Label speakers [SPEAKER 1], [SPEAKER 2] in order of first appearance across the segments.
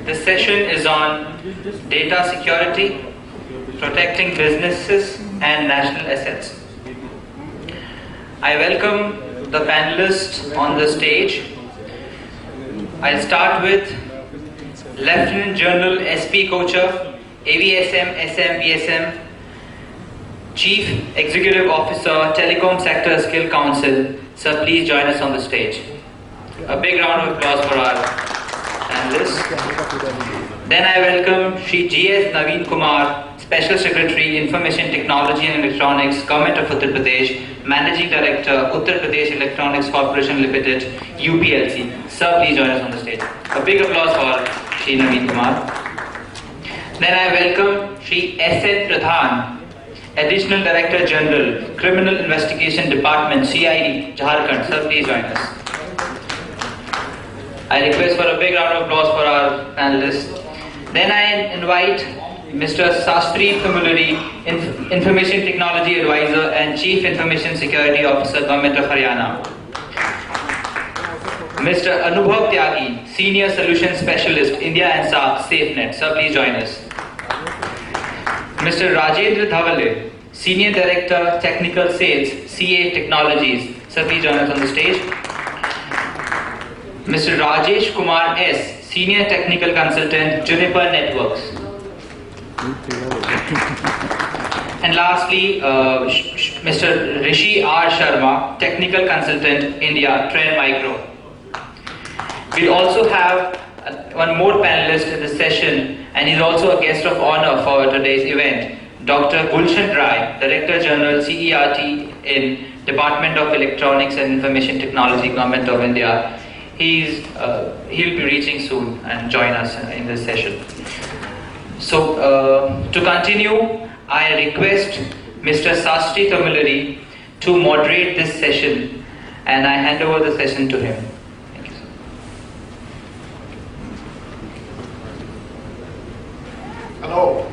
[SPEAKER 1] This session is on data security, protecting businesses and national assets. I welcome the panelists on the stage. I'll start with Lieutenant General SP Kochhar, AVSM, SM, VSM, Chief Executive Officer, Telecom Sector Skill Council. Sir, please join us on the stage. A big round of applause for our panelists. Then I welcome Shri GS Naveen Kumar, Special Secretary, Information Technology and Electronics, Government of Uttar Pradesh, Managing Director, Uttar Pradesh Electronics Corporation Limited, UPLC. Sir, please join us on the stage. A big applause for Shri Naveen Kumar. Then I welcome Shri S.N. Pradhan, Additional Director General, Criminal Investigation Department, CERT-IN, Jharkhand. Sir, please join us. I request for a big round of applause for our panelists. Then I invite Mr. Sastry Tumuluri, Information Technology Advisor and Chief Information Security Officer, Government of Haryana. Mr. Anubhav Tyagi, Senior Solution Specialist, India and SAARC, Safenet. Sir, please join us. Mr. Rajendra Dhavale, Senior Director, Technical Sales, CA Technologies. Sir, please join us on the stage. Mr. Rajesh Kumar S, Senior Technical Consultant, Juniper Networks. And lastly, Mr. Rishi R. Sharma, Technical Consultant, India, Trend Micro. We'll also have one more panelist in the session, and he's also a guest of honor for today's event, Dr. Gulshan, Director General, CERT in Department of Electronics and Information Technology, Government of India. He'll be reaching soon and join us in this session. So, to continue, I request Mr. Sastry Tumuluri to moderate this session, and I hand over the session to him. Thank you, sir.
[SPEAKER 2] Hello,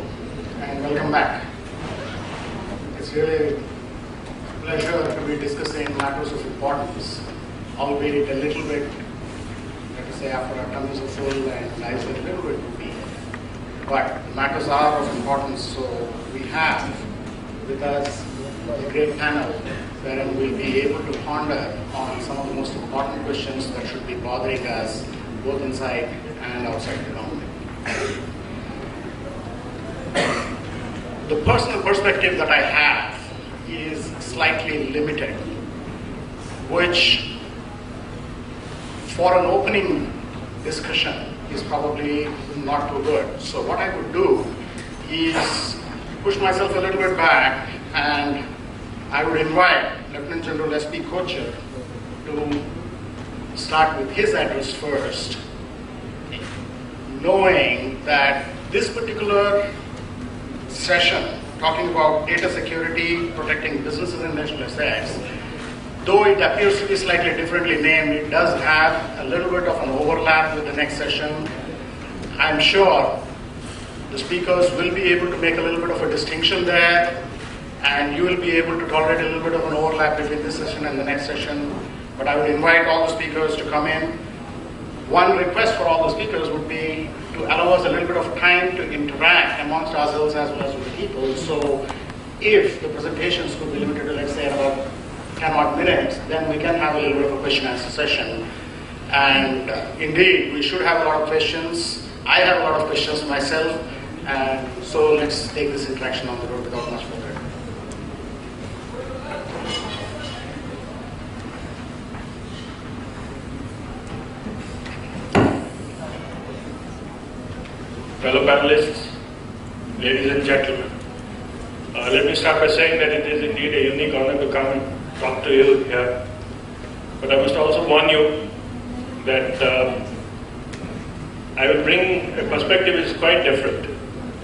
[SPEAKER 2] and welcome back. It's really a pleasure to be discussing matters of importance, albeit a little bit, let us say, after our tummies are full and lives are a little bit routine. But matters are of importance, so we have with us a great panel wherein we'll be able to ponder on some of the most important questions that should be bothering us both inside and outside the government. The personal perspective that I have is slightly limited, which for an opening discussion is probably not too good. So what I would do is push myself a little bit back, and I would invite Lieutenant General SP Kochhar to start with his address first, knowing that this particular session, talking about data security, protecting businesses and national assets, though it appears to be slightly differently named, it does have a little bit of an overlap with the next session. I'm sure the speakers will be able to make a little bit of a distinction there, and you will be able to tolerate a little bit of an overlap between this session and the next session. But I would invite all the speakers to come in. One request for all the speakers would be to allow us a little bit of time to interact amongst ourselves as well as with the people. So if the presentations could be limited to, let's say, about 10 odd minutes, then we can have a little bit of a question and answer session. And indeed, we should have a lot of questions. I have a lot of questions myself, and so let's take this interaction on the road without much further ado.
[SPEAKER 3] Fellow panelists, ladies and gentlemen, let me start by saying that it is indeed a unique honor to come and talk to you here. But I must also warn you that I will bring a perspective which is quite different.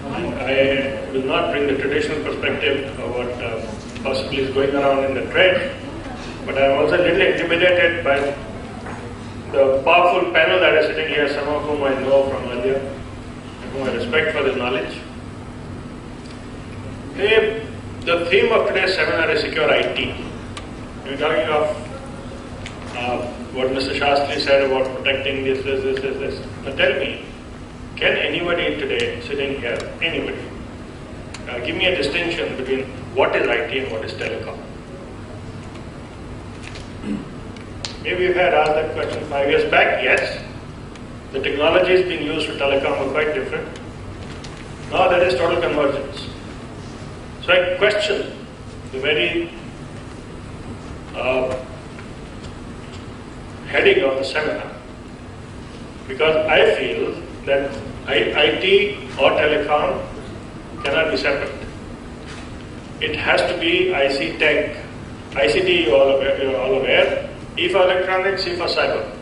[SPEAKER 3] I will not bring the traditional perspective of what possibly is going around in the trade, but I am also a little intimidated by the powerful panel that is sitting here, some of whom I know from earlier, whom I respect for their knowledge. The theme of today's seminar is SecureIT. We're talking of what Mr. Sastry said about protecting this. But tell me, Can anybody today sitting here, anybody, give me a distinction between what is IT and what is telecom? Maybe you had asked that question 5 years back, yes. The technologies being used for telecom are quite different. Now there is total convergence. So I question the very heading of the seminar, because I feel that IT or telecom cannot be separate. It has to be IC tech, ICT, you are all aware, E for electronics, C for cyber.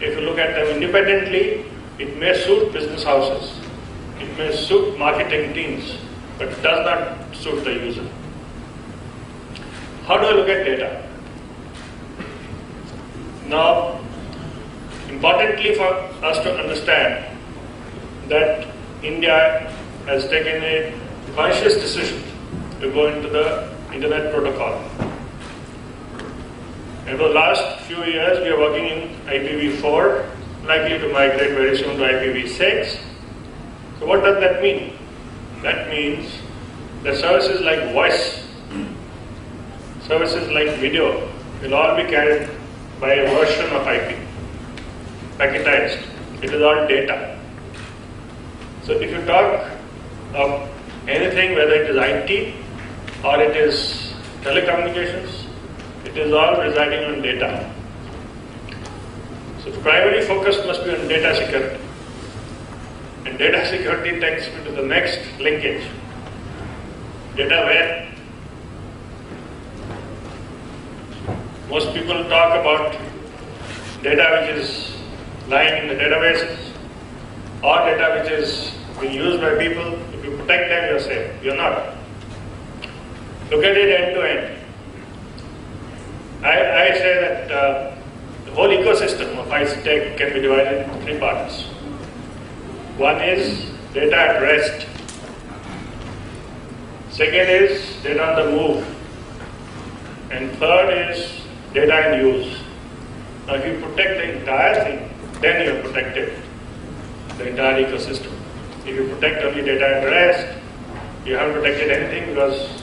[SPEAKER 3] If you look at them independently, it may suit business houses, it may suit marketing teams, but it does not suit the user. How do I look at data? Now, importantly for us to understand that India has taken a conscious decision to go into the Internet protocol. And for the last few years, we are working in IPv4, likely to migrate very soon to IPv6. So what does that mean? That means that services like voice, services like video will all be carried by a version of IP, packetized. It is all data. So if you talk of anything, whether it is IT or it is telecommunications, it is all residing on data. So the primary focus must be on data security. And data security takes me to the next linkage. Data where? Most people talk about data which is lying in the databases or data which is being used by people. If you protect them, you're safe. You're not. Look at it end to end. I say that the whole ecosystem of IC tech can be divided into 3 parts. One is data at rest. Second is data on the move. And third is data in use. Now if you protect the entire thing, then you have protected the entire ecosystem. If you protect only data at rest, you haven't protected anything, because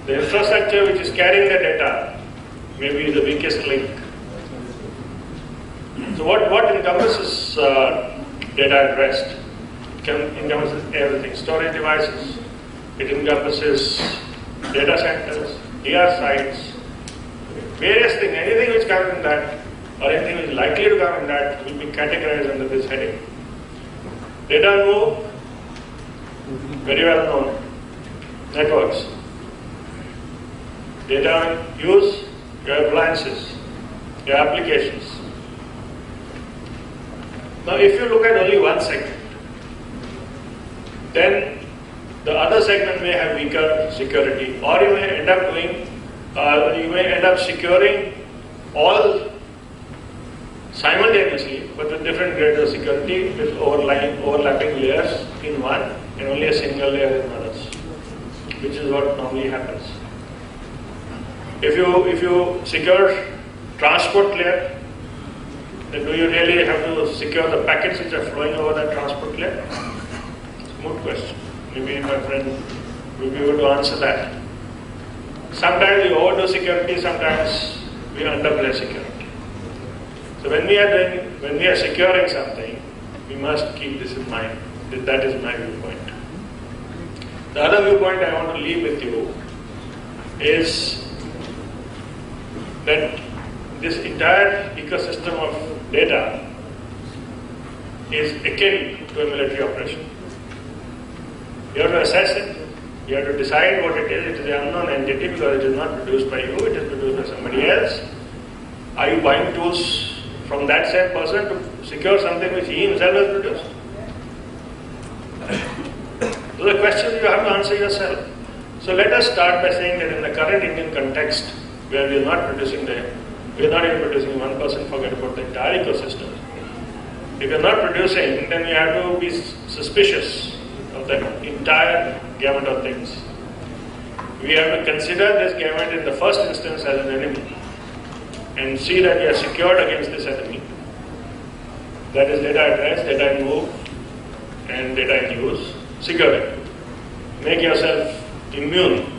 [SPEAKER 3] the infrastructure which is carrying the data may be the weakest link. So what encompasses data at rest? It encompasses everything. Storage devices, it encompasses data centers, DR sites, various things. Anything which comes in that or anything which is likely to come in that will be categorized under this heading. Data on move, very well known. Networks. Data on use, your appliances, your applications. Now if you look at only one segment, then the other segment may have weaker security, or you may end up doing, you may end up securing all simultaneously, but with different grades of security, with overlapping layers in one, and only a single layer in others, which is what normally happens. If you secure transport layer, then do you really have to secure the packets which are flowing over that transport layer? It's a moot question. Maybe my friend will be able to answer that. Sometimes we overdo security, sometimes we underplay security. So when we are securing something, we must keep this in mind. That is my viewpoint. The other viewpoint I want to leave with you is that this entire ecosystem of data is akin to a military operation. You have to assess it, you have to decide what it is. It is an unknown entity because it is not produced by you, it is produced by somebody else. Are you buying tools from that same person to secure something which he himself has produced? Those are questions you have to answer yourself. So let us start by saying that in the current Indian context, where we are not even producing 1%, forget about the entire ecosystem. If you are not producing, then you have to be suspicious of the entire gamut of things. We have to consider this gamut in the first instance as an enemy and see that we are secured against this enemy. That is data at rest, data in move, and data in use, secure it. Make yourself immune,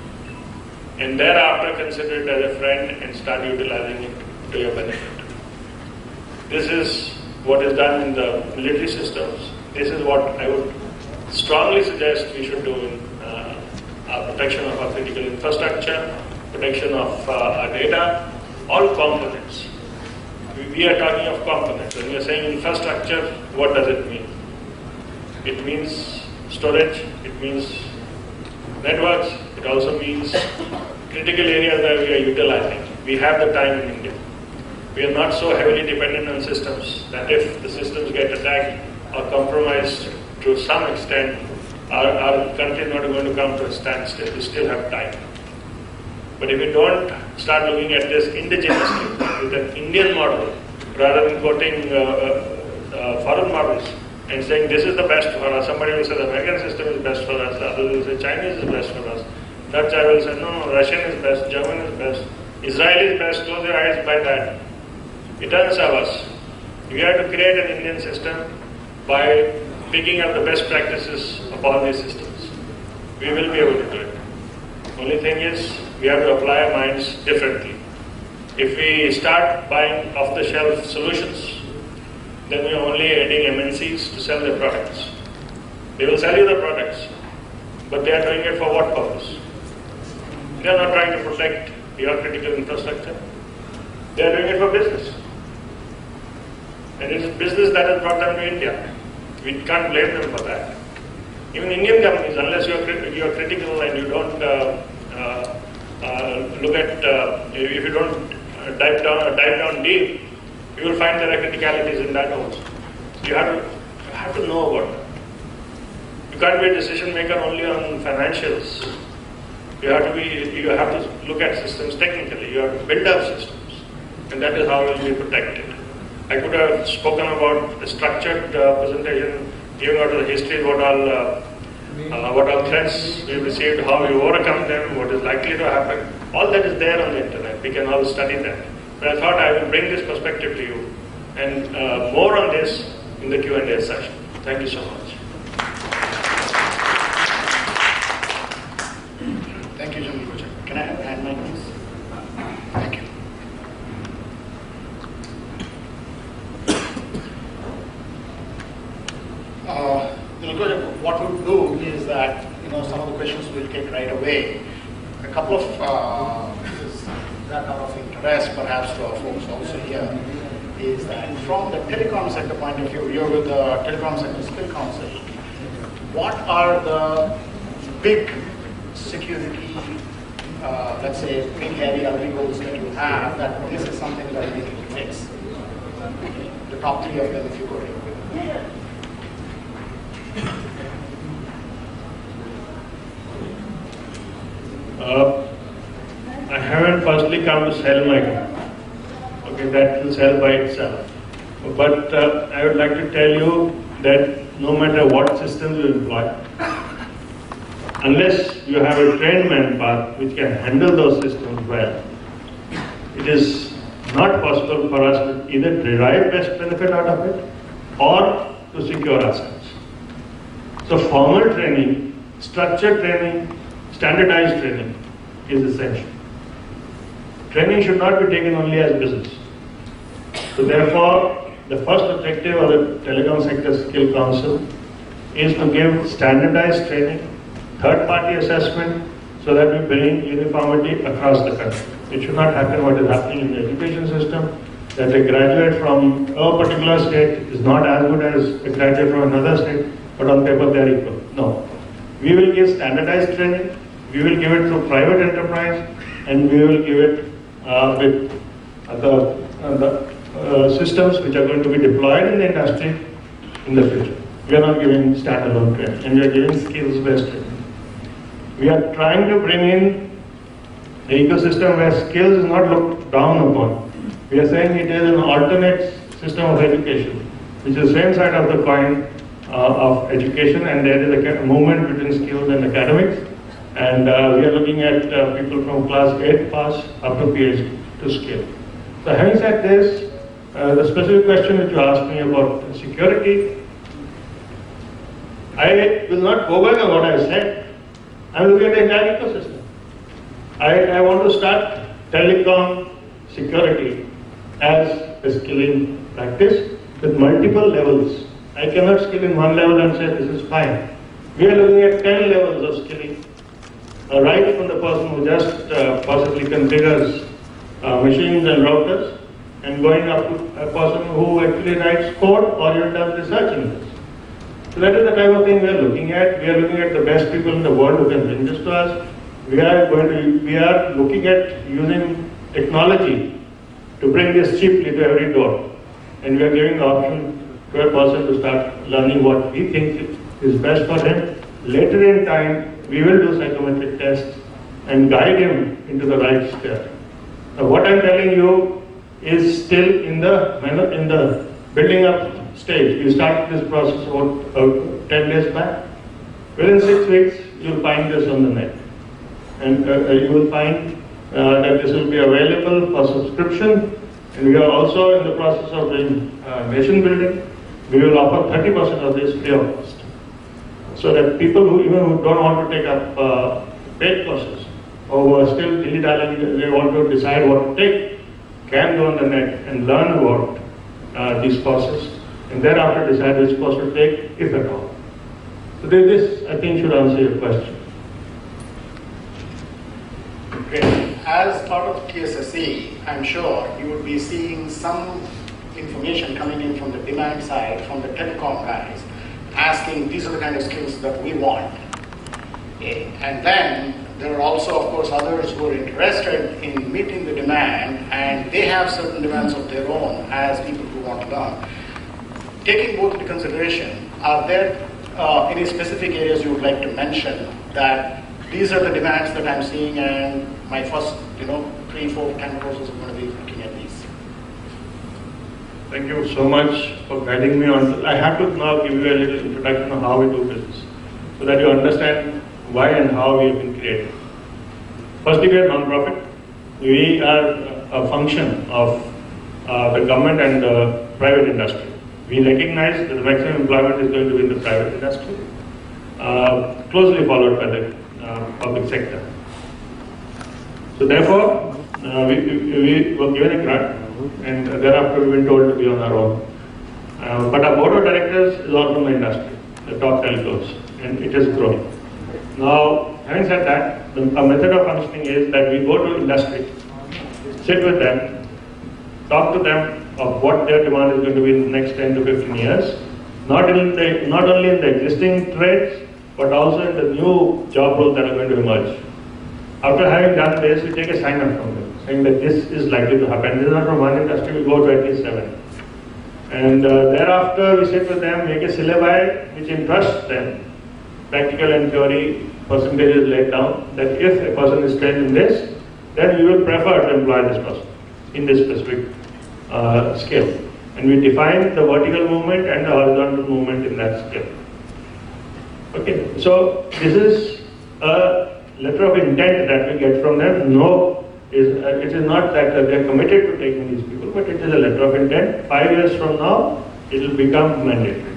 [SPEAKER 3] and thereafter consider it as a friend and start utilizing it to your benefit. This is what is done in the military systems. This is what I would strongly suggest we should do in our protection of our critical infrastructure, protection of our data, all components. We are talking of components. When we are saying infrastructure, what does it mean? It means storage, it means networks, it also means critical areas that we are utilizing. We have the time in India. We are not so heavily dependent on systems that if the systems get attacked or compromised to some extent, our country is not going to come to a standstill. We still have time. But if we don't start looking at this indigenously with an Indian model, rather than quoting foreign models and saying this is the best for us, somebody will say the American system is best for us, the other will say Chinese is best for us, Dutch I will say no, Russian is best, German is best, Israel is best, close your eyes by that. It doesn't serve us. We have to create an Indian system by picking up the best practices of all these systems. We will be able to do it. Only thing is, we have to apply our minds differently. If we start buying off-the-shelf solutions, then we are only aiding MNCs to sell their products. They will sell you the products, but they are doing it for what purpose? They are not trying to protect your critical infrastructure. They are doing it for business. And it is business that has brought them to India. We can't blame them for that. Even Indian companies, unless you are critical and you don't look at, if you don't dive down deep, you will find there are criticalities in that also. You have to know about them. You can't be a decision maker only on financials. You have to look at systems technically. You have to build up systems, and that is how it will be protected. I could have spoken about a structured presentation, giving out the history, what all threats we received, how we overcome them, what is likely to happen. All that is there on the internet. We can all study that. But I thought I will bring this perspective to you, and more on this in the Q&A session. Thank you so much.
[SPEAKER 2] Thank you, Juniper. Can I have a hand mic, please? Thank you. What we'll do is that, some of the questions we'll take right away. A couple of that are of interest perhaps to our folks also here is that from the telecom sector point of view, you're with the Telecom Sector Skill Council. What are the big security, let's say, big hairy ugly goals that you have that this is something that we need to fix? The top three of them, if you could.
[SPEAKER 3] I haven't firstly come to sell my company. Okay, that will sell by itself. But I would like to tell you that no matter what systems you employ, unless you have a trained manpower which can handle those systems well, it is not possible for us to either derive best benefit out of it or to secure ourselves. So formal training, structured training, standardized training is essential. Training should not be taken only as business. So therefore, the first objective of the Telecom Sector Skill Council is to give standardized training, third-party assessment, so that we bring uniformity across the country. It should not happen what is happening in the education system, that a graduate from a particular state is not as good as a graduate from another state, but on paper they are equal. No. We will give standardized training, we will give it through private enterprise, and we will give it with the systems which are going to be deployed in the industry in the future. We are not giving standalone training, and we are giving skills-based training. We are trying to bring in an ecosystem where skills is not looked down upon. We are saying it is an alternate system of education, which is the same side of the coin of education, and there is a movement between skills and academics. And we are looking at people from class 8 pass up to PhD to skill. So having said this, the specific question which you asked me about security, I will not go back on what I said. I'm looking at the entire ecosystem. I want to start telecom security as a skilling practice with multiple levels. I cannot skill in one level and say this is fine. We are looking at 10 levels of skilling, right from the person who just possibly configures machines and routers, and going up to a person who actually writes code or even does research in this. So that is the type of thing we are looking at. We are looking at the best people in the world who can bring this to us. We are looking at using technology to bring this cheaply to every door. And we are giving the option to a person to start learning what he thinks is best for him. Later in time, we will do psychometric tests and guide him into the right step. Now, what I'm telling you is still in the building up stage. We started this process about 10 days back. Within 6 weeks, you'll find this on the net. And you will find that this will be available for subscription. And we are also in the process of doing nation building. We will offer 30% of this free of cost. So that people who don't want to take up paid courses or who are still dilly-dallying, they want to decide what to take, can go on the net and learn about these courses and thereafter decide which course to take, if at all. So this, I think, should answer your question.
[SPEAKER 2] Great. As part of TSSC, I'm sure you would be seeing some information coming in from the demand side, from the telecom guys, asking these are the kind of skills that we want. And then there are also, of course, others who are interested in meeting the demand, and they have certain demands of their own as people who want to learn. Taking both into consideration, are there any specific areas you would like to mention that these are the demands that I'm seeing, and my first 3, 4, 10 courses are going to be looking at these?
[SPEAKER 3] Thank you so much for guiding me on. I have to now give you a little introduction on how we do business, so that you understand why and how we have been created. Firstly, we are non-profit. We are a function of the government and the private industry. We recognize that the maximum employment is going to be in the private industry, closely followed by the public sector. So therefore, we were given a grant, and thereafter we've been told to be on our own. But our board of directors is all from the industry, the top telcos, and it is growing. Now, having said that, our method of functioning is that we go to industry, sit with them, talk to them of what their demand is going to be in the next 10 to 15 years, not only in the existing trades, but also in the new job roles that are going to emerge. After having done this, we take a sign up from them, saying that this is likely to happen. This is not from one industry, we go to at least 7. And thereafter, we sit with them, make a syllabi which interests them, practical and theory percentages laid down, that if a person is trained in this, then we will prefer to employ this person in this specific skill. And we define the vertical movement and the horizontal movement in that skill. Okay, so this is a letter of intent that we get from them. It is not that they are committed to taking these people, but it is a letter of intent. 5 years from now, it will become mandatory.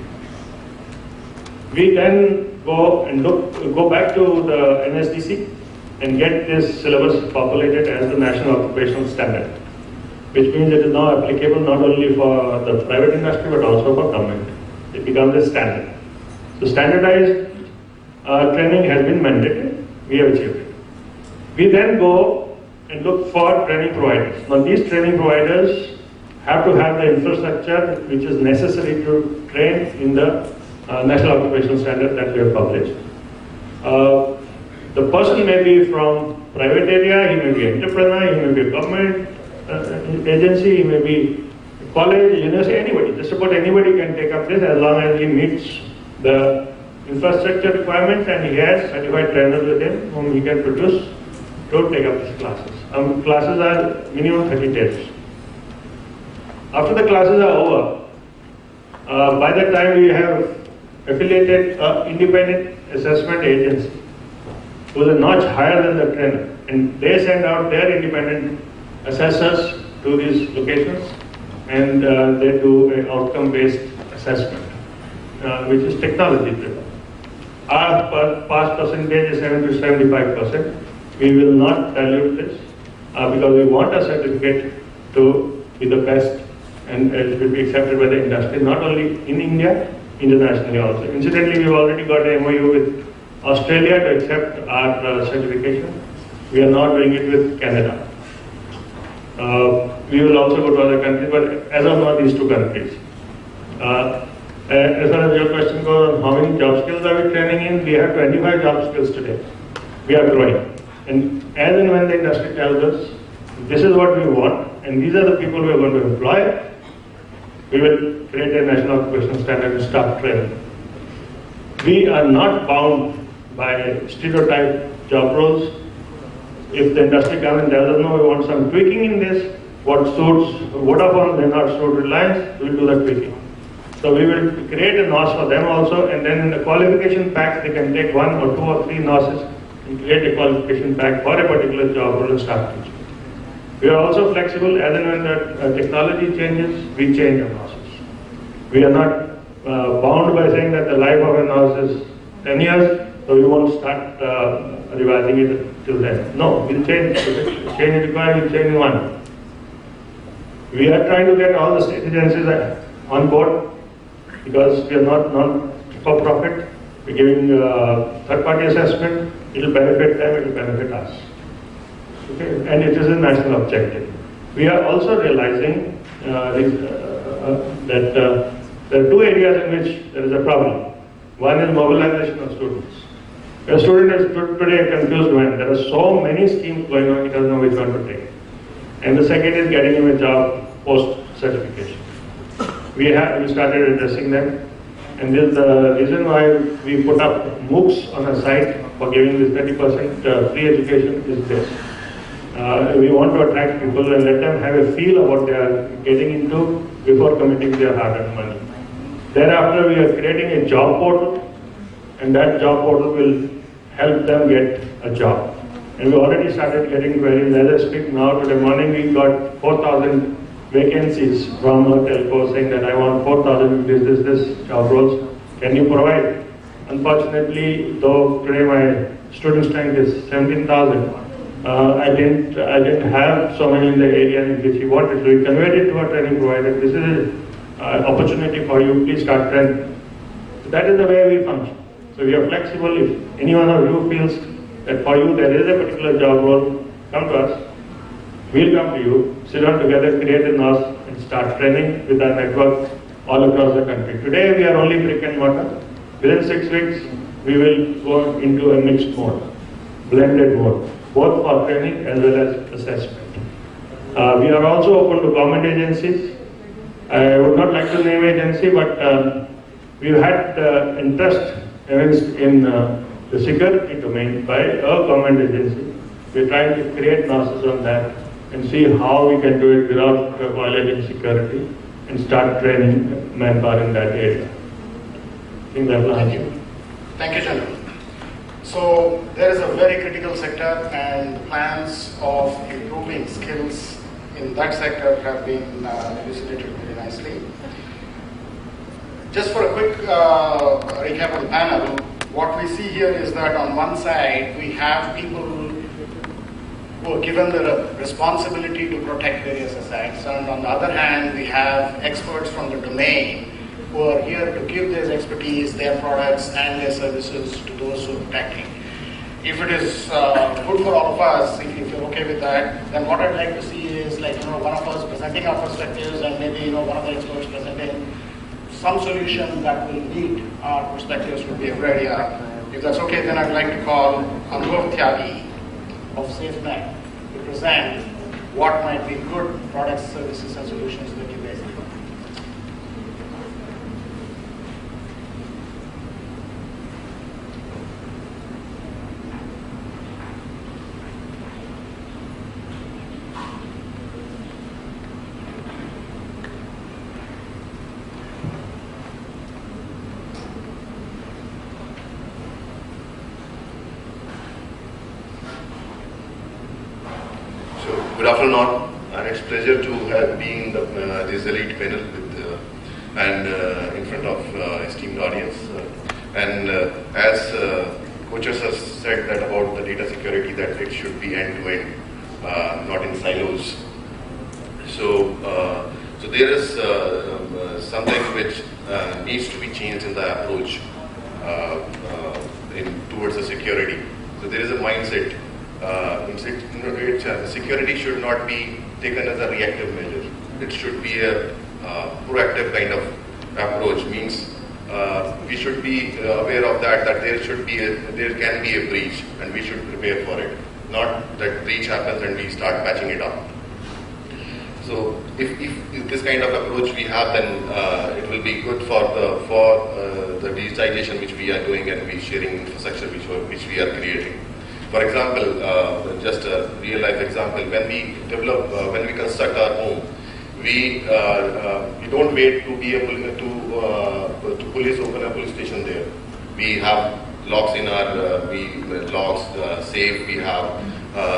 [SPEAKER 3] We then go back to the NSDC and get this syllabus populated as the National Occupational Standard, which means it is now applicable not only for the private industry but also for government. It becomes a standard. So standardized training has been mandated. We have achieved it. We then go and look for training providers. Now these training providers have to have the infrastructure which is necessary to train in the National Occupational Standard that we have published. The person may be from private area, he may be an entrepreneur, he may be a government agency, he may be college, university, anybody. Just about anybody can take up this as long as he meets the infrastructure requirements and he has certified trainers with him whom he can produce to take up these classes. Classes are minimum 30 days. After the classes are over, by that time we have affiliated independent assessment agency who is a notch higher than the trainer, and they send out their independent assessors to these locations, and they do an outcome-based assessment, which is technology driven. Our pass percentage is 70 to 75%. We will not dilute this because we want a certificate to be the best and it will be accepted by the industry, not only in India, internationally also. Incidentally, we've already got an MOU with Australia to accept our certification. We are not doing it with Canada. We will also go to other countries, but as of now, these two countries. As far as your question goes on how many job skills are we training in, we have 25 job skills today. We are growing. And as and when the industry tells us, this is what we want, and these are the people we are going to employ, we will create a national occupational standard and start training. We are not bound by stereotype job roles. If the industry comes and tells us, no, we want some tweaking in this, what suits Vodafone may not suit Reliance, we will do the tweaking. So we will create a NOS for them also, and then in the qualification pack, they can take 1 or 2 or 3 NOSes and create a qualification pack for a particular job role and start teaching. We are also flexible as and when the technology changes, we change our NOSes. We are not bound by saying that the life of a NOS is 10 years, so we won't start revising it till then. No, we'll change. If change is required, we'll change in 1. We are trying to get all the state agencies on board because we are not for profit. We're giving third-party assessment. It will benefit them, it will benefit us. Okay? And it is a national objective. We are also realizing that there are 2 areas in which there is a problem. One is mobilization of students. A student is today a confused man. There are so many schemes going on, he doesn't know which one to take. And the second is getting him a job post-certification. We started addressing them. And this is the reason why we put up MOOCs on a site for giving this 30% free education is this. We want to attract people and let them have a feel of what they are getting into before committing their hard-earned money. Thereafter, we are creating a job portal, and that job portal will help them get a job. And we already started getting queries. As I speak now, today morning we got 4,000 vacancies from a telco saying that I want 4,000 this job roles. Can you provide? Unfortunately, though today my student strength is 17,000, I didn't have so many in the area in which he wanted. So we converted to a training provider. This is an opportunity for you. Please start training. So that is the way we function. So we are flexible. If any one of you feels that for you there is a particular job role, come to us. We'll come to you, sit down together, create a NOS, and start training with our network all across the country. Today we are only brick and mortar. Within 6 weeks, we will go into a mixed mode, blended mode, both for training as well as assessment. We are also open to government agencies. I would not like to name agency, but we've had interest in the security domain by a government agency. We're trying to create NOSes on that and see how we can do it without violating security and start training manpower in that area. I think that will answer.
[SPEAKER 2] Thank you, General. So there is a very critical sector, and plans of improving skills in that sector have been elucidated very nicely. Just for a quick recap of the panel, what we see here is that on one side we have people who are given the responsibility to protect various assets, and on the other hand we have experts from the domain who are here to give their expertise, their products and their services to those who are protecting. If it is good for all of us, if you're okay with that, then what I'd like to see is one of us presenting our perspectives and maybe one of the experts presenting some solution that will meet our perspectives would be a great idea. If that's okay, then I'd like to call Anubhav Tyagi of Safenet to present what might be good products, services and solutions that you guys have.
[SPEAKER 4] Good afternoon all, and it's a pleasure to have been this elite panel with, and in front of esteemed audience. And as Kochhar has said that about the data security, that it should be end-to-end, not in silos. So, so there is something which needs to be changed in the approach towards the security. So there is a mindset. Security should not be taken as a reactive measure. It should be a proactive kind of approach. Means we should be aware of that there can be a breach, and we should prepare for it. Not that breach happens and we start patching it up. So if this kind of approach we have, then it will be good for the digitization which we are doing, and we sharing infrastructure which we are creating. For example, just a real life example, when we develop, when we construct our home, we don't wait to be able to police open a police station there. We have locks in our locks, safe. We have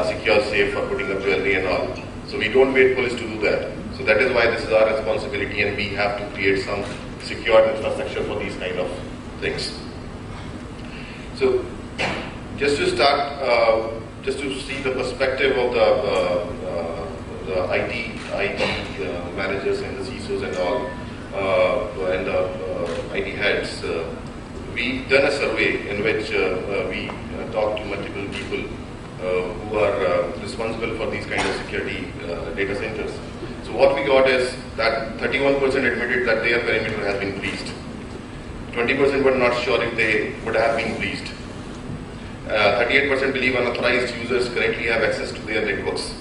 [SPEAKER 4] secure safe for putting up jewelry and all. So we don't wait police to do that. So that is why this is our responsibility, and we have to create some secure infrastructure for these kind of things. So just to start, just to see the perspective of the IT managers and the CISOs and all, and the IT heads, we done a survey in which we talked to multiple people who are responsible for these kind of security data centers. So what we got is that 31% admitted that their perimeter has been breached. 20% were not sure if they would have been breached. 38% believe unauthorized users currently have access to their networks.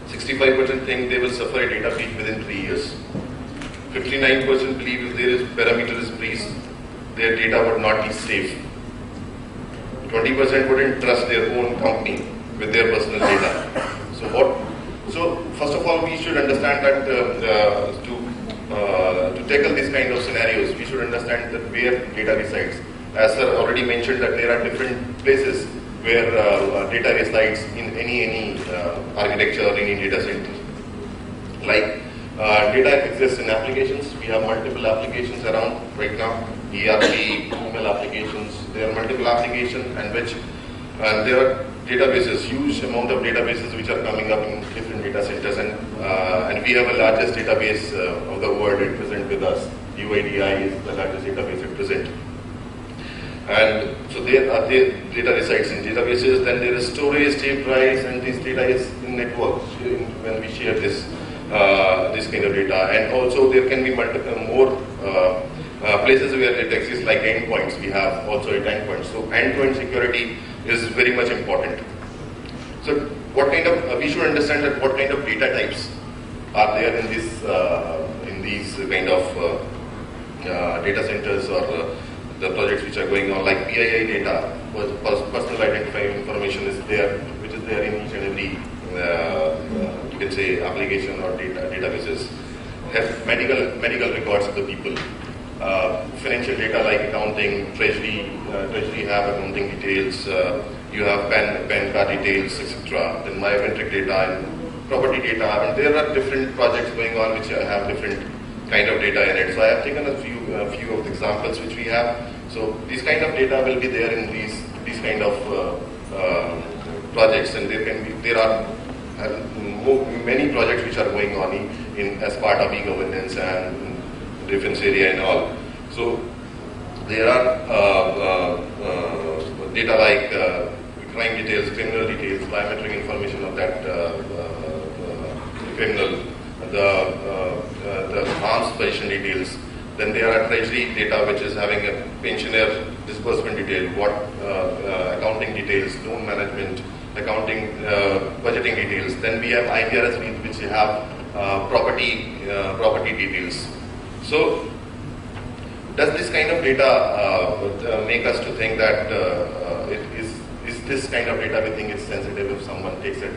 [SPEAKER 4] 65% think they will suffer a data breach within 3 years. 59% believe if their parameter is breached, their data would not be safe. 20% wouldn't trust their own company with their personal data. So first of all, we should understand that to tackle these kind of scenarios, we should understand that where data resides. As sir already mentioned, that there are different places where data resides in any architecture or any data center. Like data exists in applications. We have multiple applications around right now. ERP, email applications. There are multiple applications, and which there are databases, huge amount of databases which are coming up in different data centers, and we have the largest database of the world at present with us. UIDI is the largest database at present. And so there data resides in databases. Then there is storage, tape drives, and this data is in network when we share this kind of data. And also there can be multiple more places where it exists, like endpoints. We have also at endpoints. So end-to-end security is very much important. So what kind of we should understand that what kind of data types are there in these kind of data centers or the projects which are going on, like PII data, personal identifying information is there, which is there in each and every you can say application or databases. Have medical records of the people. Financial data like accounting, treasury have accounting details, you have PAN card details, etc. Then biometric data and property data, and there are different projects going on which have different kind of data in it. So I have taken a few of the examples which we have. So these kind of data will be there in these kind of projects, and there are many projects which are going on in as part of e-governance and defense area and all. So there are data like crime details, criminal details, biometric information of that criminal, the arms possession details. Then there are treasury data which is having a pensioner disbursement detail, what accounting details, loan management, accounting, budgeting details. Then we have IPRS which have property details. So does this kind of data make us to think that is this kind of data we think is sensitive? If someone takes it,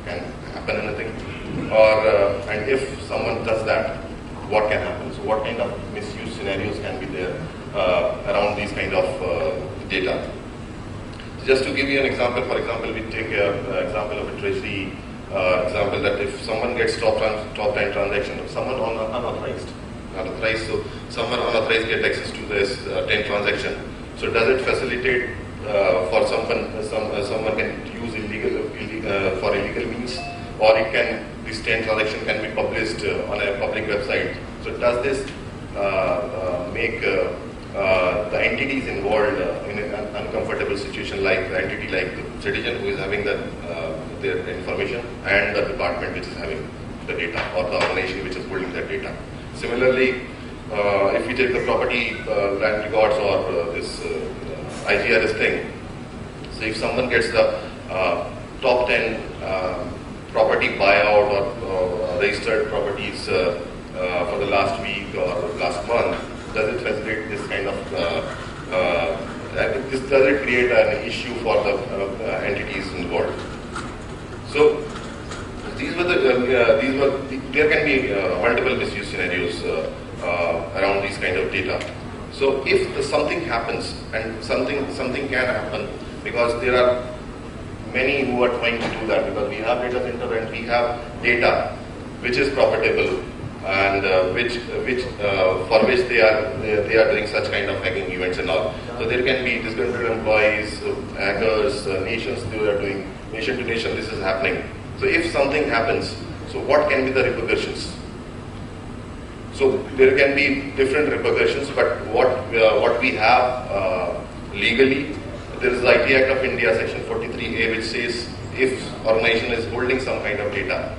[SPEAKER 4] can happen anything? Or and if someone does that, what can happen? So what kind of misuse scenarios can be there around these kind of data? So just to give you an example, for example, we take an example of a treasury example, that if someone gets top time transaction of someone unauthorized, unauthorized. So someone unauthorized gets access to this 10 transaction. So does it facilitate for someone can use for illegal means, or this 10 transaction can be published on a public website. So does this make the entities involved in an uncomfortable situation, like the entity like the citizen who is having their information, and the department which is having the data, or the organization which is holding that data. Similarly, if we take the property land records or this IGRS thing, so if someone gets the top 10 property buyout or registered properties for the last week or last month, does it facilitate this kind of, does it create an issue for the entities involved? So there can be multiple misuse scenarios around these kind of data. So if something happens, and something can happen, because there are many who are trying to do that, because we have data center and we have data which is profitable, and for which they are doing such kind of hacking events and all. So there can be disgruntled employees, hackers, nations, they are doing nation to nation, this is happening. So if something happens, so what can be the repercussions? So there can be different repercussions, but what we have legally, there is the IT Act of India, Section 43A, which says if organization is holding some kind of data,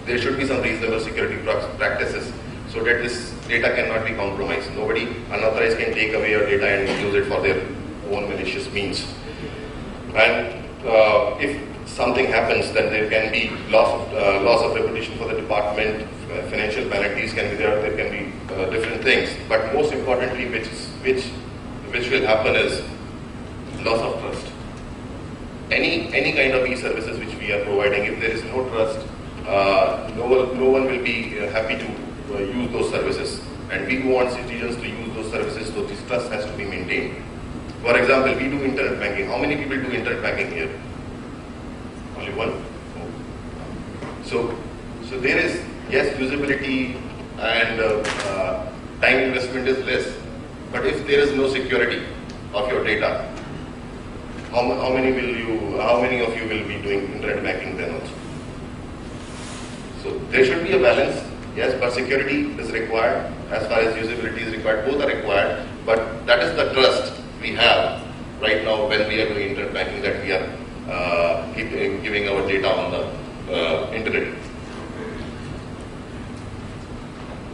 [SPEAKER 4] there should be some reasonable security practices so that this data cannot be compromised. Nobody unauthorized can take away your data and use it for their own malicious means. And if something happens, then there can be loss of reputation for the department, financial penalties can be there can be different things. But most importantly, which will happen is loss of trust. Any kind of e-services which we are providing, if there is no trust, no one will be happy to use those services. And we want citizens to use those services, so this trust has to be maintained. For example, we do internet banking. How many people do internet banking here? Only one? So there is, yes, usability and time investment is less. But if there is no security of your data, how many of you will be doing internet banking then also? So there should be a balance, yes, but security is required as far as usability is required. Both are required, but that is the trust we have right now when we are doing internet banking, that we are giving our data on the internet.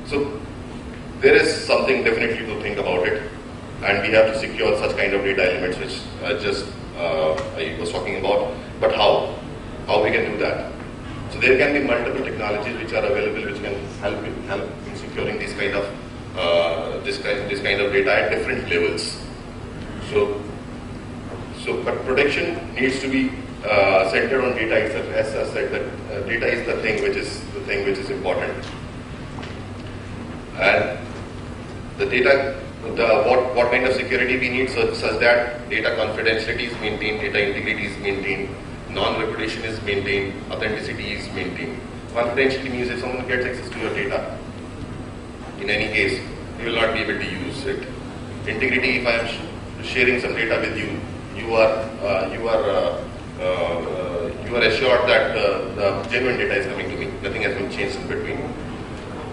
[SPEAKER 4] So there is something definitely to think about it, and we have to secure such kind of data elements which I was talking about. But how we can do that? So there can be multiple technologies which are available which can help in securing this kind of this kind of data at different levels. So but protection needs to be centered on data itself. As I said, that data is the thing which is important, and the data, what kind of security we need such that data confidentiality is maintained, data integrity is maintained, non-reputation is maintained, authenticity is maintained. Confidentiality means if someone gets access to your data, in any case, you will not be able to use it. Integrity, if I am sharing some data with you, you are assured that the genuine data is coming to me. Nothing has been changed in between.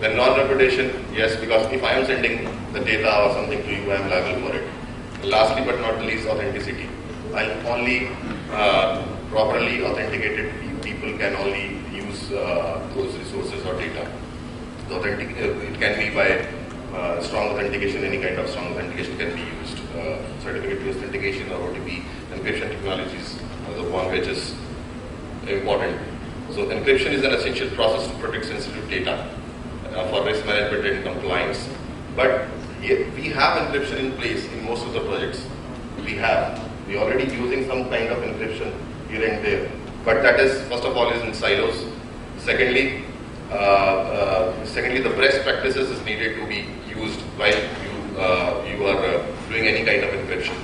[SPEAKER 4] Then non-reputation, yes, because if I am sending the data or something to you, I am liable for it. Lastly but not the least, authenticity. Only properly authenticated people can only use those resources or data. It can be by strong authentication. Any kind of strong authentication can be used. Certificate-based authentication or OTP. Encryption technologies are the one which is important. So encryption is an essential process to protect sensitive data for risk management and compliance. But we have encryption in place in most of the projects. We are already using some kind of encryption here and there. But that is, first of all, is in silos. Secondly, the best practices is needed to be used while you are doing any kind of encryption.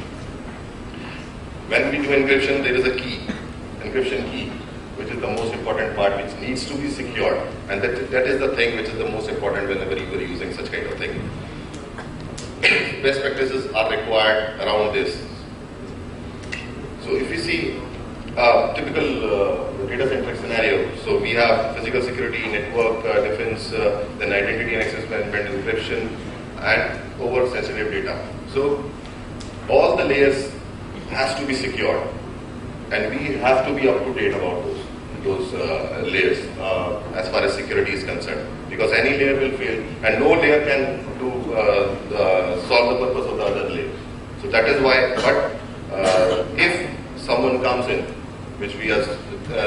[SPEAKER 4] When we do encryption, there is a key, encryption key, which is the most important part which needs to be secured, and that is the thing which is the most important whenever you are using such kind of thing. Best practices are required around this. So if you see typical data centric scenario, so we have physical security, network defense, then identity and access management, encryption, and over sensitive data. So all the layers has to be secured, and we have to be up to date about those layers as far as security is concerned, because any layer will fail and no layer can do solve the purpose of the other layer. So that is why, but if someone comes in, which we are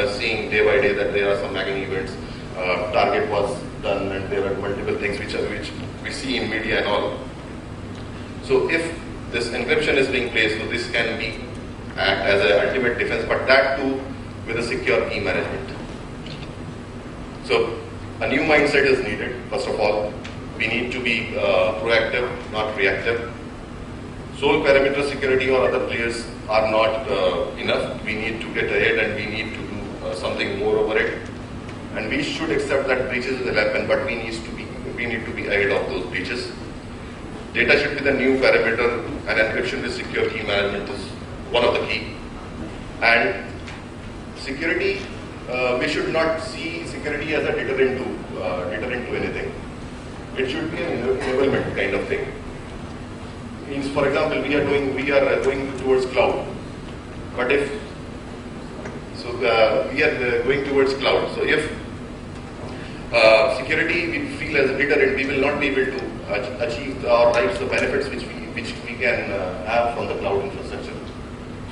[SPEAKER 4] seeing day by day that there are some hacking events, target was done, and there are multiple things which we see in media and all. So if this encryption is being placed, so this can be act as an ultimate defense, but that too with a secure key management. So a new mindset is needed. First of all, we need to be proactive, not reactive. Sole perimeter security or other players are not enough. We need to get ahead and we need to do something more over it. And we should accept that breaches will happen, but we need to be ahead of those breaches. Data should be the new parameter, and encryption with secure key management is one of the key. And security, we should not see security as a deterrent to anything. It should be an enablement kind of thing. Means, for example, we are going towards cloud, but if we are going towards cloud. So if security we feel as a deterrent, we will not be able to achieve or derive the benefits which we can have from the cloud infrastructure.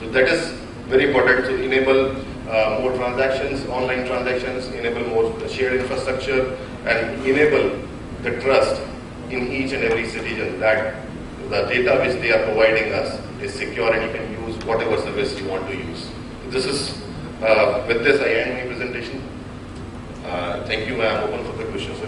[SPEAKER 4] So that is very important to enable more transactions, online transactions, enable more shared infrastructure, and enable the trust in each and every citizen that the data which they are providing us is secure and you can use whatever service you want to use. This is, with this I end my presentation. Thank you, I am open for the questions.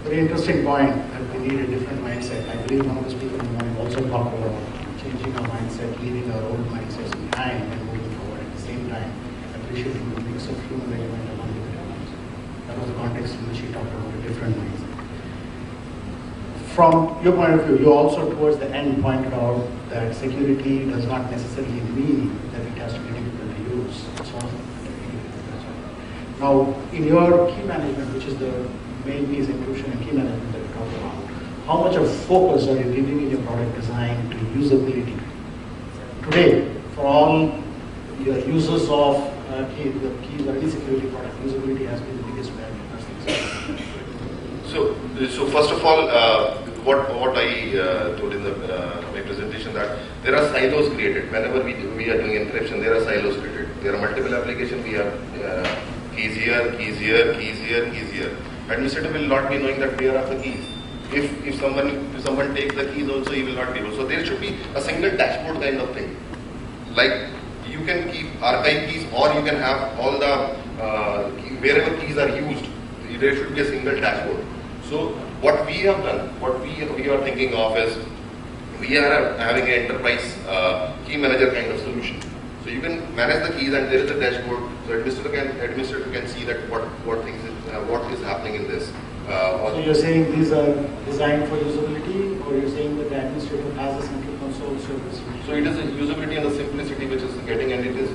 [SPEAKER 2] Very interesting point that we need a different mindset. I believe one of the speakers also talked about changing our mindset, leaving our old mindsets behind and moving forward at the same time, appreciating the mix of human element among the elements. That was the context in which he talked about a different mindset. From your point of view, you also towards the end pointed out that security does not necessarily mean that it has to be difficult to use. Now, in your key management, which is the main piece, encryption and key management that you talked about, how much of focus are you giving in your product design to usability? Today, for all your users of the keys or any security product, usability has been the biggest barrier.
[SPEAKER 4] So first of all, what I told in my presentation, that there are silos created. Whenever we are doing encryption, there are silos created. There are multiple applications. We have keys here, keys here, keys here, keys here. Administrator will not be knowing that where are the keys. If someone takes the keys also, he will not be able. So there should be a single dashboard kind of thing. Like you can keep archive keys, or you can have all the wherever keys are used, there should be a single dashboard. So what we have done, what we are thinking of is, we are having an enterprise key manager kind of solution. So you can manage the keys and there is a dashboard. So administrator can see that what is happening in this.
[SPEAKER 2] So you're saying these are designed for usability, or you're saying that the administrator has a central console service?
[SPEAKER 4] So it is a usability and the simplicity which is getting, and it is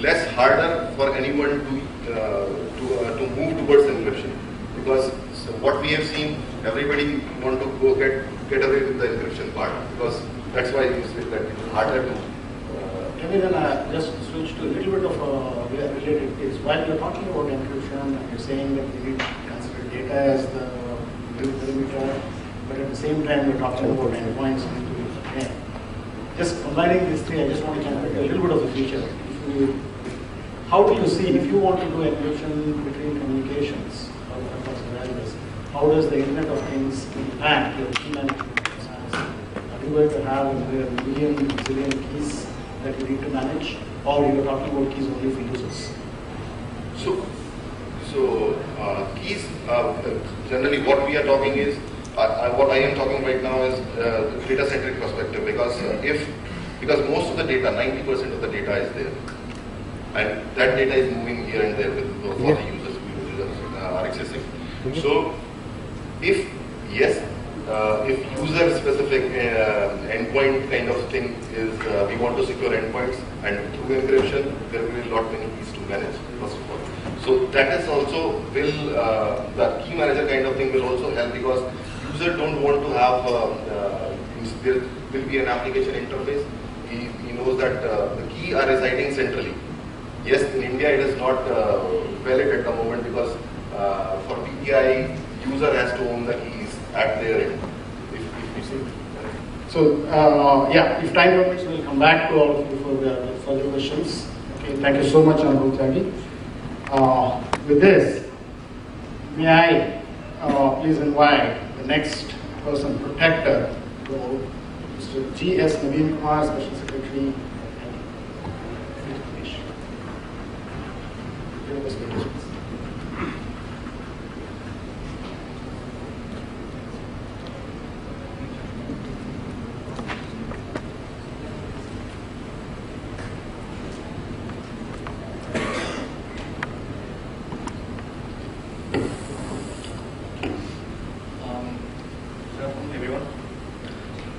[SPEAKER 4] less harder for anyone to move towards encryption, because what we have seen, everybody want to go get away with the encryption part, because that's why you say that it's harder to.
[SPEAKER 2] Maybe then I just switch to a little bit of a related case. While you're talking about encryption and you're saying that we need to consider data as the perimeter, but at the same time we're talking about endpoints and just combining these three, I just want to get a little bit of the future. How do you see, if you want to do encryption between communications across the variables, how does the Internet of Things impact your key management process? Are you going to have a zillion keys that you need to manage, or you're talking about keys only for users?
[SPEAKER 4] So keys, generally what we are talking is what I am talking right now is data-centric perspective, because most of the data, 90% of the data is there, and that data is moving here and there for the users who are accessing. So, if user-specific endpoint kind of thing is, we want to secure endpoints, and through encryption, there will be a lot many keys to manage, first of all. So that is also the key manager kind of thing will also help, because user don't want to have, there will be an application interface. He knows that the key are residing centrally. Yes, in India it is not valid at the moment, because for PPI, user has to own the keys at their end. If you see.
[SPEAKER 2] So yeah, if time permits, we'll come back to all of you for the further questions. Okay, thank you so much, Anubhav, Tyagi. With this, may I please invite the next person, protector, Mr. G.S. Naveen Kumar, Special Secretary.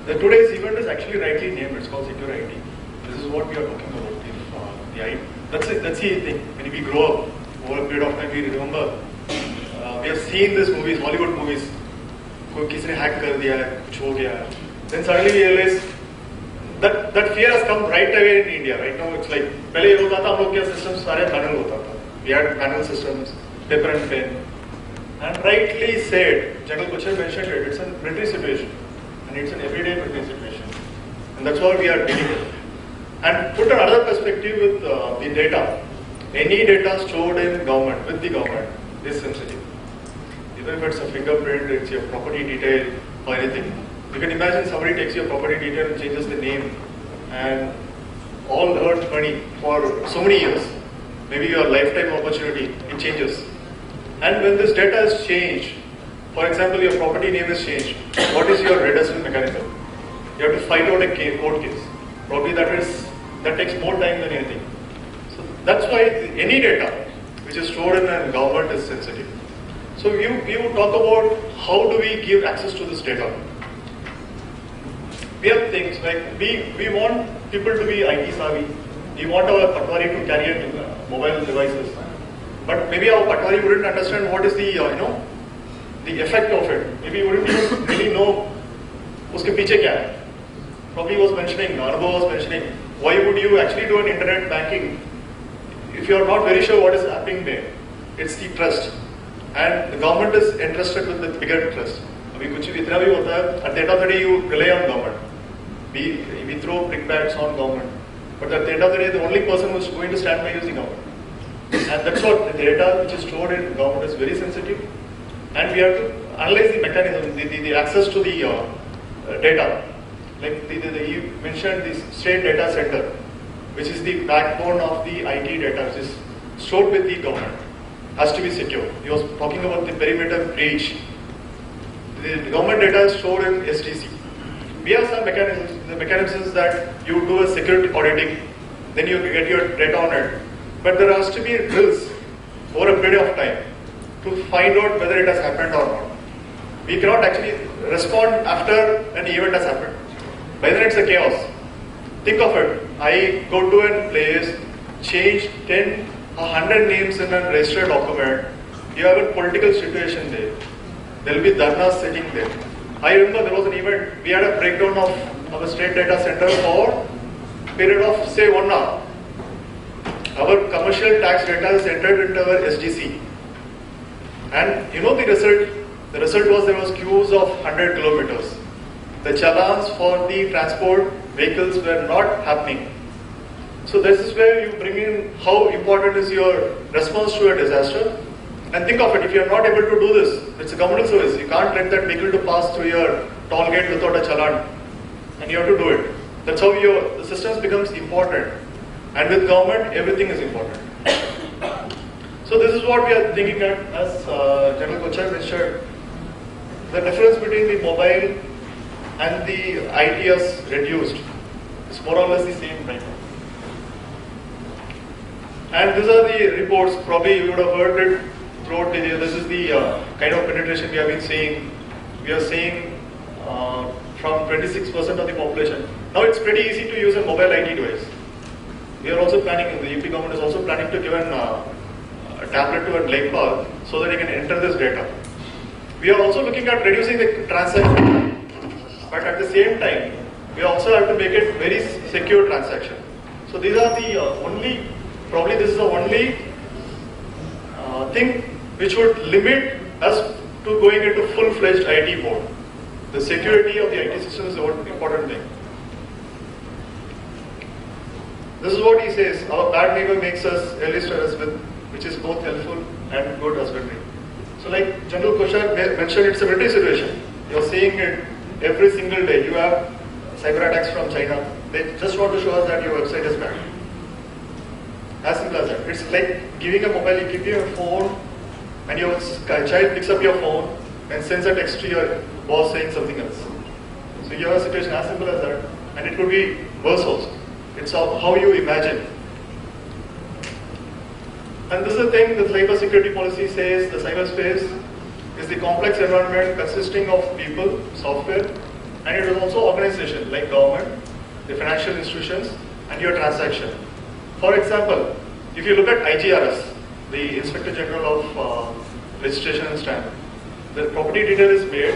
[SPEAKER 5] Today's event is actually rightly named. It's called SecureIT. This is what we are talking about. The IT. That's it. That's the thing. When we grow up, over a period of time, we remember. We have seen these movies, Hollywood movies. कोई किसी ने hack कर दिया है, कुछ हो गया है. Then suddenly we realize that fear has come right away in India. Right now, it's like पहले ये होता था हम लोग के systems सारे manual होता था. We had manual systems, paper and pen. And rightly said, General Kochhar mentioned it. It's a military situation. And it's an everyday military situation. And that's what we are dealing with. And put another perspective with the data. Any data stored in government, with the government, is sensitive. Even if it's a fingerprint, it's your property detail or anything. You can imagine somebody takes your property detail and changes the name and all earned money for so many years. Maybe your lifetime opportunity, it changes. And when this data is changed, for example, your property name is changed, what is your redressal mechanism? You have to fight out a court case. Probably that takes more time than anything. So that's why any data which is stored in a government is sensitive. So we would talk about how do we give access to this data. We have things like we want people to be IT savvy. We want our patwari to carry it in mobile devices. But maybe our patwari wouldn't understand what is the the effect of it. Maybe you wouldn't even really know uske piche kya hai. Probably was mentioning, Anubhav was mentioning, why would you actually do an internet banking if you are not very sure what is happening there? It's the trust. And the government is entrusted with the bigger trust. Abhi kuch bhi itna bhi hota hai, at the end of the day you rely on government. We throw brickbats on government. But at the end of the day, the only person who is going to stand by is the government. And that's what the data which is stored in government is very sensitive. And we have to analyze the mechanism, the access to the data. Like you mentioned the state data center, which is the backbone of the IT data, which is stored with the government, has to be secure. He was talking about the perimeter breach. The government data is stored in SDC. We have some mechanisms. The mechanism is that you do a security auditing, then you get your data on it. But there has to be drills over a period of time to find out whether it has happened or not. We cannot actually respond after an event has happened. By then it's a chaos. Think of it. I go to a place, change 100 names in a registered document. You have a political situation there. There will be dharnas sitting there. I remember there was an event, we had a breakdown of a state data center for a period of say 1 hour. Our commercial tax data is entered into our SDC. And you know the result? The result was there was queues of 100 kilometers. The challans for the transport vehicles were not happening. So this is where you bring in how important is your response to a disaster. And think of it, if you are not able to do this, it's a governmental service. You can't let that vehicle to pass through your toll gate without a challan. And you have to do it. That's how the systems becomes important. And with government, everything is important. So this is what we are thinking at, as General Kochhar mentioned. the difference between the mobile and the IT has reduced. It's more or less the same right now. And these are the reports, probably you would have heard it throughout the year. This is the kind of penetration we have been seeing. We are seeing from 26% of the population. Now it's pretty easy to use a mobile IT device. We are also planning, the UP government is also planning to give a tablet to a lake park so that you can enter this data. We are also looking at reducing the transaction time, but at the same time, we also have to make it very secure transaction. So these are the probably this is the only thing which would limit us to going into full-fledged IT mode. The security of the IT system is the important thing. This is what he says, our bad neighbor makes us early starters with, which is both helpful and good husbandry. So like General Kochhar mentioned, it's a military situation. You're seeing it every single day. You have cyber attacks from China. They just want to show us that your website is bad. As simple as that. It's like giving a mobile, you give you a phone and your child picks up your phone and sends a text to your boss saying something else. So you have a situation as simple as that, and it could be worse also. It's how you imagine. And this is the thing the cyber security policy says, the cyberspace is the complex environment consisting of people, software, and it is also organization like government, the financial institutions, and your transaction. For example, if you look at IGRS, the Inspector General of Registration and Stamp, the property detail is made,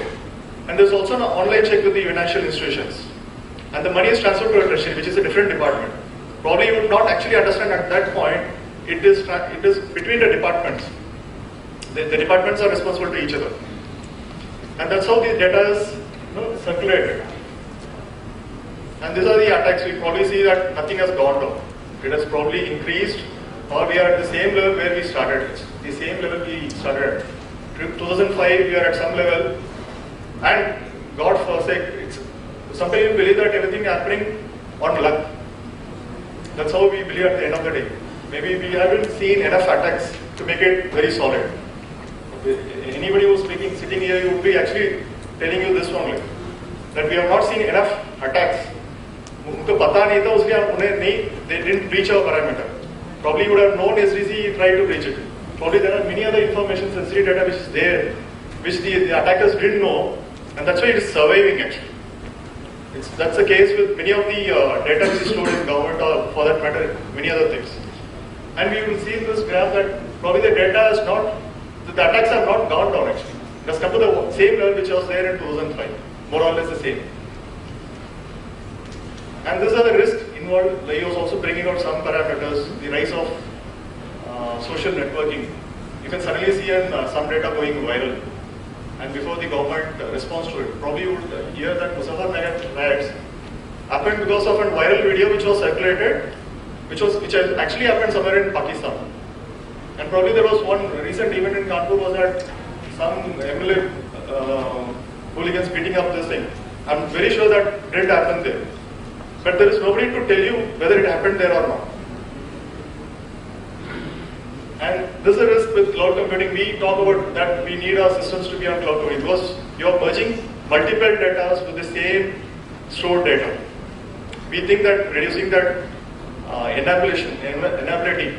[SPEAKER 5] and there's also an online check with the financial institutions. And the money is transferred to a treasury, which is a different department. Probably you would not actually understand at that point, it is between the departments. The departments are responsible to each other. And that's how the data is circulated. And these are the attacks. We probably see that nothing has gone down. It has probably increased, or we are at the same level where we started. It's the same level we started at. 2005, we are at some level. And God forsake, sometimes you believe that everything happening on luck. That's how we believe at the end of the day. Maybe we haven't seen enough attacks to make it very solid. Anybody who's sitting here, you would be actually telling you this only, that we have not seen enough attacks. They didn't breach our parameter. Probably you would have known SDC tried to breach it. Probably there are many other information sensitive data which is there, which the attackers didn't know, and that's why it is surviving actually. That's the case with many of the data which is stored in government, or for that matter, many other things. And we will see in this graph that probably the data is not, the attacks have not gone down actually. It has come to the same level which was there in 2005, more or less the same. And these are the risks involved. He was also bringing out some parameters, the rise of social networking. You can suddenly see some data going viral. And before the government responds to it, probably you would hear that Muzaffarnagar riots happened because of a viral video which was circulated, which has actually happened somewhere in Pakistan. And probably there was one recent event in Kanpur was that some MLA hooligans beating up this thing. I'm very sure that didn't happen there. But there is nobody to tell you whether it happened there or not. And this is a risk with cloud computing. We talk about that we need our systems to be on cloud computing because you are merging multiple data with the same stored data. We think that reducing that enability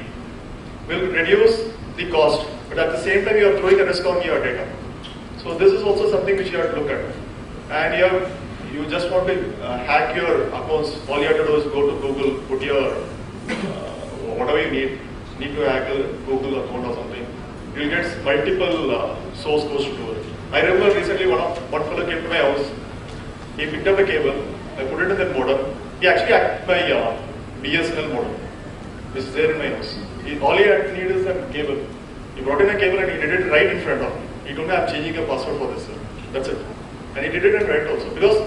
[SPEAKER 5] will reduce the cost, but at the same time you are throwing a risk on your data. So this is also something which you have to look at. And you just want to hack your accounts, all you have to do is go to Google, put your whatever you need to hack a Google account or something. You'll get multiple source codes to do it. I remember recently one fellow came to my house, he picked up a cable, I put it in the modem, he actually hacked my BSNL modem, which is there in my house. All he had to need is a cable. He brought in a cable and he did it right in front of me. He told me, I'm changing a password for this, sir. That's it. And he did it in right also. Because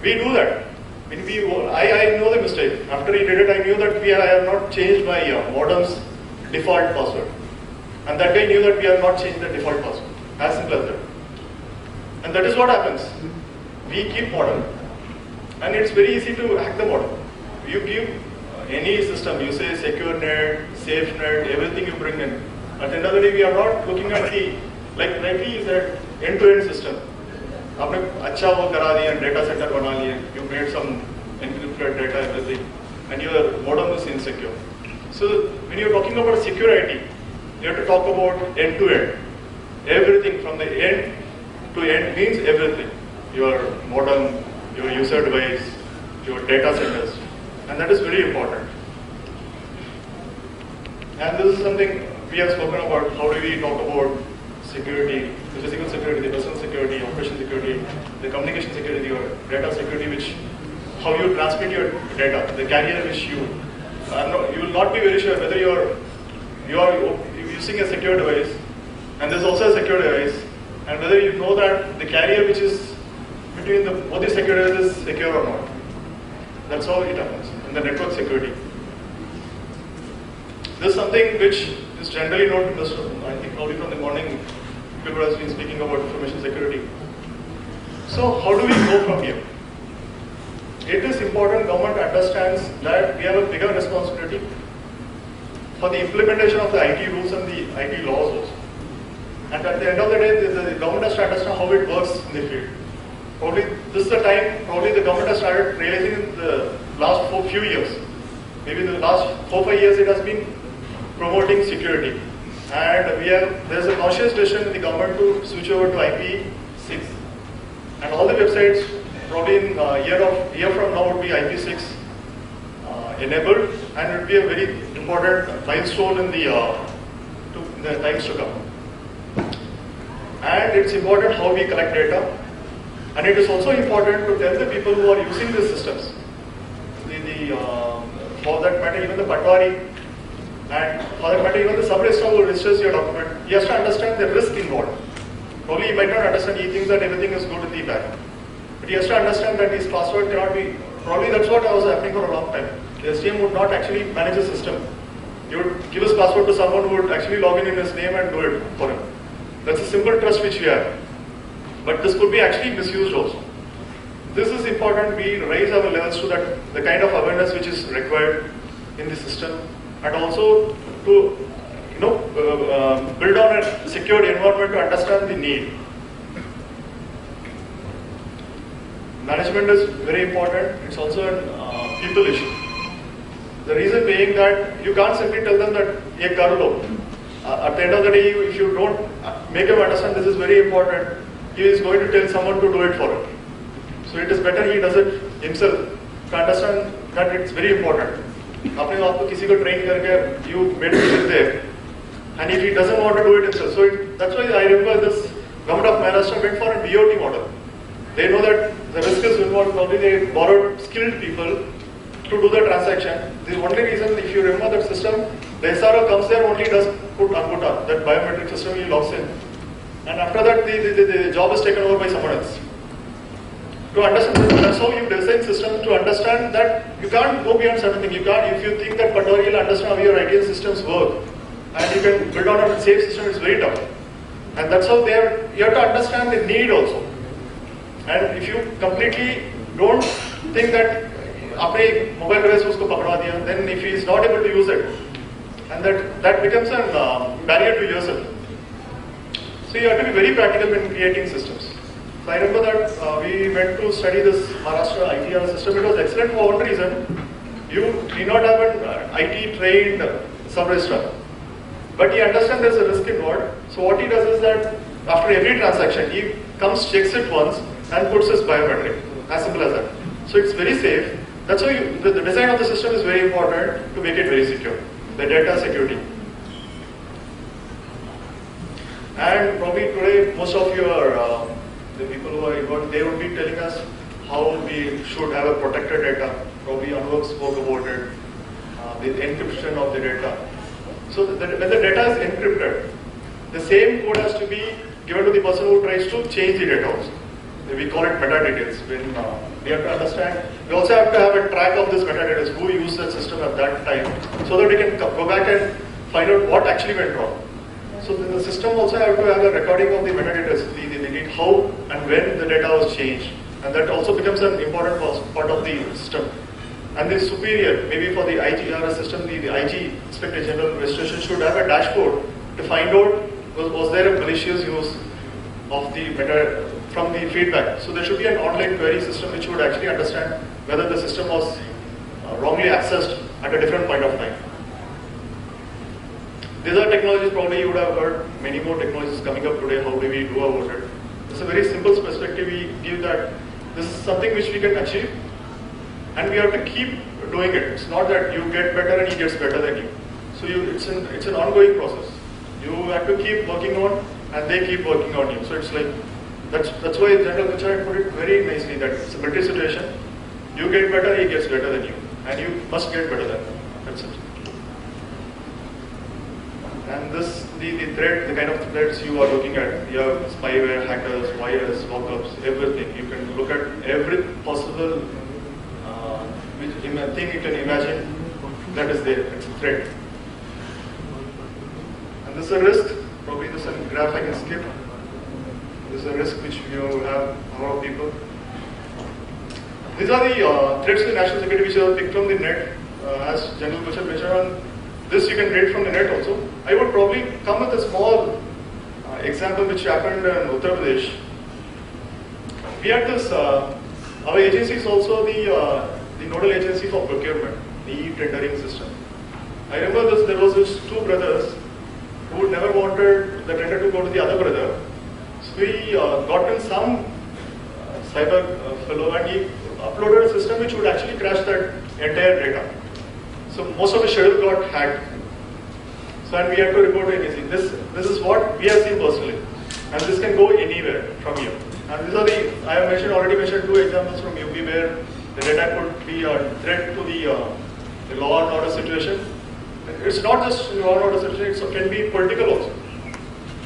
[SPEAKER 5] we do that. I know the mistake. After he did it, I knew that I have not changed my modem's default password. And that guy knew that we have not changed the default password. As simple as that. And that is what happens. We keep modem. And it's very easy to hack the modem. You give any system, you say SecureNet, Safenet, everything you bring in. At the end of the day, we are not looking at the, like rightly you said, end-to-end system. आपने अच्छा वो करा दिया, data center बना लिए, you made some encrypted data, everything, and your modem is insecure. So when you're talking about SecureIT, you have to talk about end-to-end. Everything from the end to end means everything. Your modem, your user device, your data centers, and that is very important. And this is something we have spoken about. How do we talk about security, the physical security, the personal security, operation security, the communication security, your data security, which how you transmit your data, the carrier which you will not be very sure whether you're using a secure device, and there's also a secure device, and whether you know that the carrier which is between both the secure devices is secure or not. That's how it happens in the network security. This is something which is generally not understood. I think probably from the morning people have been speaking about information security. So how do we go from here? It is important government understands that we have a bigger responsibility for the implementation of the IT rules and the IT laws also. And at the end of the day, the government has to understand how it works in the field. Probably this is the time, probably the government has started realizing in the last few years. Maybe in the last 4-5 years it has been promoting security. And there's a conscious decision in the government to switch over to IP6. And all the websites probably in a year from now would be IP6 enabled, and it would be a very important milestone in the times to come. And it's important how we collect data, and it is also important to tell the people who are using these systems, for that matter even the Patwari, and for that matter even the sub-registrar who registers your document, he has to understand the risk involved. Probably he might not understand, he thinks that everything is good in the back. But he has to understand that his password cannot be, probably that's what was happening for a long time. The STM would not actually manage a system. He would give his password to someone who would actually log in his name and do it for him. That's a simple trust which we have. But this could be actually misused also. This is important, we raise our levels to that, the kind of awareness which is required in the system, and also to build on a secured environment to understand the need. Management is very important. It's also a people issue. The reason being that you can't simply tell them that ye kar lo. At the end of the day, if you don't make him understand this is very important, he is going to tell someone to do it for him. So it is better he does it himself to understand that it's very important. आपने आपको किसी को train करके you made it there, and if he doesn't want to do it himself, so that's why I remember this government of Maharashtra went for a BOT model. They know that the risk is involved. Probably they borrowed skilled people to do the transaction. The only reason, if you remember that system, the SRO comes there only does put Anguta, that biometric system he logs in, and after that the job is taken over by someone else. To understand this, that's how you design systems, to understand that you can't go beyond certain things. You can't, if you think that Patwari will understand how your IT systems work and you can build on a safe system, it's very tough. And that's how you have to understand the need also. And if you completely don't think that आपने mobile device उसको पकड़ा दिया, then if he is not able to use it, and that becomes a barrier to yourself. So you have to be very practical when creating systems. So I remember that we went to study this Maharashtra ITR system. It was excellent for one reason. You need not have an IT trained sub-registrar, but he understands there's a risk involved. So what he does is that after every transaction, he comes, checks it once, and puts his biometric. As simple as that. So it's very safe. That's why the design of the system is very important to make it very secure. The data security. And probably today, most of you are the people who are involved, they would be telling us how we should have a protected data. Probably Anubhav spoke about it, the encryption of the data. So when the data is encrypted, the same code has to be given to the person who tries to change the data also. We call it metadata. When we have to understand, we also have to have a track of this metadata, who used that system at that time, so that we can go back and find out what actually went wrong. So the system also have to have a recording of the metadata, how and when the data was changed, and that also becomes an important part of the system. And the superior, maybe for the IGRS system, the IG Inspector General Registration should have a dashboard to find out was there a malicious use, of the meta from the feedback. So there should be an online query system which would actually understand whether the system was wrongly accessed at a different point of time. These are technologies probably you would have heard many more technologies coming up today. How do we do about it? It's a very simple perspective we give that this is something which we can achieve and we have to keep doing it. It's not that you get better and he gets better than you. So it's an ongoing process. You have to keep working on and they keep working on you. So it's like, that's why General Kochhar put it very nicely that it's a multi situation. You get better, he gets better than you. And you must get better than him. That's it. And this, the kind of threats you are looking at, you have spyware, hackers, wires, lockups, everything. You can look at every possible thing you can imagine that is there. It's a threat. And this is a risk. Probably this is a graph I can skip. This is a risk which you have a lot of people. These are the threats to national security which are picked from the net, as General Kochhar mentioned on. This you can read from the net also. I would probably come with a small example which happened in Uttar Pradesh. We had this, our agency is also the nodal agency for procurement, the e-tendering system. I remember there was these two brothers who never wanted the tender to go to the other brother. So we got in some cyber fellow and he uploaded a system which would actually crash that entire data. So most of the schedule got hacked. So and we had to report to agency. This is what we have seen personally. And this can go anywhere from here. And these are I have already mentioned two examples from UP where the data could be a threat to the law and order situation. It's not just law and order situation, it can be political also.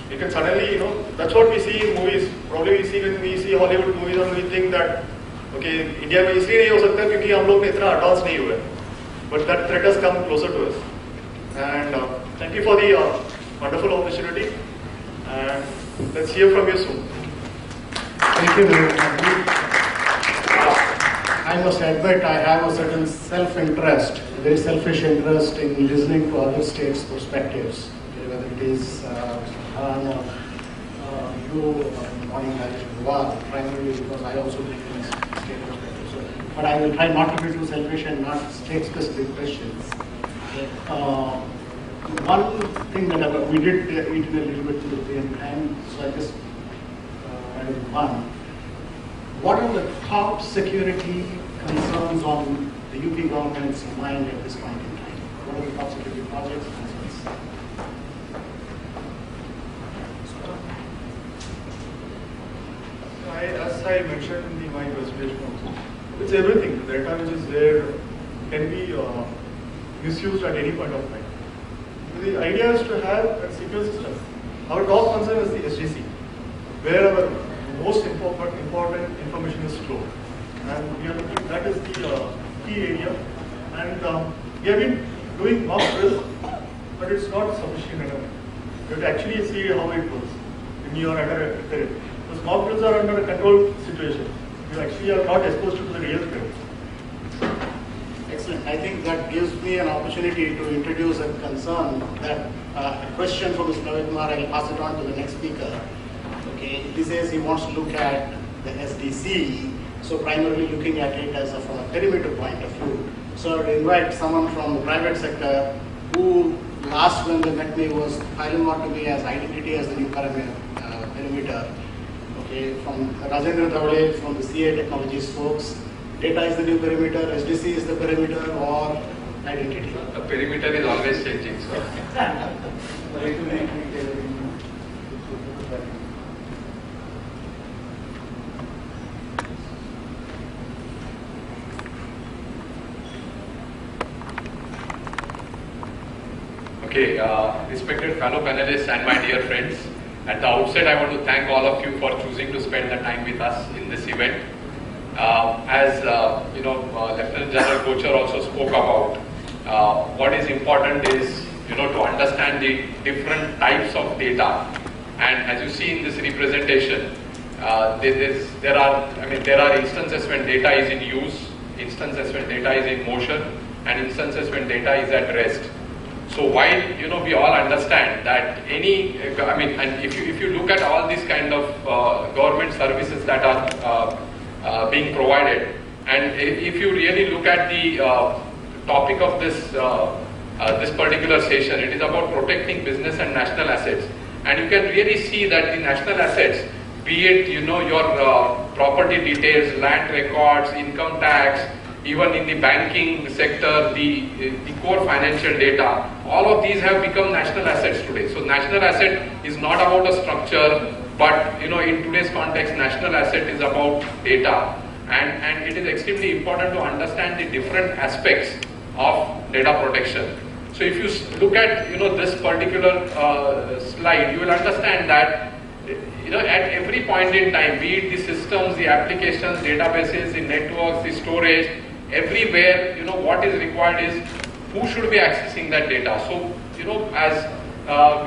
[SPEAKER 5] You can suddenly, that's what we see in movies. Probably we see when we see Hollywood movies and we think that, okay, India में इसलिए नहीं हो सकता क्योंकि हम लोग इतना advance नहीं हुए. But that threat has come closer to us. And thank you for the wonderful opportunity. And let's hear from you soon.
[SPEAKER 2] Thank you, Naveen. I must admit I have a certain self-interest, very selfish interest in listening to other states' perspectives, whether it is Haryana, you, morning Rajesh, primarily because I also bring in state perspective. So, but I will try not to be too selfish and not state-specific questions. One thing that we did eat in a little bit to the same time, so I just added one. What are the top security concerns on the UP government's mind at this point in time? What are the top security projects and concerns?
[SPEAKER 5] As I mentioned in my presentation also, it's everything. The data which is there can be misused at any point of time. The idea is to have a secure system. Our top concern is the SDC, where our most important information is stored. And we are looking, that is the key area. And we have been doing mock drills, but it's not sufficient enough. You have to actually see how it goes when you are under a threat. Those mock drills are under a controlled situation. You actually are not exposed to the real threat.
[SPEAKER 2] Excellent. I think that gives me an opportunity to introduce a concern that a question from Mr. Kumar. I will pass it on to the next speaker. Okay, he says he wants to look at the SDC, so primarily looking at it as from a perimeter point of view. So I would invite someone from the private sector who last when they met me was filing out to me as identity as the new perimeter. Okay, from Rajendra Dhavale from the CA Technologies folks. Data is the new perimeter, SDC is the perimeter, or identity?
[SPEAKER 6] The perimeter is always changing. So. Okay, respected fellow panelists and my dear friends, at the outset I want to thank all of you for choosing to spend the time with us in this event. Lieutenant General Kochhar also spoke about, what is important is to understand the different types of data. And as you see in this representation, there are instances when data is in use, instances when data is in motion, and instances when data is at rest. So while we all understand that and if you look at all these kind of government services that are being provided, and if you really look at the topic of this particular session, it is about protecting business and national assets, and you can really see that the national assets, be it your property details, land records, income tax, even in the banking sector, the core financial data, all of these have become national assets today. So national asset is not about a structure, but in today's context, national asset is about data, and it is extremely important to understand the different aspects of data protection. So if you look at this particular slide, you will understand that at every point in time, be it the systems, the applications, databases, the networks, the storage, everywhere, what is required is who should be accessing that data. So, as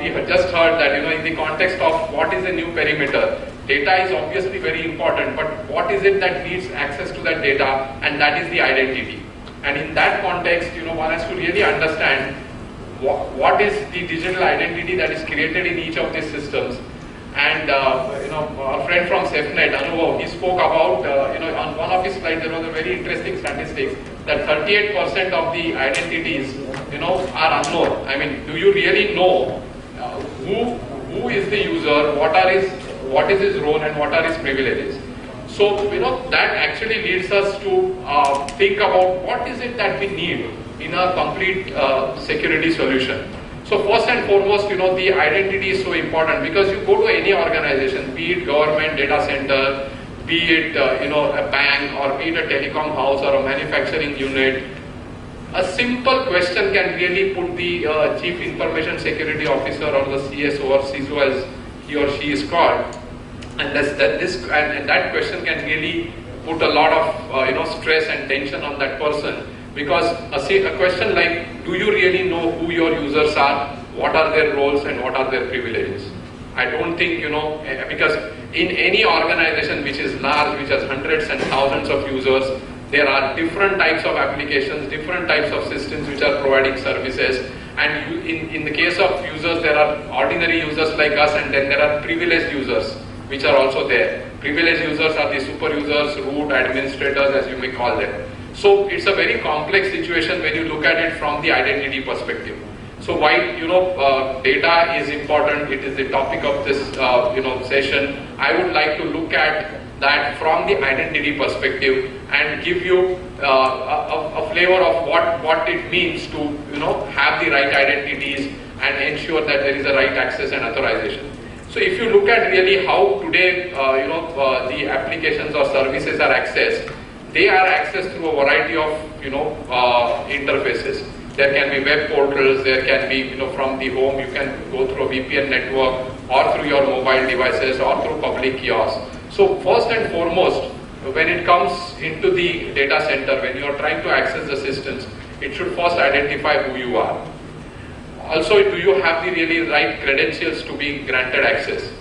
[SPEAKER 6] we have just heard that, in the context of what is the new perimeter, data is obviously very important, but what is it that needs access to that data, and that is the identity. And in that context, one has to really understand what is the digital identity that is created in each of these systems. And our friend from Safenet, Anubhav, he spoke about, on one of his slides, there was a very interesting statistics that 38% of the identities, are unknown. I mean, do you really know who is the user, what is his role, and what are his privileges? So, that actually leads us to think about what is it that we need in a complete security solution. So first and foremost, the identity is so important, because you go to any organization, be it government data center, be it a bank, or be it a telecom house or a manufacturing unit, a simple question can really put the Chief Information Security Officer or the CSO or CISO, as he or she is called, and that question can really put a lot of stress and tension on that person. Because a question like, do you really know who your users are, what are their roles, and what are their privileges? I don't think, because in any organization which is large, which has hundreds and thousands of users, there are different types of applications, different types of systems which are providing services. And in the case of users, there are ordinary users like us, and then there are privileged users which are also there. Privileged users are the super users, root administrators, as you may call them. So it's a very complex situation when you look at it from the identity perspective. So while data is important, it is the topic of this session, I would like to look at that from the identity perspective and give you a flavor of what it means to have the right identities and ensure that there is a right access and authorization. So if you look at really how today the applications or services are accessed, they are accessed through a variety of interfaces. There can be web portals, there can be from the home you can go through a VPN network, or through your mobile devices, or through public kiosks. So first and foremost, when it comes into the data center, when you are trying to access the systems, it should first identify who you are. Also, do you have the really right credentials to be granted access?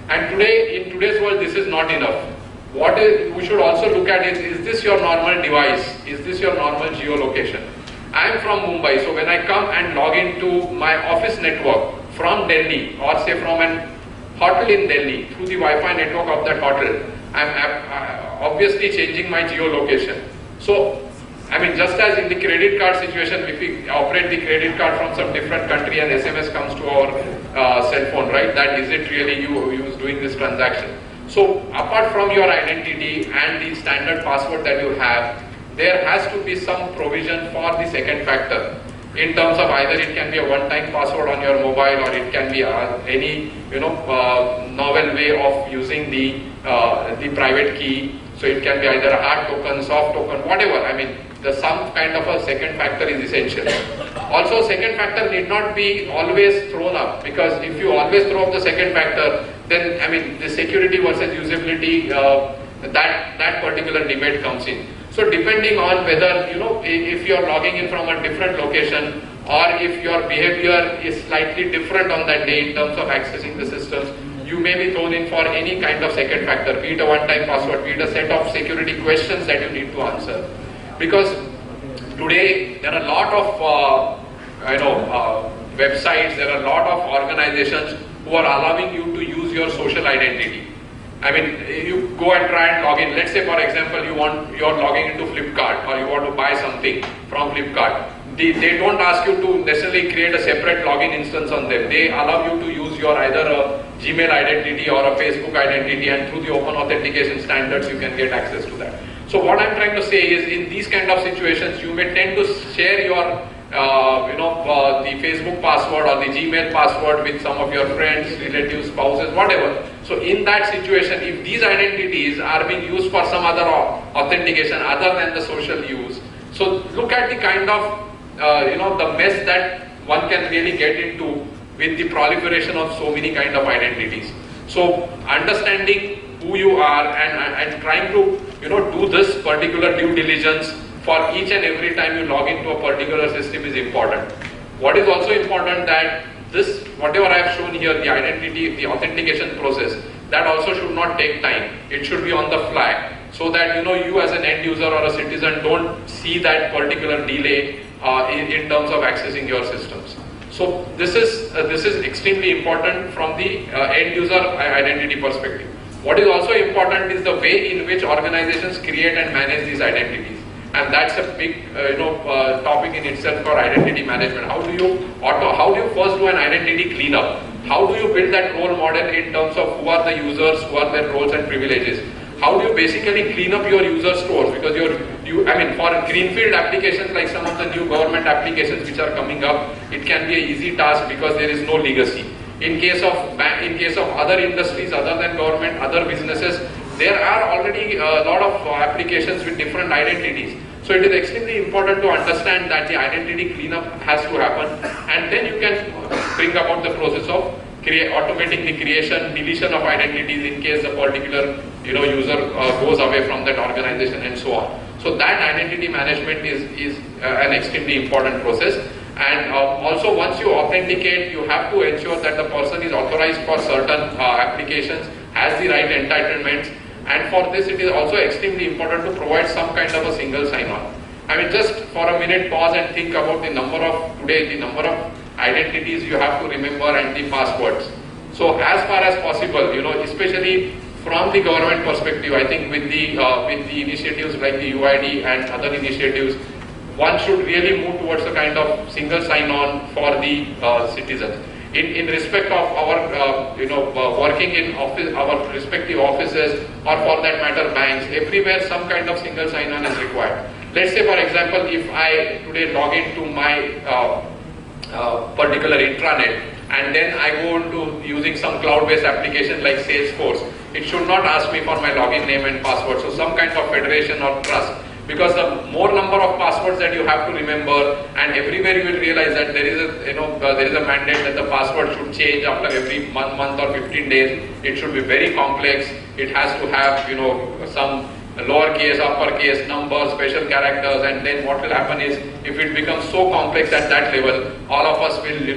[SPEAKER 6] And today, in today's world, this is not enough. We should also look at is this your normal device? Is this your normal geolocation? I am from Mumbai, so when I come and log into my office network from Delhi, or say from an hotel in Delhi, through the Wi-Fi network of that hotel, I am obviously changing my geolocation. So, I mean, just as in the credit card situation, if we operate the credit card from some different country and SMS comes to our cell phone, right? That is it really you who's doing this transaction. So apart from your identity and the standard password that you have, there has to be some provision for the second factor, in terms of either it can be a one-time password on your mobile, or it can be any novel way of using the private key. So it can be either a hard token, soft token, whatever. I mean, some kind of a second factor is essential. Also, second factor need not be always thrown up, because if you always throw up the second factor, then I mean the security versus usability, that particular debate comes in. So depending on whether if you are logging in from a different location, or if your behavior is slightly different on that day in terms of accessing the systems, you may be thrown in for any kind of second factor, be it a one-time password, be it a set of security questions that you need to answer. Because today there are a lot of websites, there are a lot of organizations who are allowing you to use your social identity. I mean, you go and try and log in. Let's say, for example, you're logging into Flipkart, or you want to buy something from Flipkart. They don't ask you to necessarily create a separate login instance on them. They allow you to use your either a Gmail identity or a Facebook identity, and through the open authentication standards, you can get access to that. So what I'm trying to say is, in these kind of situations, you may tend to share your the Facebook password or the Gmail password with some of your friends, relatives, spouses, whatever. So in that situation, if these identities are being used for some other authentication other than the social use, so look at the kind of the mess that one can really get into with the proliferation of so many kind of identities. So understanding who you are and trying to do this particular due diligence for each and every time you log into a particular system is important. What is also important that this, whatever I have shown here, the identity, the authentication process, that also should not take time. It should be on the fly, so that you as an end user or a citizen don't see that particular delay in terms of accessing your systems. So this is extremely important from the end user identity perspective. What is also important is the way in which organizations create and manage these identities. And that's a big topic in itself for identity management. How do you first do an identity cleanup? How do you build that role model in terms of who are the users, who are their roles and privileges? How do you basically clean up your user stores? Because for greenfield applications like some of the new government applications which are coming up, it can be an easy task because there is no legacy. In case of other industries other than government, other businesses, there are already a lot of applications with different identities. So it is extremely important to understand that the identity cleanup has to happen, and then you can bring about the process of automating the creation, deletion of identities in case a particular user goes away from that organization and so on. So that identity management is an extremely important process. And also, once you authenticate, you have to ensure that the person is authorized for certain applications, has the right entitlements. And for this, it is also extremely important to provide some kind of a single sign-on. I mean, just for a minute, pause and think about the number of identities you have to remember and the passwords. So as far as possible, especially from the government perspective, I think with the initiatives like the UID and other initiatives, one should really move towards a kind of single sign-on for the citizens. In respect of our, working in our respective offices, or for that matter banks, everywhere some kind of single sign-on is required. Let's say, for example, if I today log into my particular intranet, and then I go into using some cloud-based application like Salesforce, it should not ask me for my login name and password. So some kind of federation or trust. Because the more number of passwords that you have to remember, and everywhere you will realize that there is a mandate that the password should change after every month or 15 days. It should be very complex. It has to have some lowercase, uppercase, numbers, special characters, and then what will happen is, if it becomes so complex at that level, all of us will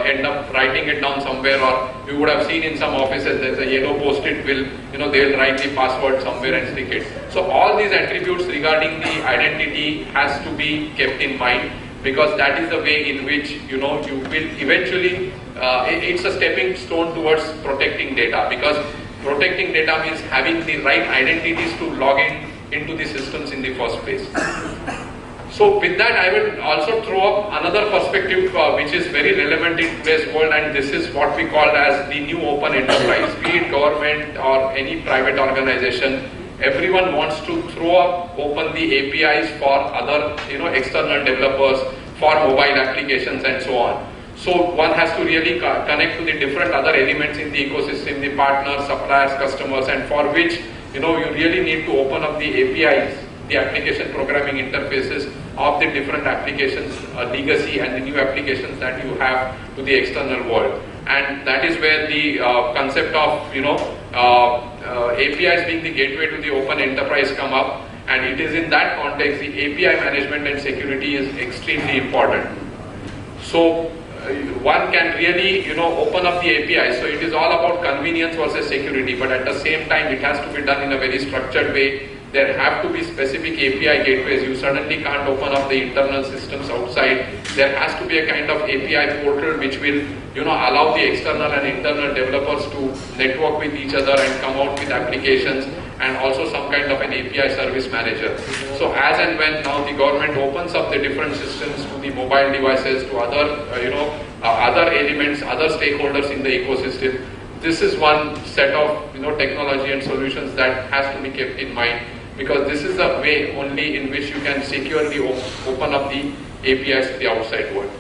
[SPEAKER 6] end up writing it down somewhere, or you would have seen in some offices there's a yellow post-it will, they'll write the password somewhere and stick it. So all these attributes regarding the identity has to be kept in mind, because that is the way in which you will eventually, it's a stepping stone towards protecting data, because protecting data means having the right identities to log into the systems in the first place. So with that, I will also throw up another perspective which is very relevant in today's world, and this is what we call as the new open enterprise. Be it government or any private organization, everyone wants to throw up open the APIs for other external developers, for mobile applications and so on. So one has to really connect to the different other elements in the ecosystem, the partners, suppliers, customers, and for which you really need to open up the APIs, the application programming interfaces of the different applications, legacy and the new applications that you have to the external world. And that is where the concept of APIs being the gateway to the open enterprise come up. And it is in that context the API management and security is extremely important. So one can really open up the API. So it is all about convenience versus security, but at the same time it has to be done in a very structured way. There have to be specific API gateways. You suddenly can't open up the internal systems outside there has to be a kind of API portal which will, allow the external and internal developers to network with each other and come out with applications, and also some kind of an API service manager. So as and when now the government opens up the different systems to the mobile devices, to other, other elements, other stakeholders in the ecosystem, this is one set of, technology and solutions that has to be kept in mind, because this is the way only in which you can securely open up the APIs to the outside world.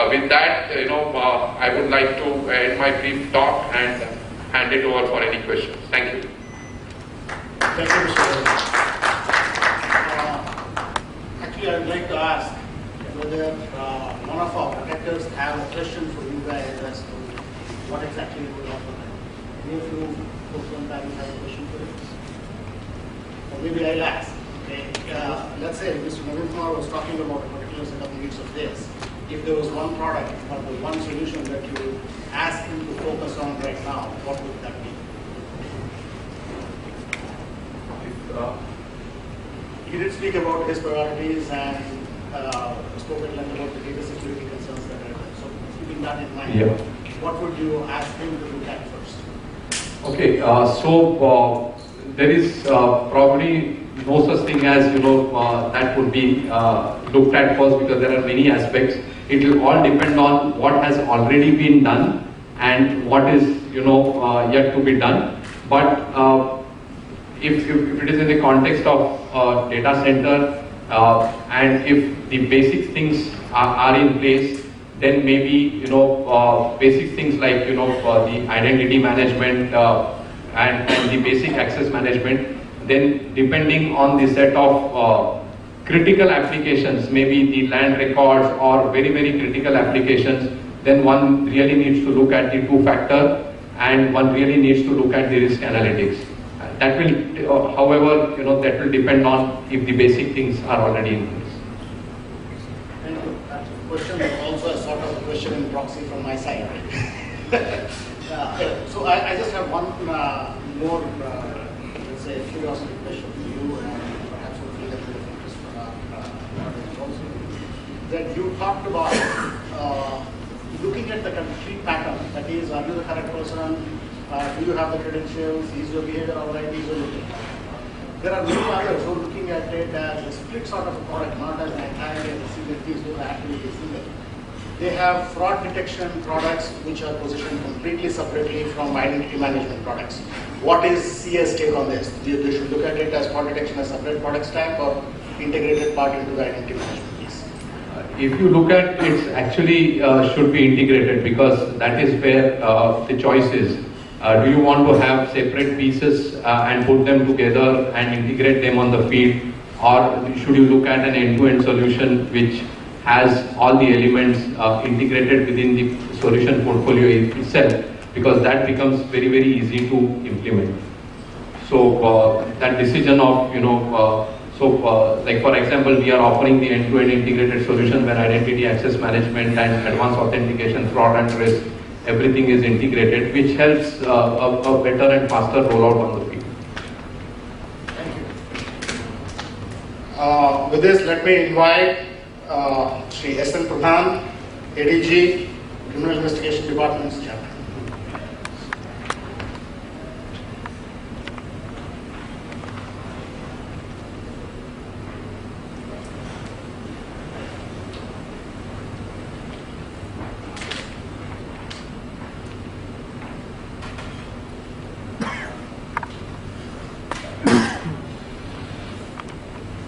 [SPEAKER 6] With that, I would like to end my brief talk and hand it over for any questions. Thank you.
[SPEAKER 2] Thank you, Mr. Actually, I would like to ask whether one of our protectors have a question for you guys as to what exactly you will offer. Any of you folks on panel have a question for us? Or maybe I'll ask. Okay. Let's say Mr. Naveen was talking about a particular set of needs of this. If there was one product or the one solution that you ask him to focus on right now, what would that be? He did speak about his priorities and spoke at length about the data security concerns that are there. So keeping that in mind, what would you ask him to look at first?
[SPEAKER 7] Okay, so there is probably no such thing as that would be looked at first, because there are many aspects. It will all depend on what has already been done and what is yet to be done. But if it is in the context of data center and if the basic things are in place, then maybe basic things like the identity management and the basic access management. Then depending on the set of critical applications, maybe the land records or very, very critical applications, then one really needs to look at the two-factor and one really needs to look at the risk analytics. That will, however, that will depend on if the basic things are already in place.
[SPEAKER 2] Thank you. That question is also a sort of question in proxy from my side. So I just have one more, let's say, curiosity question to you, and perhaps hopefully that will be of interest for our audience also. That you talked about looking at the complete pattern, that is, are you the correct person? Do you have the credentials? Is your behavior all right? Is your looking? There are many others who are looking at it as a split sort of a product, not as an entirely as a single piece, who are actually a single. They have fraud detection products which are positioned completely separately from identity management products. What is CS take on this? They should look at it as fraud detection as a separate product stack or integrated part into the identity management piece?
[SPEAKER 7] If you look at it, actually should be integrated, because that is where the choice is. Do you want to have separate pieces and put them together and integrate them on the field, or should you look at an end-to-end solution which has all the elements integrated within the solution portfolio itself, because that becomes very, very easy to implement. So that decision of, like for example, we are offering the end-to-end integrated solution where identity access management and advanced authentication, fraud and risk, everything is integrated, which helps a better and faster rollout on the field.
[SPEAKER 2] Thank you. With this, let me invite Sri S. N. Pradhan, ADG, Criminal Investigation Department, Jharkhand.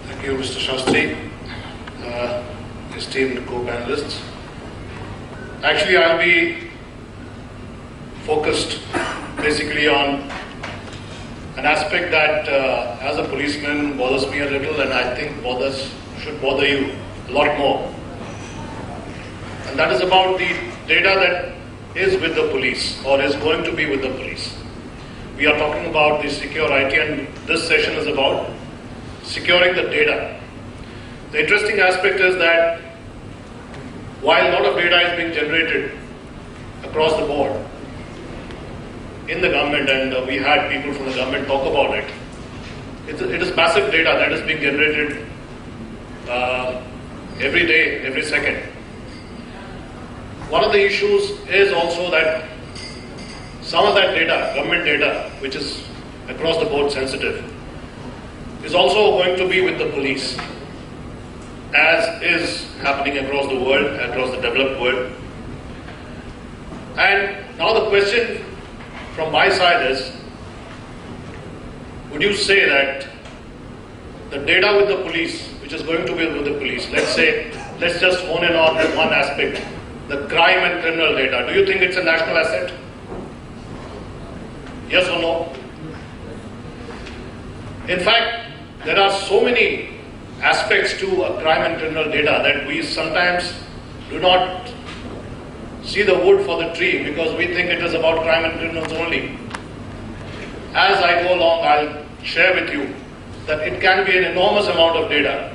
[SPEAKER 8] Thank you, Mr. Sastry, esteemed co-panelists. Actually, I'll be focused basically on an aspect that, as a policeman, bothers me a little, and I think should bother you a lot more. And that is about the data that is with the police or is going to be with the police. We are talking about the SecureIT, and this session is about securing the data. The interesting aspect is that while a lot of data is being generated across the board in the government, and we had people from the government talk about it, it is massive data that is being generated every day, every second. one of the issues is also that some of that data, government data, which is across the board sensitive, is also going to be with the police, as is happening across the world, across the developed world. And now the question from my side is, would you say that the data with the police, which is going to be with the police, let's just hone in on one aspect, the crime and criminal data, do you think it's a national asset? Yes or no? In fact, there are so many aspects to a crime and criminal data that we sometimes do not see the wood for the tree because we think it is about crime and criminals only. As I go along, I'll share with you that it can be an enormous amount of data.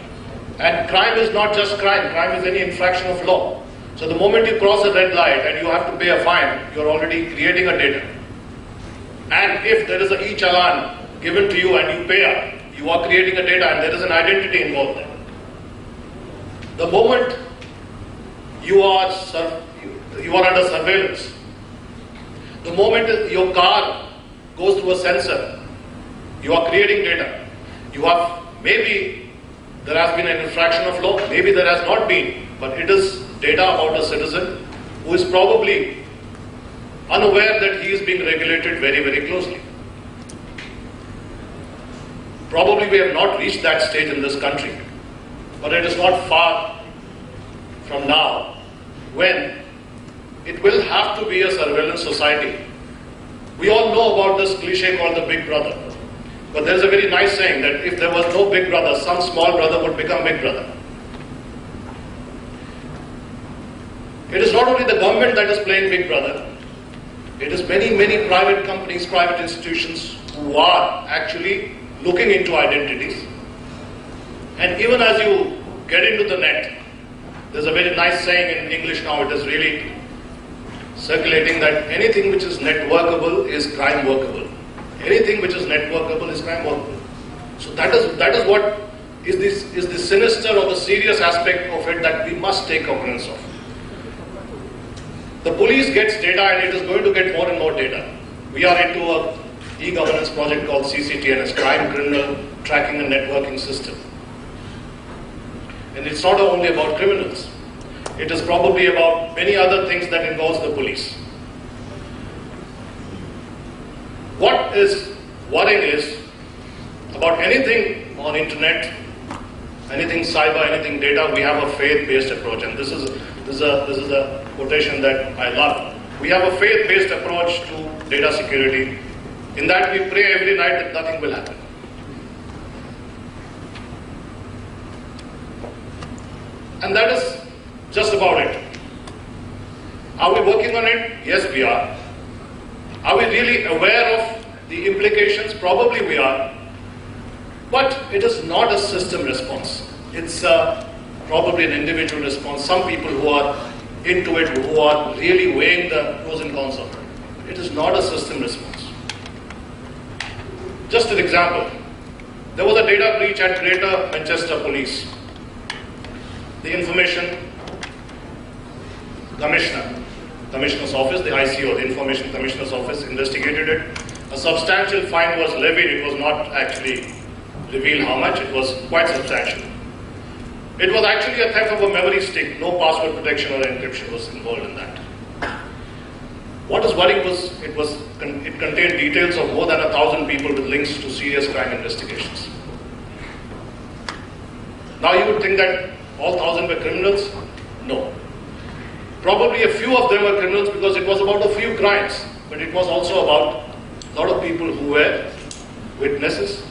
[SPEAKER 8] And crime is not just crime, crime is any infraction of law. So the moment you cross a red light and you have to pay a fine, you're already creating a data. And if there is an e-challan given to you and you pay up, you are creating a data and there is an identity involved there. The moment you are under surveillance, the moment your car goes through a sensor, you are creating data. You have, maybe there has been an infraction of law, maybe there has not been, but it is data about a citizen who is probably unaware that he is being regulated very, very closely. Probably we have not reached that stage in this country, but it is not far from now when it will have to be a surveillance society. We all know about this cliche called the Big Brother, but there is a very nice saying that if there was no Big Brother, some small brother would become Big Brother. It is not only the government that is playing Big Brother, it is many, many private companies, private institutions who are actually looking into identities. And even as you get into the net, there's a very nice saying in English now, it is really circulating that anything which is networkable is crime workable. Anything which is networkable is crime workable. So that is what is the sinister or the serious aspect of it that we must take cognizance of. The police gets data and it is going to get more and more data. We are into a e-governance project called CCTNS, Crime Criminal Tracking and Networking System. And it's not only about criminals. It is probably about many other things that involves the police. What is worrying is about anything on internet, anything cyber, anything data, we have a faith-based approach. And this is a quotation that I love. We have a faith-based approach to data security. In that we pray every night that nothing will happen. And that is just about it. Are we working on it? Yes, we are. Are we really aware of the implications? Probably we are. But it is not a system response. It's probably an individual response. Some people who are into it, who are really weighing the pros and cons of it. It is not a system response. Just an example. There was a data breach at Greater Manchester Police. The Information Commissioner's Office, the ICO, the Information Commissioner's Office, investigated it. A substantial fine was levied. It was not actually revealed how much. It was quite substantial. It was actually a theft of a memory stick. No password protection or encryption was involved in that. What was worrying was it contained details of more than 1,000 people with links to serious crime investigations. Now you would think that all 1,000 were criminals? No. Probably a few of them were criminals because it was about a few crimes, but it was also about a lot of people who were witnesses,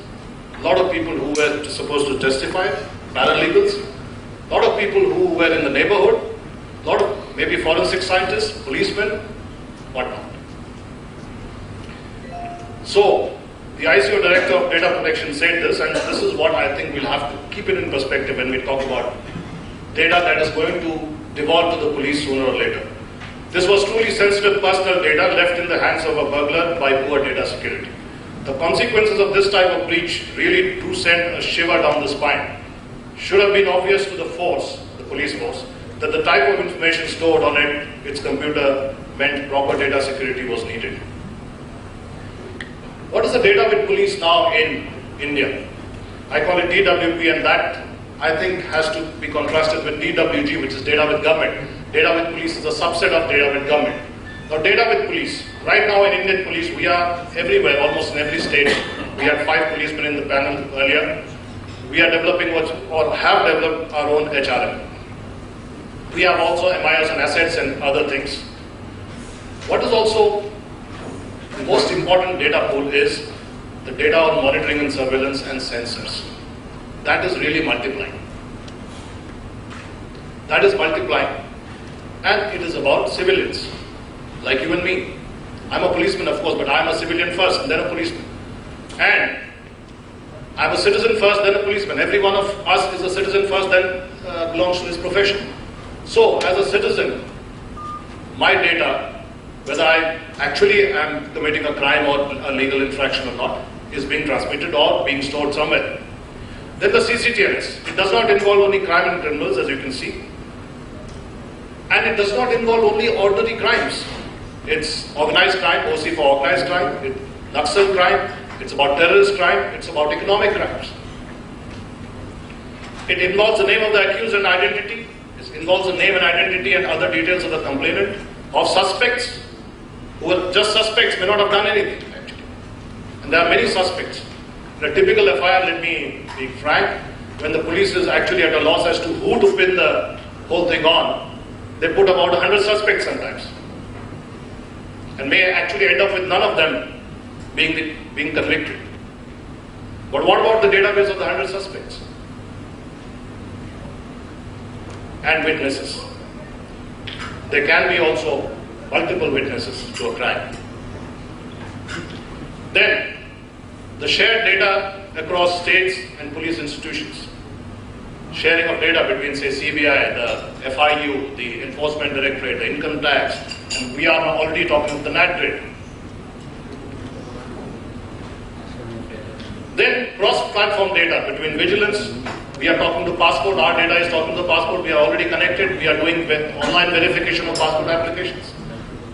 [SPEAKER 8] a lot of people who were supposed to testify, paralegals, a lot of people who were in the neighborhood, a lot of maybe forensic scientists, policemen, whatnot. So, the ICO Director of Data Protection said this, and this is what I think we'll have to keep it in perspective when we talk about data that is going to devolve to the police sooner or later. This was truly sensitive personal data left in the hands of a burglar by poor data security. The consequences of this type of breach really do send a shiver down the spine. Should have been obvious to the force, the police force, that the type of information stored on it its computer meant proper data security was needed. What is the data with police now in India? I call it DWP, and that I think has to be contrasted with DWG, which is data with government. Data with police is a subset of data with government. Now, data with police. Right now in Indian police, we are everywhere, almost in every state. We had 5 policemen in the panel earlier. We are developing or have developed our own HRM. We have also MIS and assets and other things. What is also the most important data pool is the data on monitoring and surveillance and sensors. That is really multiplying. That is multiplying. And it is about civilians, like you and me. I'm a policeman, of course, but I'm a civilian first and then a policeman. And I'm a citizen first, then a policeman. Every one of us is a citizen first, then belongs to his profession. So, as a citizen, my data, whether I actually am committing a crime or a legal infraction or not, is being transmitted or being stored somewhere. Then the CCTNS. It does not involve only crime and criminals, as you can see. And it does not involve only ordinary crimes. It's organized crime, OC for organized crime, Naxal crime, it's about terrorist crime, it's about economic crimes. It involves the name of the accused and identity, it involves the name and identity and other details of the complainant, of suspects, who are just suspects, may not have done anything actually. And there are many suspects. In a typical FIR, let me be frank, when the police is actually at a loss as to who to pin the whole thing on, they put about 100 suspects sometimes. And may actually end up with none of them being convicted. But what about the database of the 100 suspects? And witnesses. There can be also multiple witnesses to a crime. Then, the shared data across states and police institutions. Sharing of data between, say, CBI, the FIU, the Enforcement Directorate, the Income Tax, and we are already talking of the NAT grid. Then cross-platform data between vigilance. We are talking to passport, our data is talking to the passport, we are already connected, we are doing online verification of passport applications.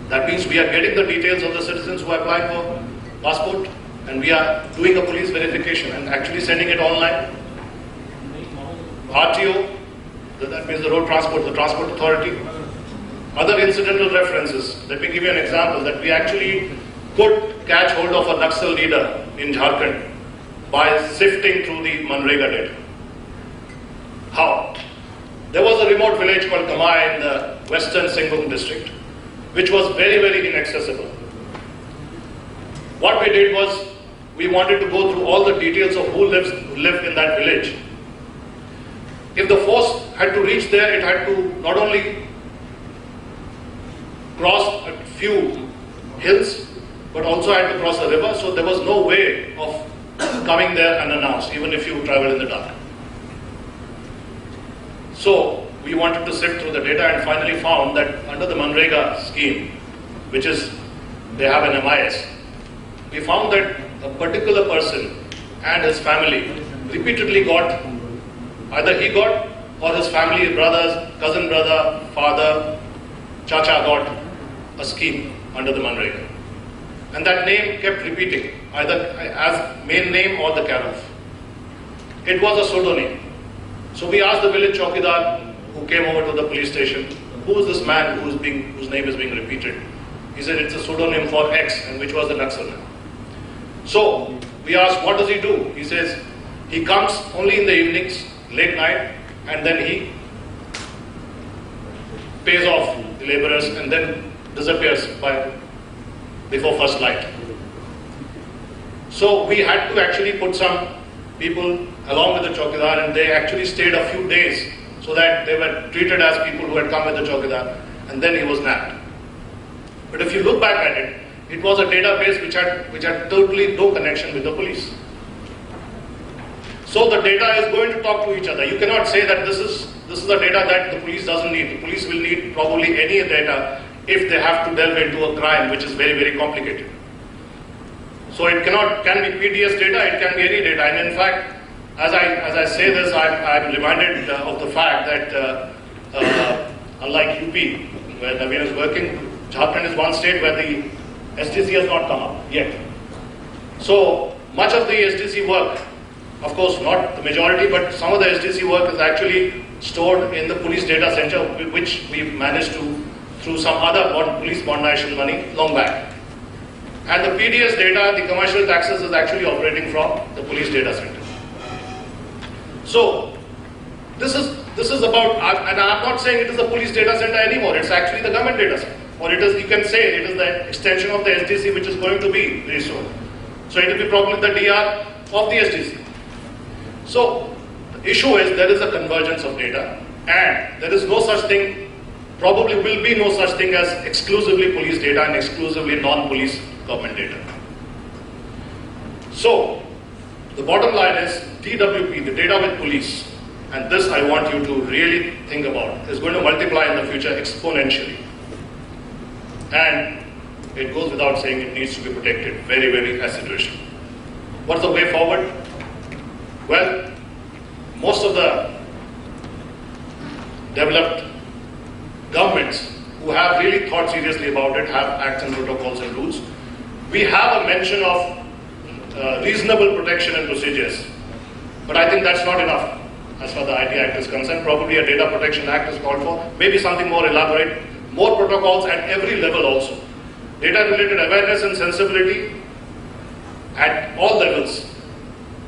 [SPEAKER 8] That means we are getting the details of the citizens who apply for passport, and we are doing a police verification and actually sending it online. RTO, that means the road transport, the transport authority. Other incidental references. Let me give you an example that we actually could catch hold of a Naxal leader in Jharkhand by sifting through the Manrega data. How? There was a remote village called Kumar in the western Singhbum district, which was very, very inaccessible. What we did was, we wanted to go through all the details of who lived in that village. If the force had to reach there, it had to not only cross a few hills, but also had to cross a river, so there was no way of coming there unannounced, even if you travel in the dark. So we wanted to sift through the data and finally found that under the Manrega scheme, which is, they have an MIS, we found that a particular person and his family repeatedly got, either he got or his family, brothers, cousin brother, father, chacha got a scheme under the Manrega. And that name kept repeating, either as main name or the care-of. It was a pseudonym. So we asked the village chowkidar who came over to the police station, who is this man whose name is being repeated? He said it's a pseudonym for X, and which was the Naxal man. So we asked, what does he do? He says he comes only in the evenings, late night, and then he pays off the laborers and then disappears before first light. So we had to actually put some people along with the chowkidar, and they actually stayed a few days so that they were treated as people who had come with the chowkidar, and then he was nabbed. But if you look back at it, it was a database which had totally no connection with the police. So the data is going to talk to each other. You cannot say that this is the data that the police doesn't need. The police will need probably any data if they have to delve into a crime which is very, very complicated. So it can be PDS data, it can be any data. And in fact, as I say this, I'm reminded of the fact that unlike UP, where Naveen is working, Jharkhand is one state where the SDC has not come up yet. So much of the SDC work, of course not the majority, but some of the SDC work is actually stored in the police data center, which we've managed to through some other police modernization money long back. And the PDS data, the commercial taxes, is actually operating from the police data center. So this is about, and I'm not saying it is the police data center anymore. It's actually the government data center, or it is, you can say it is the extension of the SDC, which is going to be very soon. So it will be probably the DR of the SDC. So the issue is there is a convergence of data, and there is no such thing. Probably will be no such thing as exclusively police data and exclusively non-police government data. So the bottom line is DWP, the data with police, and this I want you to really think about, is going to multiply in the future exponentially. And it goes without saying it needs to be protected very, very assiduously. What's the way forward? Well, most of the developed governments who have really thought seriously about it have acts and protocols and rules. We have a mention of reasonable protection and procedures, but I think that's not enough as far as the IT Act is concerned. Probably a Data Protection Act is called for, maybe something more elaborate, more protocols at every level also. Data-related awareness and sensibility at all levels.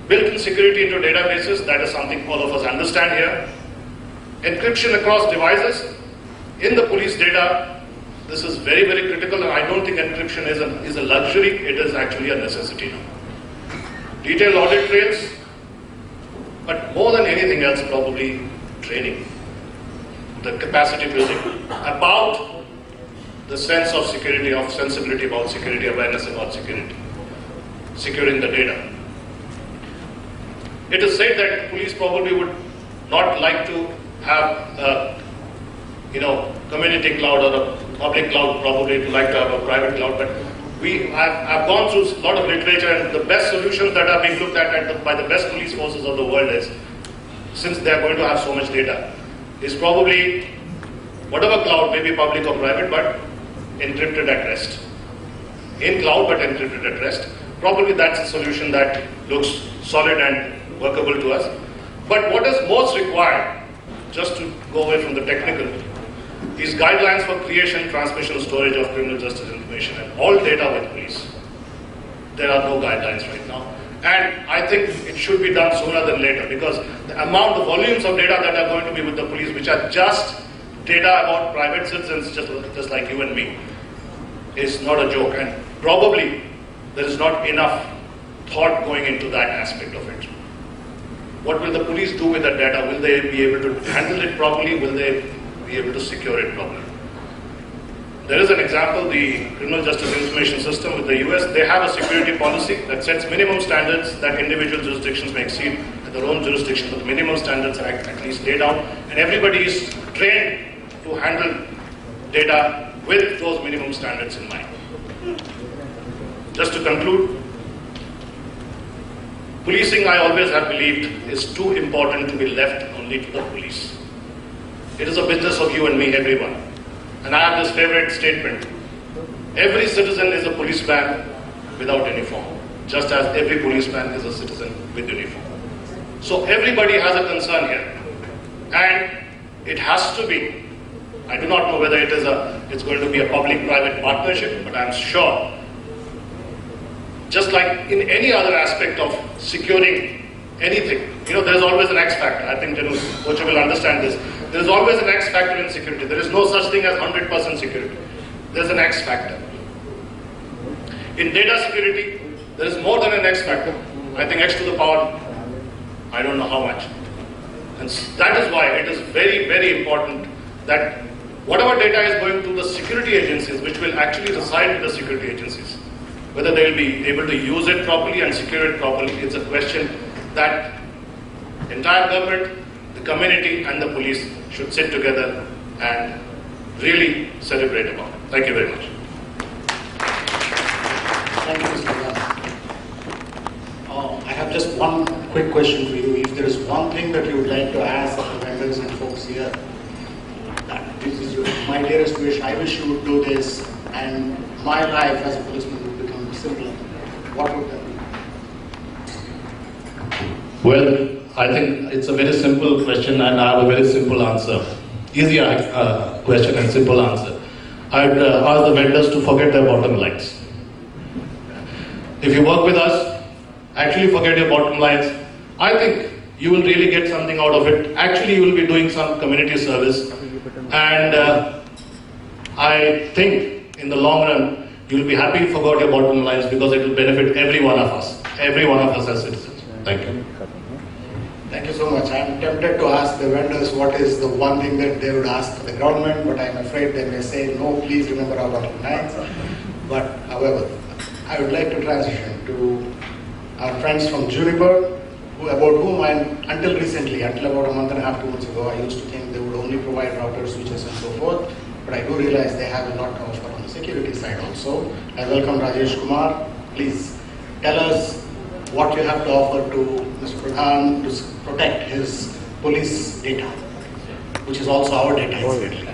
[SPEAKER 8] Built-in security into databases, that is something all of us understand here. Encryption across devices. In the police data, this is very, very critical, and I don't think encryption is a luxury, it is actually a necessity now. Detailed audit trails, but more than anything else, probably training, the capacity building about the sense of security, of sensibility about security, awareness about security, securing the data. It is said that police probably would not like to have a community cloud or a public cloud, probably to like to have a private cloud, but I've gone through a lot of literature, and the best solutions that are being looked at by the best police forces of the world is, since they are going to have so much data, is probably whatever cloud, maybe public or private, but encrypted at rest. In cloud, but encrypted at rest. Probably that's a solution that looks solid and workable to us. But what is most required, just to go away from the technical, is guidelines for creation, transmission, storage of criminal justice information and all data with police. There are no guidelines right now. And I think it should be done sooner than later, because the volumes of data that are going to be with the police, which are just data about private citizens, just like you and me, is not a joke. And probably there is not enough thought going into that aspect of it. What will the police do with that data? Will they be able to handle it properly? Will they be able to secure it properly? There is an example, the Criminal Justice Information System with the US. They have a security policy that sets minimum standards that individual jurisdictions may exceed at their own jurisdiction, but the minimum standards are at least laid out, and everybody is trained to handle data with those minimum standards in mind. Just to conclude, policing, I always have believed, is too important to be left only to the police. It is a business of you and me, everyone. And I have this favorite statement: every citizen is a policeman without uniform, just as every policeman is a citizen with uniform. So everybody has a concern here, and it has to be. I do not know whether it's going to be a public-private partnership, but I'm sure, just like in any other aspect of securing anything, there's always an X factor. I think Kochhar will understand this. There is always an X factor in security. There is no such thing as 100% security. There's an X factor. In data security, there is more than an X factor. I think X to the power, I don't know how much. And that is why it is very, very important that whatever data is going to the security agencies, which will actually reside with the security agencies, whether they will be able to use it properly and secure it properly, it's a question that entire government, the community and the police should sit together and really celebrate about. Thank you very much.
[SPEAKER 2] Thank you, Mr. Pradhan. I have just one quick question for you. If there is one thing that you would like to ask the members and folks here, that this is your my dearest wish, I wish you would do this, and my life as a policeman would become simpler, what would that be?
[SPEAKER 8] Well, I think it's a very simple question and I have a very simple answer. Easy question and simple answer. I'd ask the vendors to forget their bottom lines. If you work with us, actually forget your bottom lines. I think you will really get something out of it. Actually, you will be doing some community service. And I think in the long run, you will be happy you forgot your bottom lines because it will benefit every one of us as citizens. Thank you.
[SPEAKER 2] Thank you so much. I'm tempted to ask the vendors what is the one thing that they would ask the government, but I'm afraid they may say, no, please remember our bottom lines. But however, I would like to transition to our friends from Juniper, about whom until recently, until about a month and a half, 2 months ago, I used to think they would only provide routers, switches and so forth. But I do realize they have a lot to offer on the security side also. I welcome Rajesh Kumar. Please tell us what you have to offer to Mr. Pradhan to protect his police data, which is also our data, incidentally.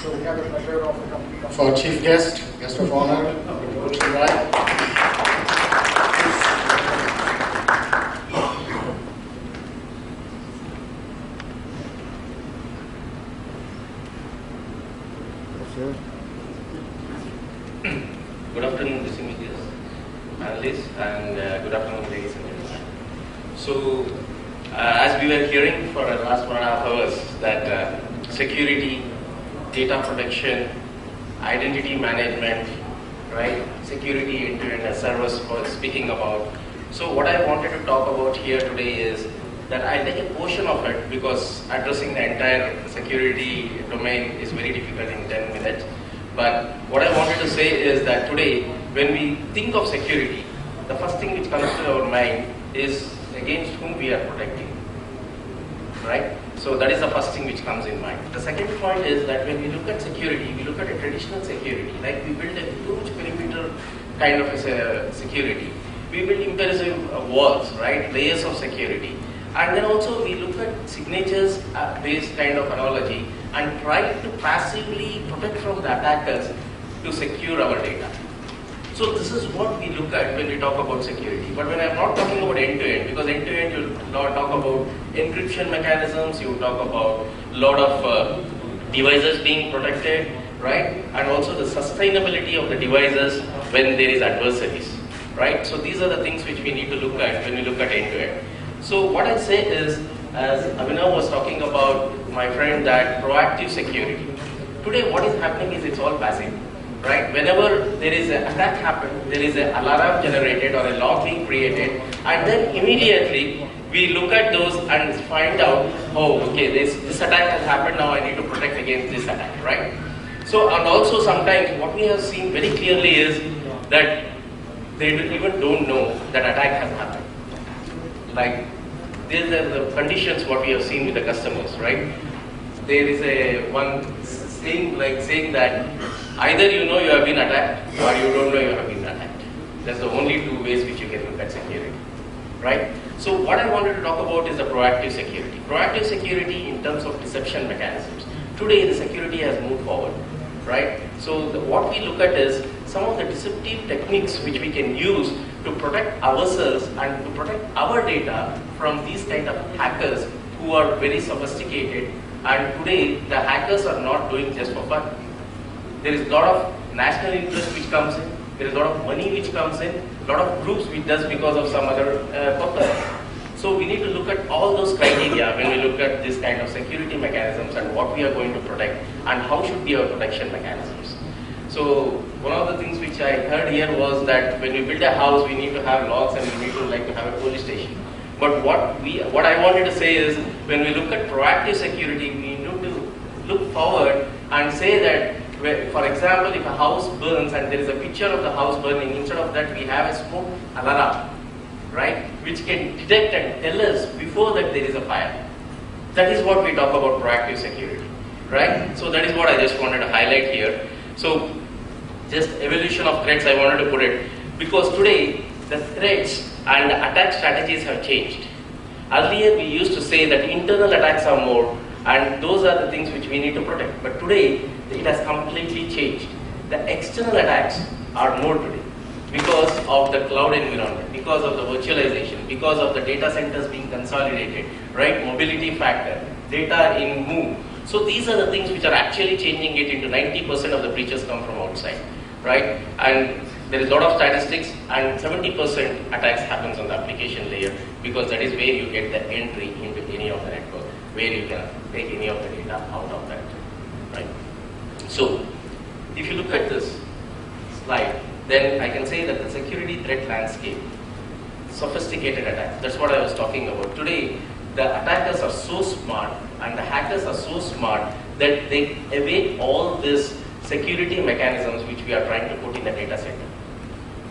[SPEAKER 2] So we have the pleasure of our chief guest of honor, Gulshan.
[SPEAKER 9] Good afternoon, distinguished panelists, and good afternoon, ladies and gentlemen. So, as we were hearing for the last 1.5 hours, that security, data protection, identity management, right? Security end-to-end as Sarvas was speaking about. So, what I wanted to talk about here today is that I'll take a portion of it because addressing the entire security domain is very difficult in 10 minutes. But what I wanted to say is that today, when we think of security, the first thing which comes to our mind is against whom we are protecting, right? So that is the first thing which comes in mind. The second point is that when we look at security, we look at a traditional security, like we build a huge perimeter kind of a security. We build impressive walls, right? Layers of security. And then also we look at signatures based kind of analogy and try to passively protect from the attackers to secure our data. So this is what we look at when we talk about security. But when I'm not talking about end-to-end, because end-to-end you talk about encryption mechanisms, you talk about a lot of devices being protected, right? And also the sustainability of the devices when there is adversaries, right? So these are the things which we need to look at when we look at end-to-end. So what I say is, as Abhinav was talking about, my friend, that proactive security. Today what is happening is it's all passive, right? Whenever there is an attack happen, there is an alarm generated or a log being created, and then immediately we look at those and find out, oh, okay, this attack has happened, now I need to protect against this attack, right? So, and also sometimes what we have seen very clearly is that they even don't know that attack has happened. Like, these are the conditions what we have seen with the customers, right? There is a one saying that either you know you have been attacked or you don't know you have been attacked. That's the only two ways which you can look at security, right? So what I wanted to talk about is the proactive security. Proactive security in terms of deception mechanisms. Today the security has moved forward, right? So what we look at is some of the deceptive techniques which we can use to protect ourselves and to protect our data from these kind of hackers who are very sophisticated. And today the hackers are not doing just for fun. There is a lot of national interest which comes in, there is a lot of money which comes in, a lot of groups which does because of some other purpose. So we need to look at all those criteria when we look at this kind of security mechanisms and what we are going to protect and how should be our protection mechanisms. So one of the things which I heard here was that when we build a house, we need to have locks and we need to have a police station. But what I wanted to say is, when we look at proactive security, we need to look forward and say that, for example, if a house burns and there is a picture of the house burning, instead of that we have a smoke alarm, right, which can detect and tell us before that there is a fire. That is what we talk about proactive security. right? So that is what I just wanted to highlight here. So just evolution of threats, I wanted to put it, because today the threats and the attack strategies have changed. Earlier we used to say that internal attacks are more, and those are the things which we need to protect. But today it has completely changed. The external attacks are more today because of the cloud environment, because of the virtualization, because of the data centers being consolidated, right? Mobility factor, data in move. So these are the things which are actually changing it into 90% of the breaches come from outside, right? And there is a lot of statistics, and 70% attacks happens on the application layer, because that is where you get the entry into any of the network, where you can take any of the data out of that, right? So if you look at this slide, then I can say that the security threat landscape, sophisticated attacks, that's what I was talking about. Today, the attackers are so smart and the hackers are so smart that they evade all these security mechanisms which we are trying to put in the data center,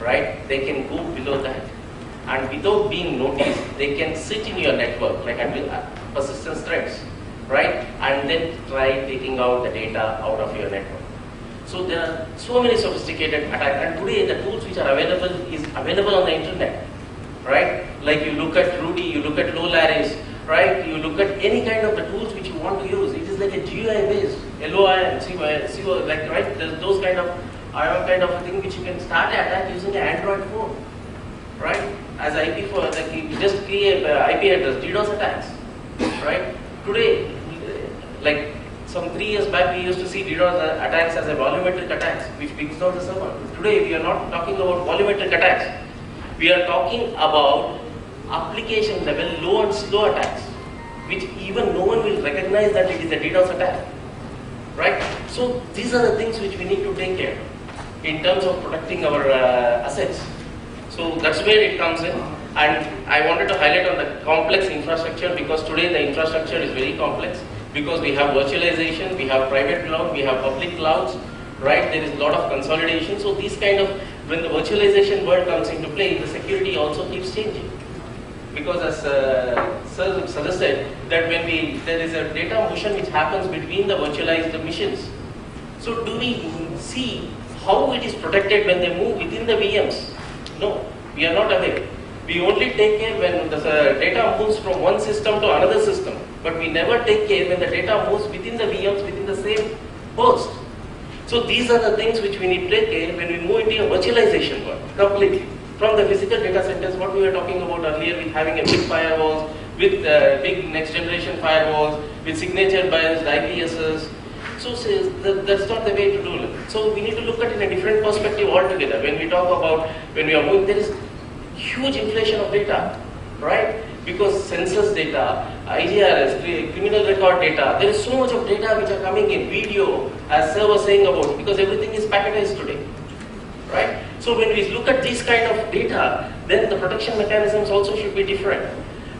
[SPEAKER 9] right? They can go below that, and without being noticed, they can sit in your network like persistence threats, right? And then try taking out the data out of your network. So there are so many sophisticated attacks, and today the tools which are available is available on the internet, right? Like you look at Rudy, you look at Lolaris, right? You look at any kind of the tools which you want to use. It is like a GUI based, LOI, CO, like, right? There's those kind of IO kind of a thing which you can start an attack using an Android phone, right? As IP for like you just create IP address, DDoS attacks, right? Today, like some 3 years back, we used to see DDoS attacks as a volumetric attacks, which brings down the server. Today, we are not talking about volumetric attacks. We are talking about application level low and slow attacks, which even no one will recognize that it is a DDoS attack, right? So these are the things which we need to take care in terms of protecting our assets. So that's where it comes in. And I wanted to highlight on the complex infrastructure, because today the infrastructure is very complex, because we have virtualization, we have private cloud, we have public clouds, right? There is a lot of consolidation. So these kind of, when the virtualization world comes into play, the security also keeps changing. Because as Sir suggested, that when there is a data motion which happens between the virtualized machines. So do we see how it is protected when they move within the VMs? No, we are not aware. We only take care when the data moves from one system to another system, but we never take care when the data moves within the VMs within the same host. So these are the things which we need to take care when we move into a virtualization world completely. From the physical data centers, what we were talking about earlier, with having a big firewalls, with big next generation firewalls, with signature biased IPSs. So that's not the way to do it. So we need to look at it in a different perspective altogether. When we talk about, when we are moving, there is huge inflation of data, right? Because census data, IGRS, criminal record data, there is so much of data which are coming in, video, as Sir was saying about, because everything is packetized today, right? So when we look at this kind of data, then the protection mechanisms also should be different.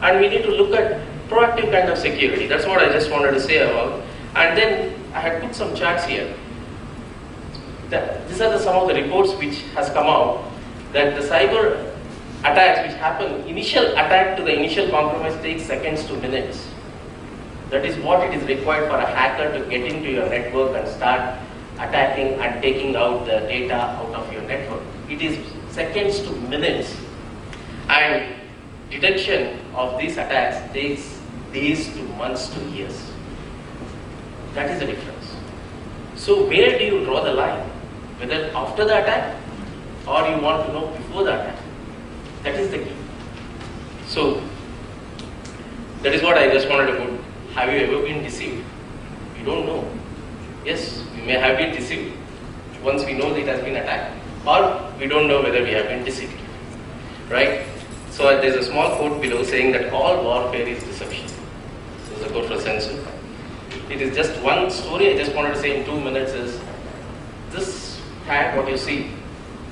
[SPEAKER 9] And we need to look at proactive kind of security. That's what I just wanted to say about. And then I had put some charts here. These are some of the reports which has come out, that the cyber attacks which happen, initial attack to the initial compromise takes seconds to minutes. That is what it is required for a hacker to get into your network and start attacking and taking out the data out of your network. It is seconds to minutes. And detection of these attacks takes days to months to years. That is the difference. So where do you draw the line? Whether after the attack or you want to know before the attack. That is the key. So that is what I just wanted to put. Have you ever been deceived? You don't know. Yes, we may have been deceived once we know that it has been attacked, or we don't know whether we have been deceived, right? So there's a small quote below saying that all warfare is deception. This is a quote from Censor. It is just one story I just wanted to say in 2 minutes is, this tag, what you see,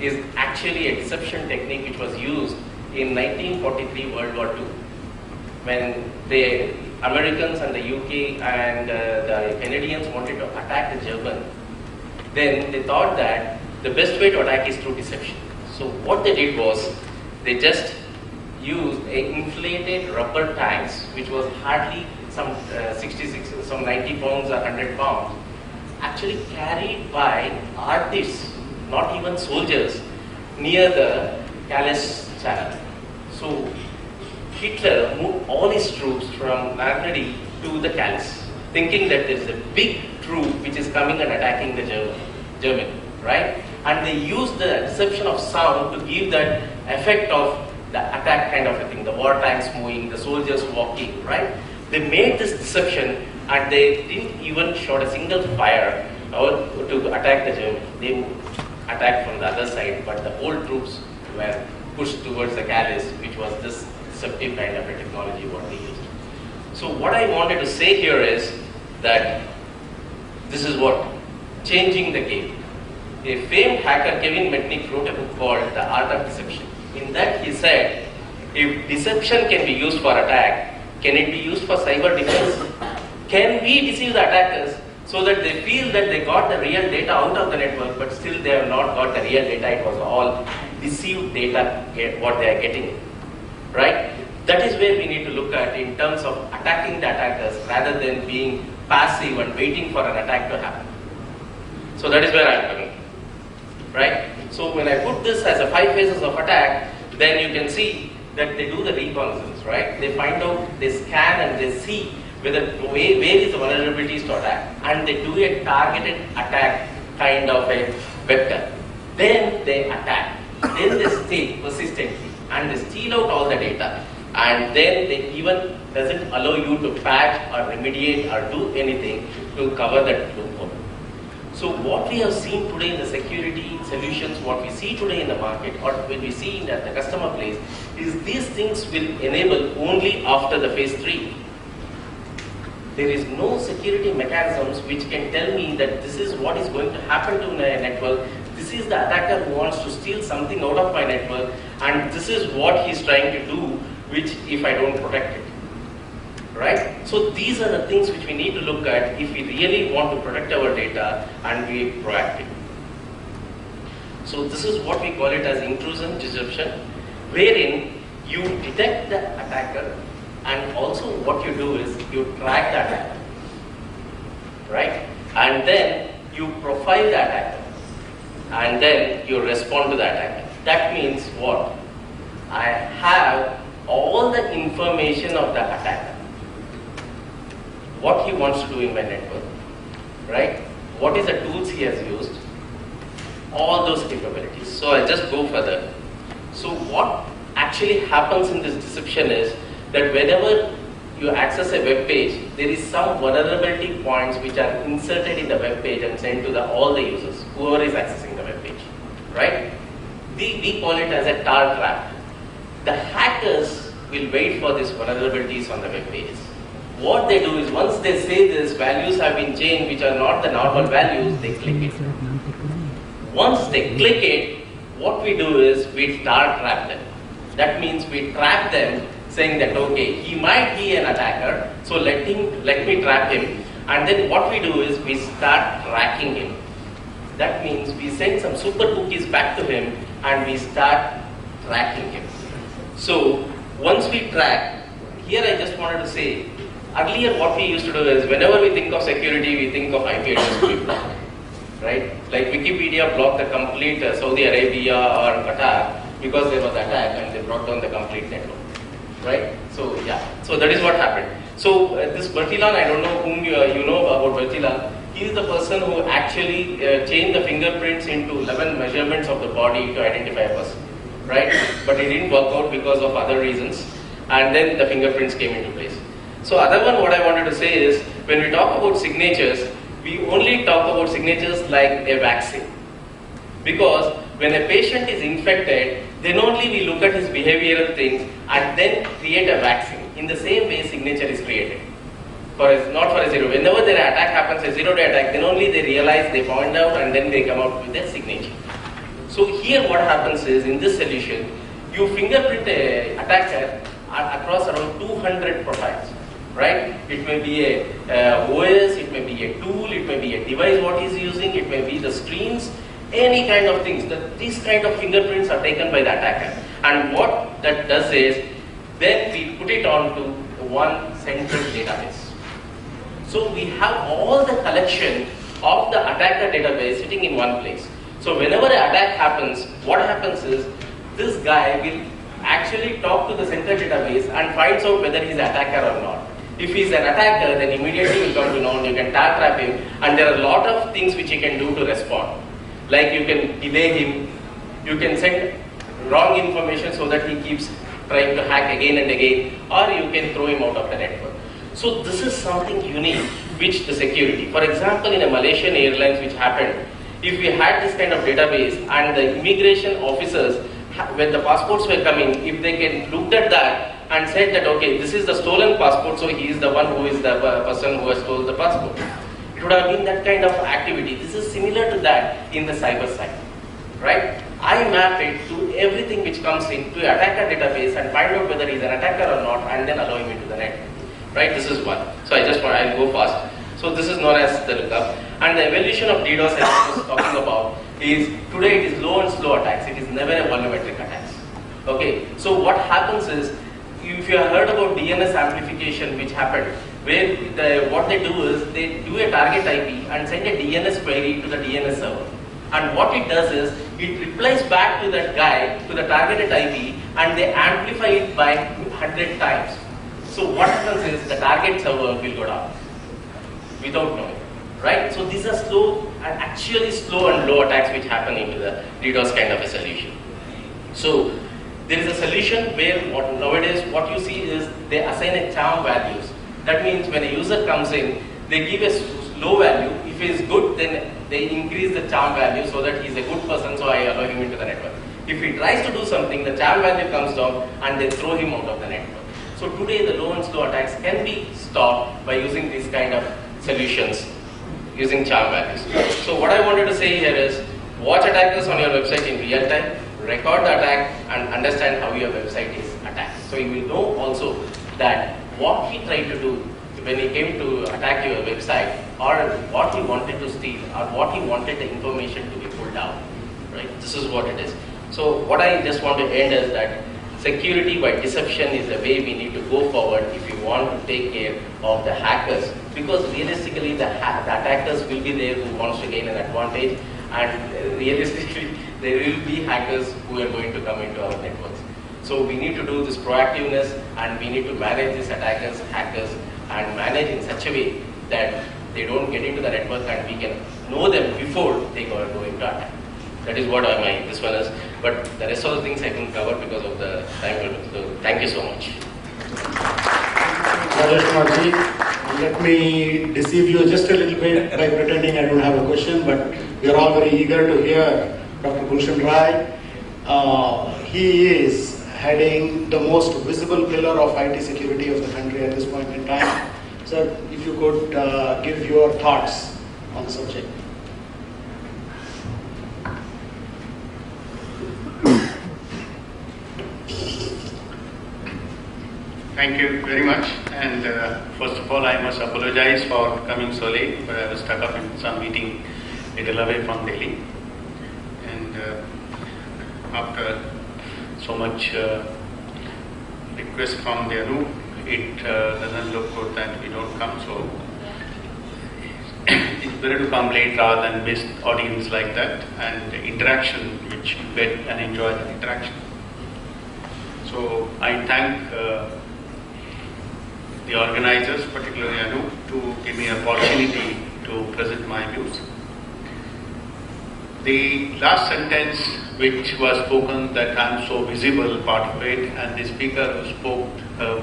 [SPEAKER 9] is actually a deception technique which was used in 1943 World War II, when the Americans and the UK and the Canadians wanted to attack the German. Then they thought that the best way to attack is through deception. So what they did was, they just used inflated rubber tanks which was hardly some 66, some 90 pounds or 100 pounds, actually carried by artists, not even soldiers, near the Callus channel. So Hitler moved all his troops from Retd to the Callus, thinking that there is a big troop which is coming and attacking the German, right? And they used the deception of sound to give that effect of the attack kind of a thing, the war tanks moving, the soldiers walking, right? They made this deception and they didn't even shot a single fire to attack the German. They attacked from the other side, but the whole troops were pushed towards the Callus, which was this deceptive kind of a technology what they used. So what I wanted to say here is that this is what changing the game. A famed hacker, Kevin Mitnick, wrote a book called The Art of Deception. In that he said, if deception can be used for attack, can it be used for cyber defense? Can we deceive the attackers so that they feel that they got the real data out of the network, but still they have not got the real data? It was all deceived data, what they are getting, right? That is where we need to look at in terms of attacking the attackers rather than being passive and waiting for an attack to happen. So that is where I am coming from, right? So when I put this as a 5 phases of attack, then you can see that they do the reconnaissance, right? They find out, they scan and they see where is the vulnerabilities to attack, and they do a targeted attack kind of a vector. Then they attack, then they stay persistently and they steal out all the data, and then they even doesn't allow you to patch or remediate or do anything to cover that loophole. So what we have seen today in the security solutions, what we see today in the market, or when we see at the customer place, is these things will enable only after the phase 3. There is no security mechanisms which can tell me that this is what is going to happen to a network, this is the attacker who wants to steal something out of my network, and this is what he's trying to do, which if I don't protect it. Right? So these are the things which we need to look at if we really want to protect our data and be proactive. So this is what we call it as intrusion deception, wherein you detect the attacker and also what you do is you track the attacker, right? And then you profile the attacker and then you respond to the attacker. That means what? I have all the information of the attacker. What he wants to do in my network, right? What is the tools he has used, all those capabilities. So I'll just go further. So what actually happens in this deception is that whenever you access a web page, there is some vulnerability points which are inserted in the web page and sent to all the users, whoever is accessing the web page, right? We call it as a tar trap. The hackers will wait for these vulnerabilities on the web pages. What they do is once they say these values have been changed which are not the normal values, they click it. Once they click it, what we do is we tar trap them. That means we trap them saying that okay, he might be an attacker, so let me trap him, and then what we do is we start tracking him. That means we send some super cookies back to him and we start tracking him. So once we track, here I just wanted to say, earlier what we used to do is whenever we think of security, we think of IP address to be blocked, right? Like Wikipedia blocked the complete Saudi Arabia or Qatar because there was an attack and they brought down the complete network, right? So yeah, so that is what happened. So this Bertilan, I don't know whom you know about Bertilan. He is the person who actually changed the fingerprints into 11 measurements of the body to identify a person, right? But it didn't work out because of other reasons, and then the fingerprints came into place. So other one what I wanted to say is, when we talk about signatures, we only talk about signatures like a vaccine. Because when a patient is infected, then only we look at his behavioral things and then create a vaccine. In the same way, signature is created. Not for a zero. Whenever their attack happens, a zero-day attack, then only they realize, they find out, and then they come out with their signature. So here what happens is, in this solution, you fingerprint a attacker across around 200 profiles. Right? It may be a OS, it may be a tool, it may be a device what he's using, it may be the screens, any kind of things. These kind of fingerprints are taken by the attacker. And what that does is, then we put it on to one central database. So we have all the collection of the attacker database sitting in one place. So whenever an attack happens, what happens is this guy will actually talk to the central database and finds out whether he's an attacker or not. If he's an attacker, then immediately will come to know, you can tag trap him, and there are a lot of things which you can do to respond. Like you can delay him, you can send wrong information so that he keeps trying to hack again and again, or you can throw him out of the network. So this is something unique which the security. For example, in a Malaysian Airlines which happened, if we had this kind of database and the immigration officers, when the passports were coming, if they can looked at that and said that, okay, this is the stolen passport, so he is the one who is the person who has stolen the passport. It would have been that kind of activity. This is similar to that in the cyber side, right? I map it to everything which comes in to attacker database and find out whether he is an attacker or not, and then allow him into the network, right? This is one. So I'll go fast. So this is known as the lookup. And the evolution of DDoS as I was talking about is, today it is low and slow attacks. It is never a volumetric attacks. Okay, so what happens is, if you have heard about DNS amplification which happened, where what they do is, they do a target IP and send a DNS query to the DNS server. And what it does is, it replies back to that guy, to the targeted IP, and they amplify it by 100 times. So what happens is, the target server will go down without knowing, right? So these are slow, and actually slow and low attacks which happen into the DDoS kind of a solution. So there is a solution where nowadays what you see is they assign a charm values. That means when a user comes in, they give a low value. If he is good, then they increase the charm value so that he is a good person, so I allow him into the network. If he tries to do something, the charm value comes down and they throw him out of the network. So today the low and slow attacks can be stopped by using these kind of solutions, using charm values. So what I wanted to say here is, watch attackers on your website in real time, record the attack, and understand how your website is attacked. So you will know also that what he tried to do when he came to attack your website, or what he wanted to steal, or what he wanted the information to be pulled out, right? This is what it is. So what I just want to end is that security by deception is the way we need to go forward if we want to take care of the hackers, because realistically the attackers will be there who wants to gain an advantage, and realistically there will be hackers who are going to come into our networks. So we need to do this proactiveness, and we need to manage these attackers, hackers, and manage in such a way that they don't get into the network and we can know them before they go into attack. That is what this one is. But the rest of the things I couldn't cover because of the time limit. So thank you so much.
[SPEAKER 2] Rajesh, let me deceive you just a little bit by pretending I don't have a question, but we are all very eager to hear Dr. Gulshan Rai. He is heading the most visible pillar of IT security of the country at this point in time. Sir, if you could give your thoughts on the subject.
[SPEAKER 8] Thank you very much. And first of all, I must apologize for coming so late, but I was stuck up in some meeting a little away from Delhi. And after so much request from the Anubhav, it doesn't look good that we don't come. So it's better to come late rather than miss audience like that, and interaction, which you get and enjoy the interaction. So I thank the organizers, particularly Anubhav, to give me an opportunity to present my views. The last sentence which was spoken, that I am so visible, part of it, and the speaker who spoke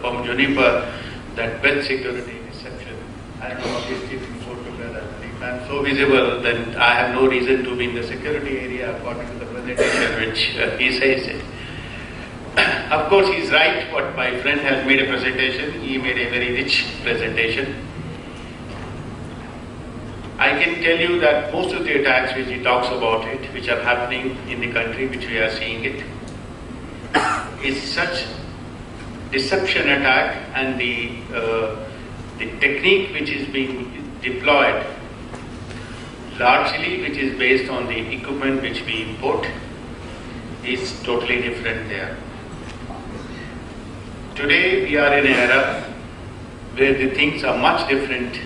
[SPEAKER 8] from Juniper, that web security deception, I don't know how these two things go together. If I am so visible, then I have no reason to be in the security area according to the presentation which he says it. Of course, he's right. What my friend has made a presentation, he made a very rich presentation. I can tell you that most of the attacks which he talks about it, which are happening in the country, which we are seeing it, is such deception attack, and the technique which is being deployed, largely which is based on the equipment which we import, is totally different there. Today we are in an era
[SPEAKER 10] where the things are much different,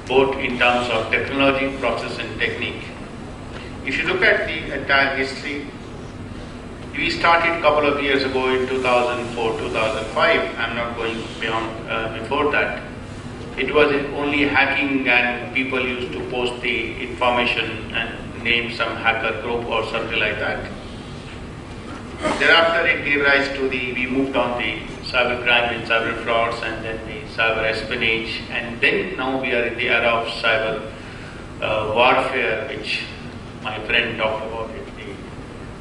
[SPEAKER 10] both in terms of technology, process and technique. If you look at the entire history, we started a couple of years ago in 2004, 2005. I'm not going beyond before that. It was only hacking and people used to post the information and name some hacker group or something like that. Thereafter it gave rise to we moved on the cyber crime and cyber frauds and then the cyber espionage, and then now we are in the era of cyber warfare, which my friend talked about it.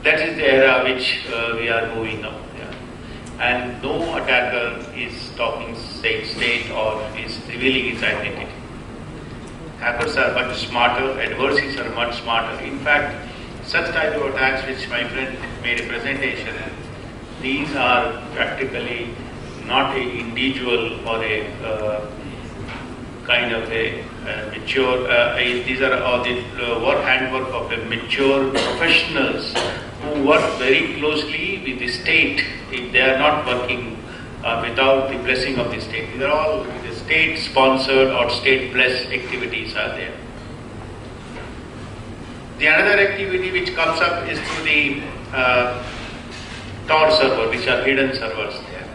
[SPEAKER 10] That is the era which we are moving up. And no attacker is talking state or is revealing its identity. Hackers are much smarter, adversaries are much smarter. In fact, such type of attacks which my friend made a presentation, these are practically not an individual or a kind of a mature, these are all the handwork of a mature professionals who work very closely with the state. They are not working without the blessing of the state. These are all the state-sponsored or state-blessed activities are there. The another activity which comes up is through the Tor server, which are hidden servers there.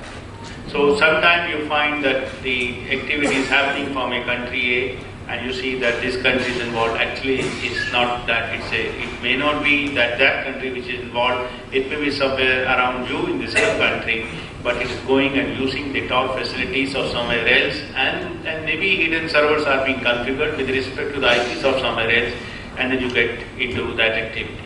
[SPEAKER 10] So sometimes you find that the activity is happening from a country A, and you see that this country is involved. Actually, it's not that. It may not be that country which is involved. It may be somewhere around you in the same country, but it is going and using the Tor facilities of somewhere else, and maybe hidden servers are being configured with respect to the IPs of somewhere else, and then you get into that activity.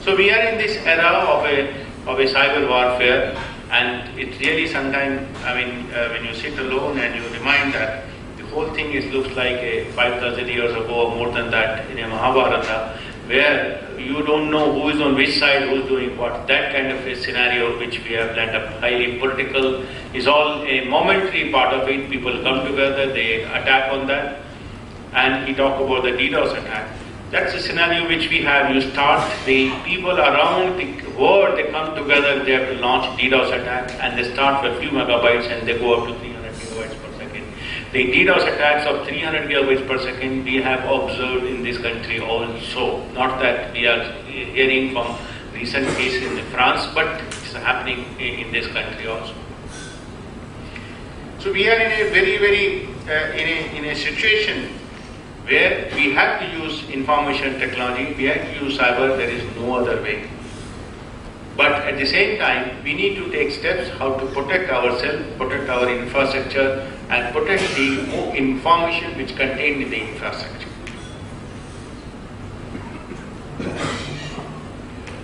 [SPEAKER 10] So we are in this era of a cyber warfare, and it really sometimes, when you sit alone and you remind that the whole thing looks like a 5,000 years ago or more than that in a Mahabharata, where you don't know who is on which side, who is doing what. That kind of a scenario which we have landed up, highly political, is all a momentary part of it. People come together, they attack on that, and he talked about the DDoS attack. That's a scenario which we have. You start, the people around the world, they come together, they have to launch DDoS attack, and they start with a few megabytes and they go up to 300 gigabytes per second. The DDoS attacks of 300 gigabytes per second we have observed in this country also. Not that we are hearing from recent cases in France, but it's happening in this country also. So we are in a very, in a situation where we have to use information technology, we have to use cyber, there is no other way. But at the same time, we need to take steps how to protect ourselves, protect our infrastructure, and protect the information which contained in the infrastructure.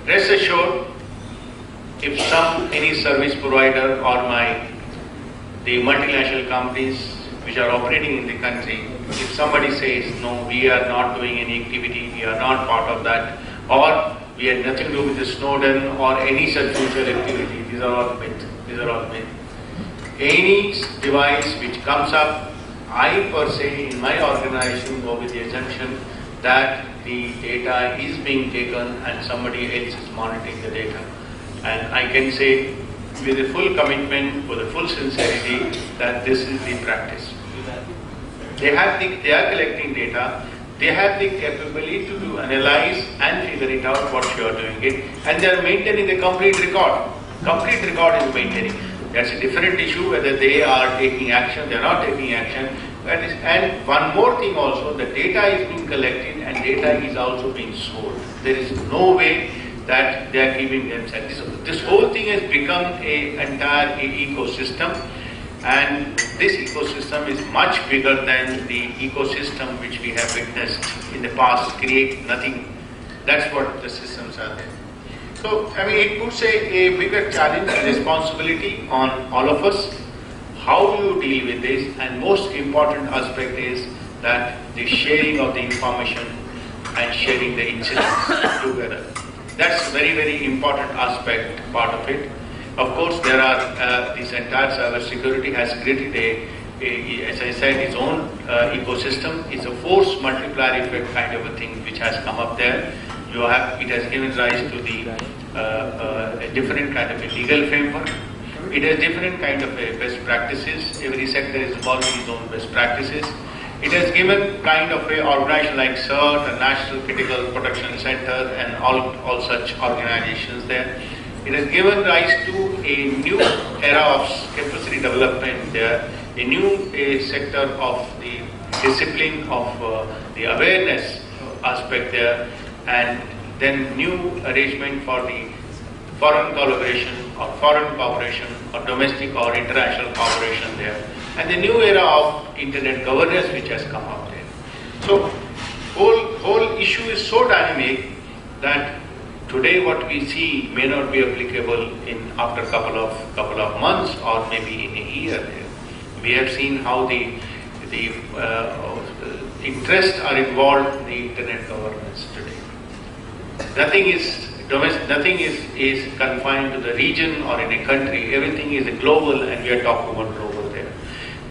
[SPEAKER 10] Rest assured, if any service provider or the multinational companies which are operating in the country, if somebody says, no, we are not doing any activity, we are not part of that, or we had nothing to do with the Snowden or any such future activity, these are all myth. These are all myth. Any device which comes up, I per se in my organization go with the assumption that the data is being taken and somebody else is monitoring the data. And I can say with a full commitment, with a full sincerity, that this is the practice. They are collecting data, they have the capability to analyze and figure it out what you are doing it, and they are maintaining the complete record. Complete record is maintaining. That's a different issue whether they are taking action, they are not taking action. And one more thing also, the data is being collected and data is also being sold. There is no way that they are keeping themselves. This whole thing has become an entire ecosystem, and this ecosystem is much bigger than the ecosystem which we have witnessed in the past. Create nothing. That's what the systems are there. So, it puts a bigger challenge and responsibility on all of us. How you deal with this, and most important aspect is that the sharing of the information and sharing the incidents together. That's very important aspect, part of it. Of course, there are this entire cyber security has created as I said, its own ecosystem. It's a force multiplier effect kind of a thing which has come up there. It has given rise to a different kind of a legal framework. it has different kind of best practices. Every sector is involved in its own best practices. It has given kind of a organization like CERT, a National Critical Protection Center, and all such organizations there. It has given rise to a new era of capacity development there, a new sector of the discipline of the awareness aspect there, and then new arrangement for the foreign collaboration or foreign cooperation or domestic or international cooperation there, and the new era of internet governance which has come up there. So whole issue is so dynamic that today what we see may not be applicable in after a couple of months or maybe in a year there. We have seen how the interests are involved in the internet governance today. Nothing is confined to the region or in a country. Everything is global, and we are talking about global there.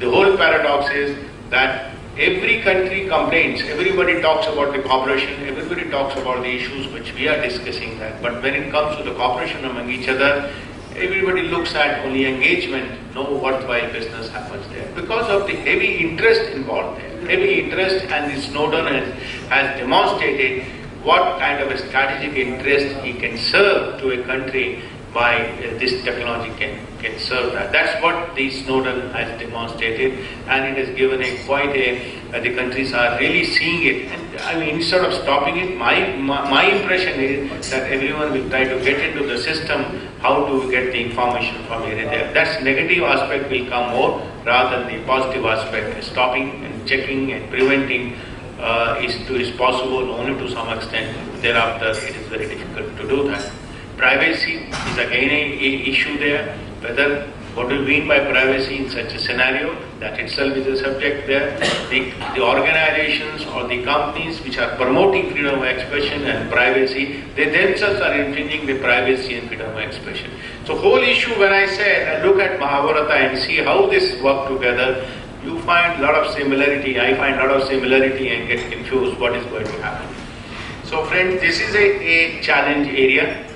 [SPEAKER 10] The whole paradox is that every country complains, everybody talks about the cooperation, everybody talks about the issues which we are discussing that. But when it comes to the cooperation among each other, everybody looks at only engagement, no worthwhile business happens there. Because of the heavy interest involved there. Heavy interest, and the Snowden has demonstrated what kind of a strategic interest he can serve to a country by this technology can serve that. That's what the Snowden has demonstrated, and it has given the countries are really seeing it. And I mean, instead of stopping it, my impression is that everyone will try to get into the system, how to get the information from here and there. That's negative aspect will come more rather than the positive aspect. Stopping and checking and preventing is possible only to some extent. Thereafter, it is very difficult to do that. Privacy is again an issue there. What do you mean by privacy in such a scenario? That itself is a subject there. The organizations or the companies which are promoting freedom of expression and privacy, they themselves are infringing the privacy and freedom of expression. So whole issue, when I say I look at Mahabharata and see how this work together, you find a lot of similarity. I find a lot of similarity and get confused what is going to happen. So friends, this is a challenge area.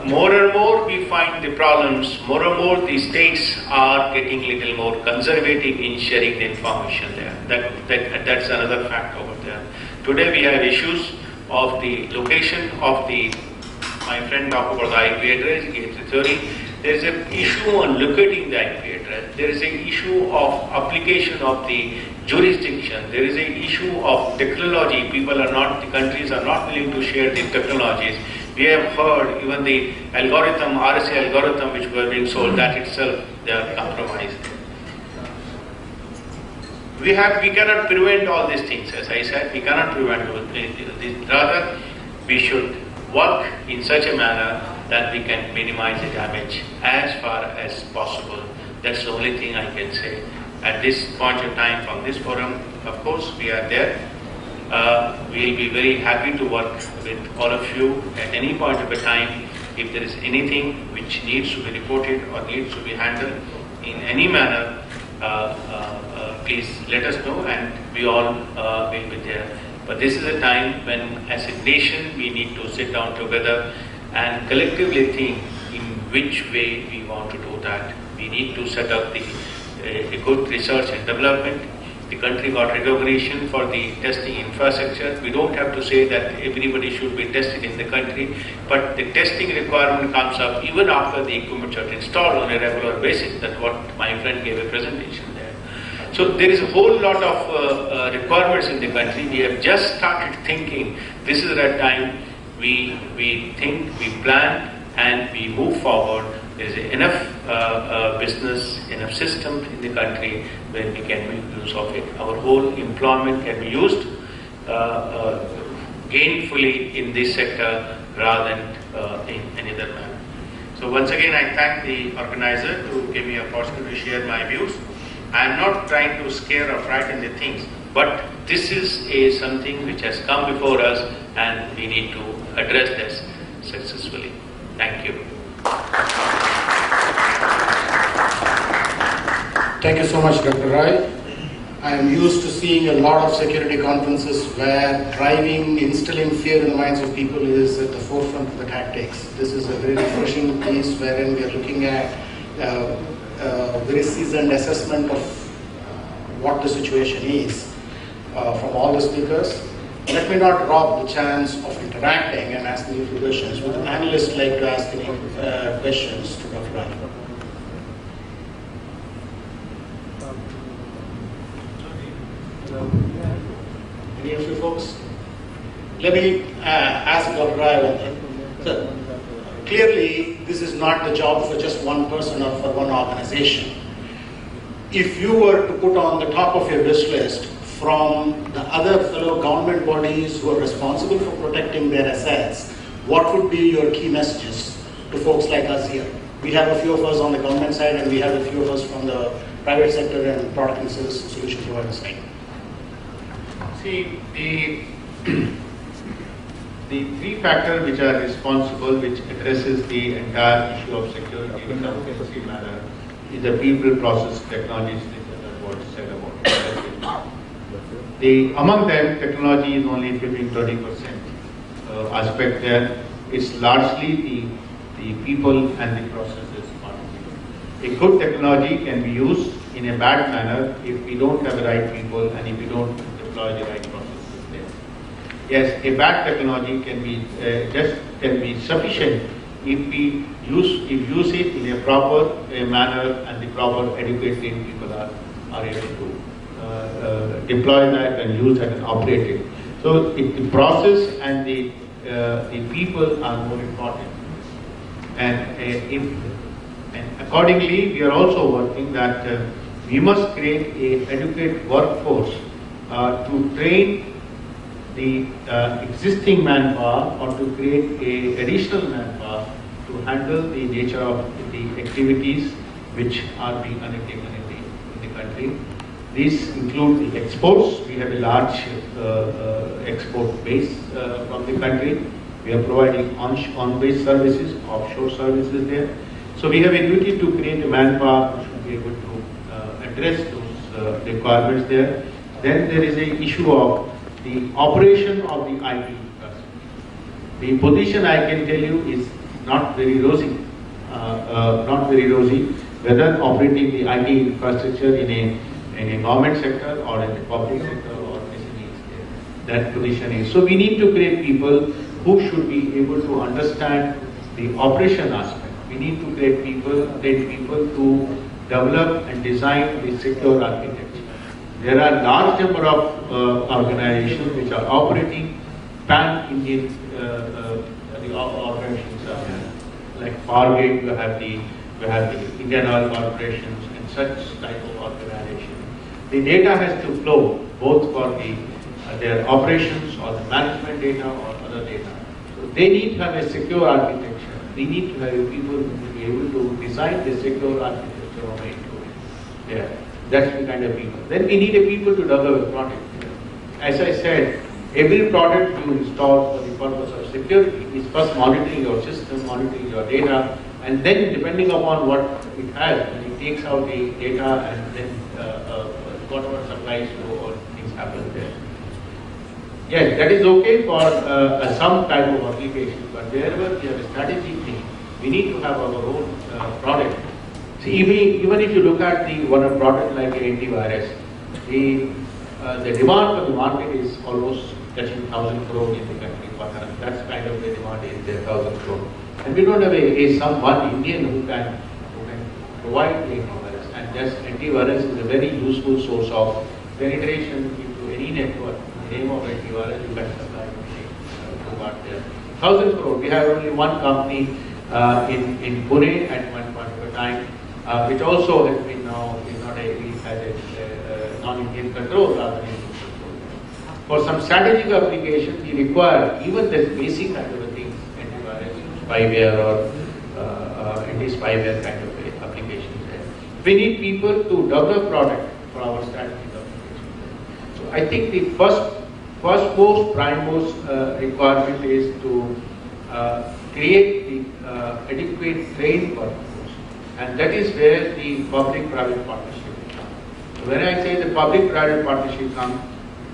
[SPEAKER 10] More and more we find the problems, more and more the states are getting little more conservative in sharing the information there. That's another fact over there. Today we have issues of the location of my friend talked about the IP address, gateway theory. There is an issue on locating the IP address. There is an issue of application of the jurisdiction. There is an issue of technology. The countries are not willing to share the technologies. We have heard even the algorithm, RSA algorithm which were being sold, that itself they are compromised. We cannot prevent all these things, as I said, we cannot prevent this. Rather, we should work in such a manner that we can minimize the damage as far as possible. That's the only thing I can say. At this point of time from this forum, of course, we are there. We'll be very happy to work with all of you at any point of a time. If there is anything which needs to be reported or needs to be handled in any manner, please let us know, and we all will be there. But this is a time when, as a nation, we need to sit down together and collectively think in which way we want to do that. We need to set up a good research and development. The country got recognition for the testing infrastructure. We don't have to say that everybody should be tested in the country, but the testing requirement comes up even after the equipment are installed on a regular basis. That's what my friend gave a presentation there. So there is a whole lot of requirements in the country. We have just started thinking. This is the time we think, we plan, and we move forward. There is enough business, enough system in the country where we can make use of it. Our whole employment can be used gainfully in this sector rather than in any other manner. So once again, I thank the organizer to give me an opportunity to share my views. I am not trying to scare or frighten the things, but this is something which has come before us, and we need to address this successfully. Thank you.
[SPEAKER 11] Thank you so much, Dr. Rai.
[SPEAKER 2] I am used to seeing a lot of security conferences where driving, instilling fear in the minds of people is at the forefront of the tactics. This is a very refreshing piece wherein we are looking at very seasoned assessment of what the situation is from all the speakers. Let me not rob the chance of interacting and asking you questions. Would the panelists like to ask any questions to Dr. Raj? Any of you folks? Let me ask Dr. Rai one thing. So, clearly, this is not the job for just one person or for one organization. If you were to put on the top of your wish list from the other fellow government bodies who are responsible for protecting their assets, what would be your key messages to folks like us here? We have a few of us on the government side and we have a few of us from the private sector and product and service solution provider side.
[SPEAKER 11] See, the three factors which are responsible, which addresses the entire issue of security in a comprehensive manner, is the people, process, technologies, what is said about it. Among them, technology is only 15-20% aspect there. It's largely the people and the processes part of it. A good technology can be used in a bad manner if we don't have the right people and if we don't deploy the right processes there. Yes, a bad technology can be sufficient if we use it in a proper manner and the proper educated people are able to deploy that and use that and operate it. So the process and the people are more important. And accordingly, we are also working that we must create an educated workforce to train the existing manpower or to create a additional manpower to handle the nature of the activities which are being undertaken in the country. These include the exports. We have a large export base from the country. We are providing on-base services, offshore services there. So we have a duty to create a manpower who should be able to address those requirements there. Then there is a issue of the operation of the IT infrastructure. The position, I can tell you, is not very rosy. Whether operating the IT infrastructure in a government sector or in the public sector or SMEs, that position is. So we need to create people who should be able to understand the operation aspect. We need to create people to develop and design the secure architecture. There are large number of organizations which are operating pan-Indian organizations. Like Fargate, you have the Indian Oil Corporations and such type of organization. The data has to flow both for their operations or the management data or other data. So they need to have a secure architecture. We need to have people who will be able to design the secure architecture of it. Yeah. That's the kind of people. Then we need a people to develop a product. As I said, every product you install for the purpose of security is first monitoring your system, monitoring your data, and then depending upon what it has, it takes out the data and then whatever supplies to or things happen there. Yes, that is okay for some type of application, but wherever we have a strategic thing, we need to have our own product. See, even if you look at one product like antivirus, the demand for the market is almost touching 1,000 crore in the country. That's kind of the demand is there, 1,000 crore. And we don't have one Indian who can provide the antivirus. And just antivirus is a very useful source of penetration into any network. In the name of antivirus, you can supply to what there. 1,000 crore. We have only one company in Pune at one point of time. Which also has been now has a non-Indian control rather than Indian control. For some strategic applications, we require even the basic kind of things, antivirus, spyware or anti-spyware kind of applications. We need people to develop product for our strategic applications. So I think the first most requirement is to create the adequate trained workforce. And that is where the public-private partnership comes. when I say the public-private partnership comes,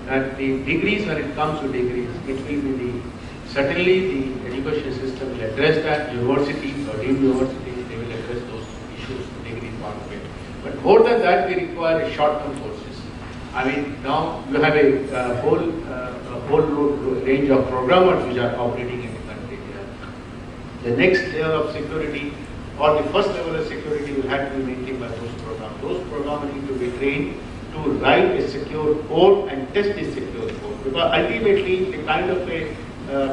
[SPEAKER 11] that the degrees, when it comes to degrees, it will be the, certainly the education system will address that, universities or deemed universities, they will address those issues, degree pathway. But more than that, we require a short-term courses. I mean, now you have a whole range of programmers which are operating in the country. The next level of security or the first level of security will have to be maintained by those programmers. Those programmers need to be trained to write a secure code and test a secure code. Because ultimately, the kind of a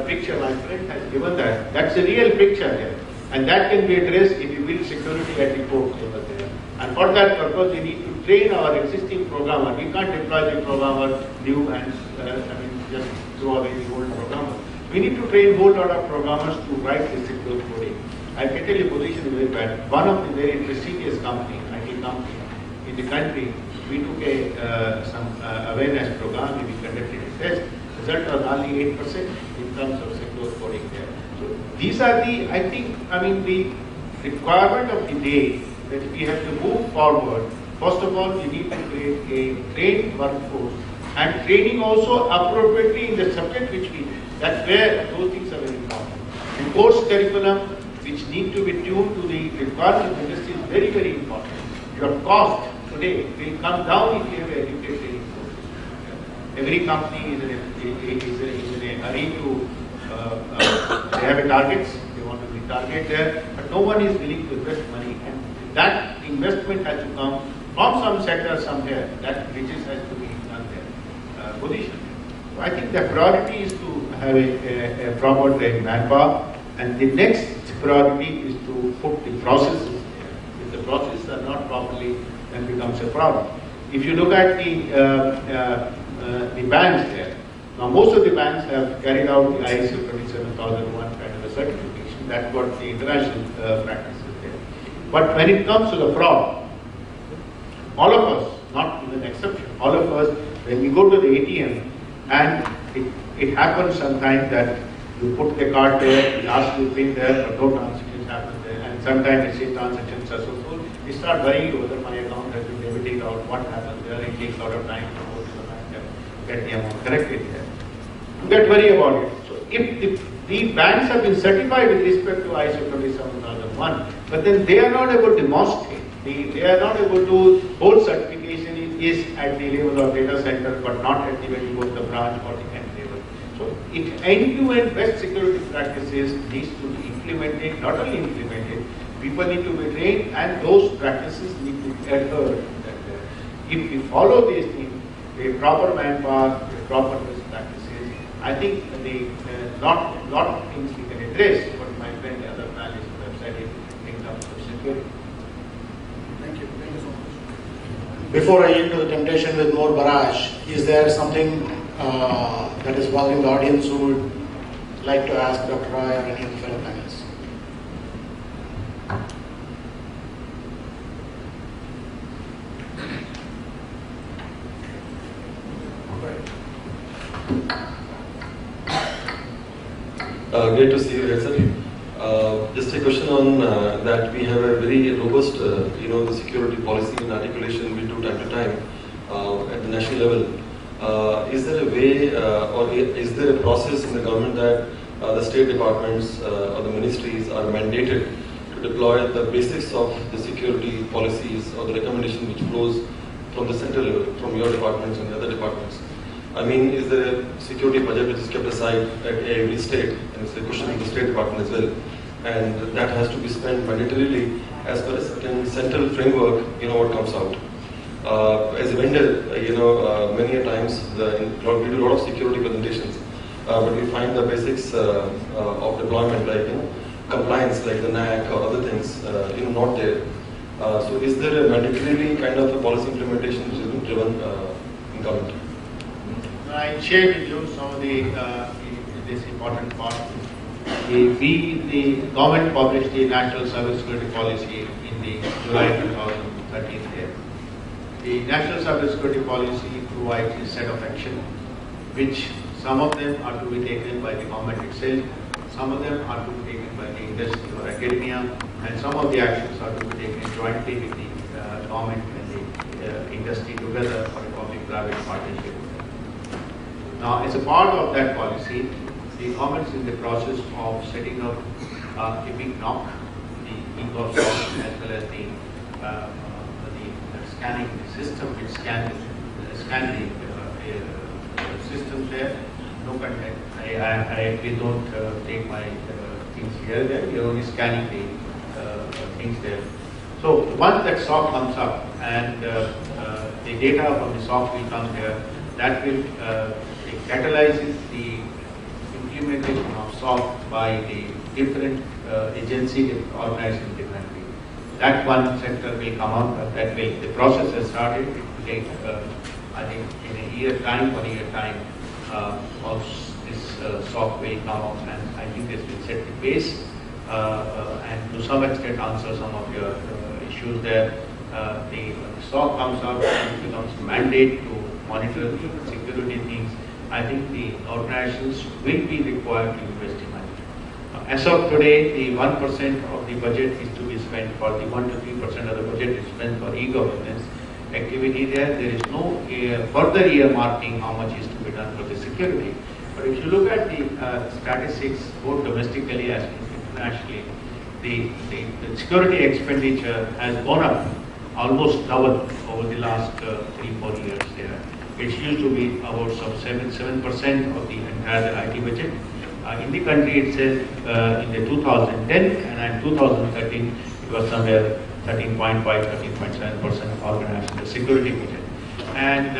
[SPEAKER 11] picture my friend has given that's a real picture here. And that can be addressed if you build security at the code level there. And for that purpose, we need to train our existing programmer. We can't deploy the programmer new and just throw away the old programmer. We need to train a whole lot of programmers to write the secure coding. I can tell you position is very bad. One of the very prestigious company, IT company in the country, we took some awareness program, we conducted a test. Result was only 8% in terms of secure coding there. So these are the, the requirement of the day that we have to move forward. First of all, we need to create a trained workforce and training also appropriately in the subject which we do. That's where those things are very important. And course curriculum which need to be tuned to the requirements of the industry is very, very important. Your cost today will come down if you have educated training courses. Every company is in a hurry to, they have a targets, they want to be target there, but no one is willing to invest money. And that investment has to come from some sector somewhere, that riches has to be done there, position. So I think the priority is to have a proper trained manpower, and the next priority is to put the processes there. If the processes are not properly, then becomes a problem. If you look at the banks there, now most of the banks have carried out the ISO 27001 kind of a certification. That's what the international practice is there. But when it comes to the fraud, all of us, not even an exception, all of us, when we go to the ATM, and it happens sometimes that you put the card there, you ask you to pin there, but no transactions happen there, and sometimes you say transactions are successful, you start worrying whether my account has been debited out, what happens there, it takes a lot of time to go to the bank and get the amount corrected there. You get worried about it. So if the banks have been certified with respect to ISO 27001, but then they are not able to demonstrate, they are not able to hold certification is at the level of data center, but not at the level of the branch or the end level. So end-to-end best security practices needs to be implemented, not only implemented, people need to be trained, and those practices need to be adhered. If we follow these things, a proper manpower, a proper best practices, I think the lot of things we can address what my friend the other panelists have said in terms of security.
[SPEAKER 2] Thank you. Thank you so much. Before I yield to the temptation with more barrage, is there something that is bothering the audience who would like to ask Dr. Roy or any of the fellow panelists?
[SPEAKER 12] Great to see you here, sir. Just a question on that we have a very robust, the security policy and articulation we do time to time at the national level. Is there a way or is there a process in the government that the state departments or the ministries are mandated to deploy the basics of the security policies or the recommendation which flows from the central level, from your departments and the other departments? I mean, is there a security budget which is kept aside at every state, and it's a question of the State Department as well, and that has to be spent mandatorily as per a certain central framework, what comes out. As a vendor, many a times we do a lot of security presentations, but we find the basics of deployment, like compliance, like the NAC or other things, not there. So is there a mandatorily kind of a policy implementation which has been driven in government?
[SPEAKER 11] I shared with you some of this important part. The government published the National Cybersecurity Policy in the July 2013 year. The National Cybersecurity Policy provides a set of action, which some of them are to be taken by the government itself, some of them are to be taken by the industry or academia, and some of the actions are to be taken jointly with the government and the industry together for a public-private partnership. Now, as a part of that policy, the government is in the process of setting up a big NOC, the ecosystem, as well as the scanning system which scan the systems there. No contact. We don't take my things here. We are only scanning the things there. So once that SOC comes up and the data from the SOC will come there, that will it catalyzes the implementation of SOC by the different agencies organized in the country. That one sector will come up. The process has started. It will take, I think, in a year time, of this SOC will come up, and I think this will set the base and to some extent answer some of your issues there. The SOC comes out and becomes a mandate to monitor the security things. I think the organizations will be required to invest in money. As of today, the 1% of the budget is to be spent for the 1 to 3% of the budget is spent for e-governance activity there. There is no further earmarking how much is to be done for the security. But if you look at the statistics, both domestically as internationally, the security expenditure has gone up almost double over the last 3-4 years there. It used to be about some 7% of the entire IT budget. In the country itself, in the 2010 and in 2013, it was somewhere 13.5, 13.7% organized the security budget. And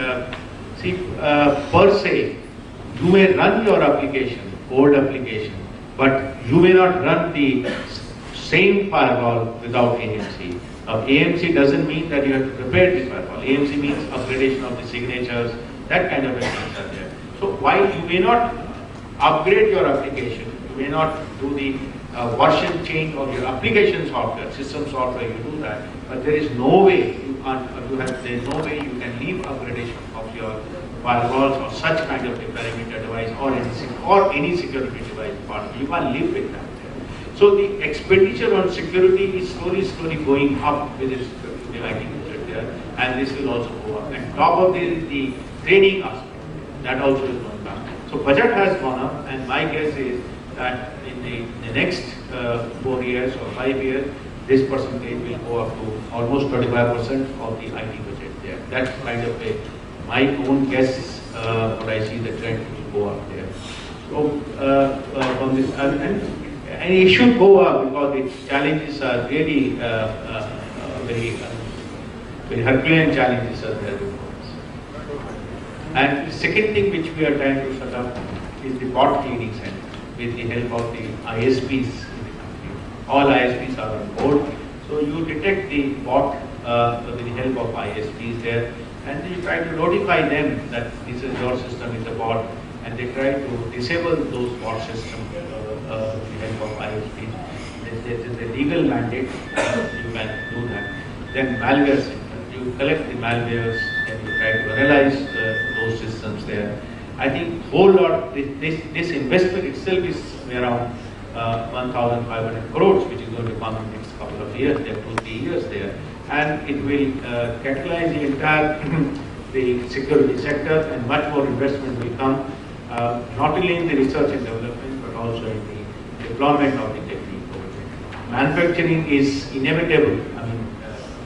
[SPEAKER 11] per se, you may run your application, old application, but you may not run the same firewall without AMC. Now, AMC doesn't mean that you have to repair the firewall. AMC means upgradation of the signatures, that kind of things are there. So while you may not upgrade your application, you may not do the version change of your application software, system software, you do that, but there is no way you can't, there is no way you can leave upgradation of your firewalls or such kind of a perimeter device or any security device part. You can't live with that. So the expenditure on security is slowly going up with the IT budget there, and this will also go up. And top of this is the training aspect, that also is going up. So budget has gone up, and my guess is that in the next 4 years or 5 years, this percentage will go up to almost 25% of the IT budget there. That's kind of my own guess, what I see the trend will go up there. So from this, and it should go up because the challenges are really very Herculean challenges are there before us. And the second thing which we are trying to set up is the bot cleaning center with the help of the ISPs in the country. All ISPs are on board. So you detect the bot with the help of ISPs there, and you try to notify them that this is your system, it's a bot, and they try to disable those bot systems with the help of ISPs. This is a legal mandate, you can do that. Then malware center, you collect the malwares and you try to analyze those systems there. I think whole lot, this investment itself is around 1,500 crores, which is going to come in the next couple of years, there 2-3 years there. And it will catalyze the entire the security sector, and much more investment will come, not only in the research and development, but also in the deployment of the technique. Manufacturing is inevitable. I mean,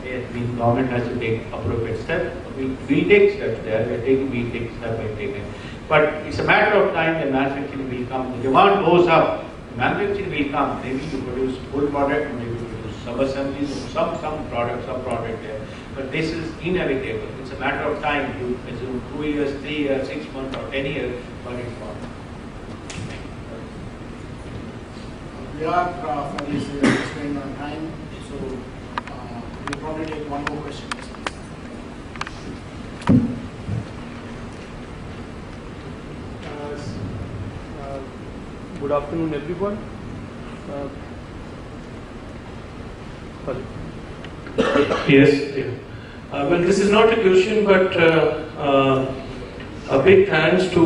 [SPEAKER 11] the government has to take appropriate steps. We take steps there. We take step by step. But it's a matter of time that manufacturing will come. The demand goes up. Manufacturing will come. Maybe you produce full product, maybe you produce sub-assemblies, some product there. But this is inevitable. It's a matter of time. You assume 2 years, 3 years, 6 months, or 10 years, but it's not.
[SPEAKER 2] We are fairly spending on time, so we'll probably take one more question.
[SPEAKER 13] Good afternoon, everyone. Sorry.
[SPEAKER 14] Yes. Yeah. Well, this is not a question, but a big thanks to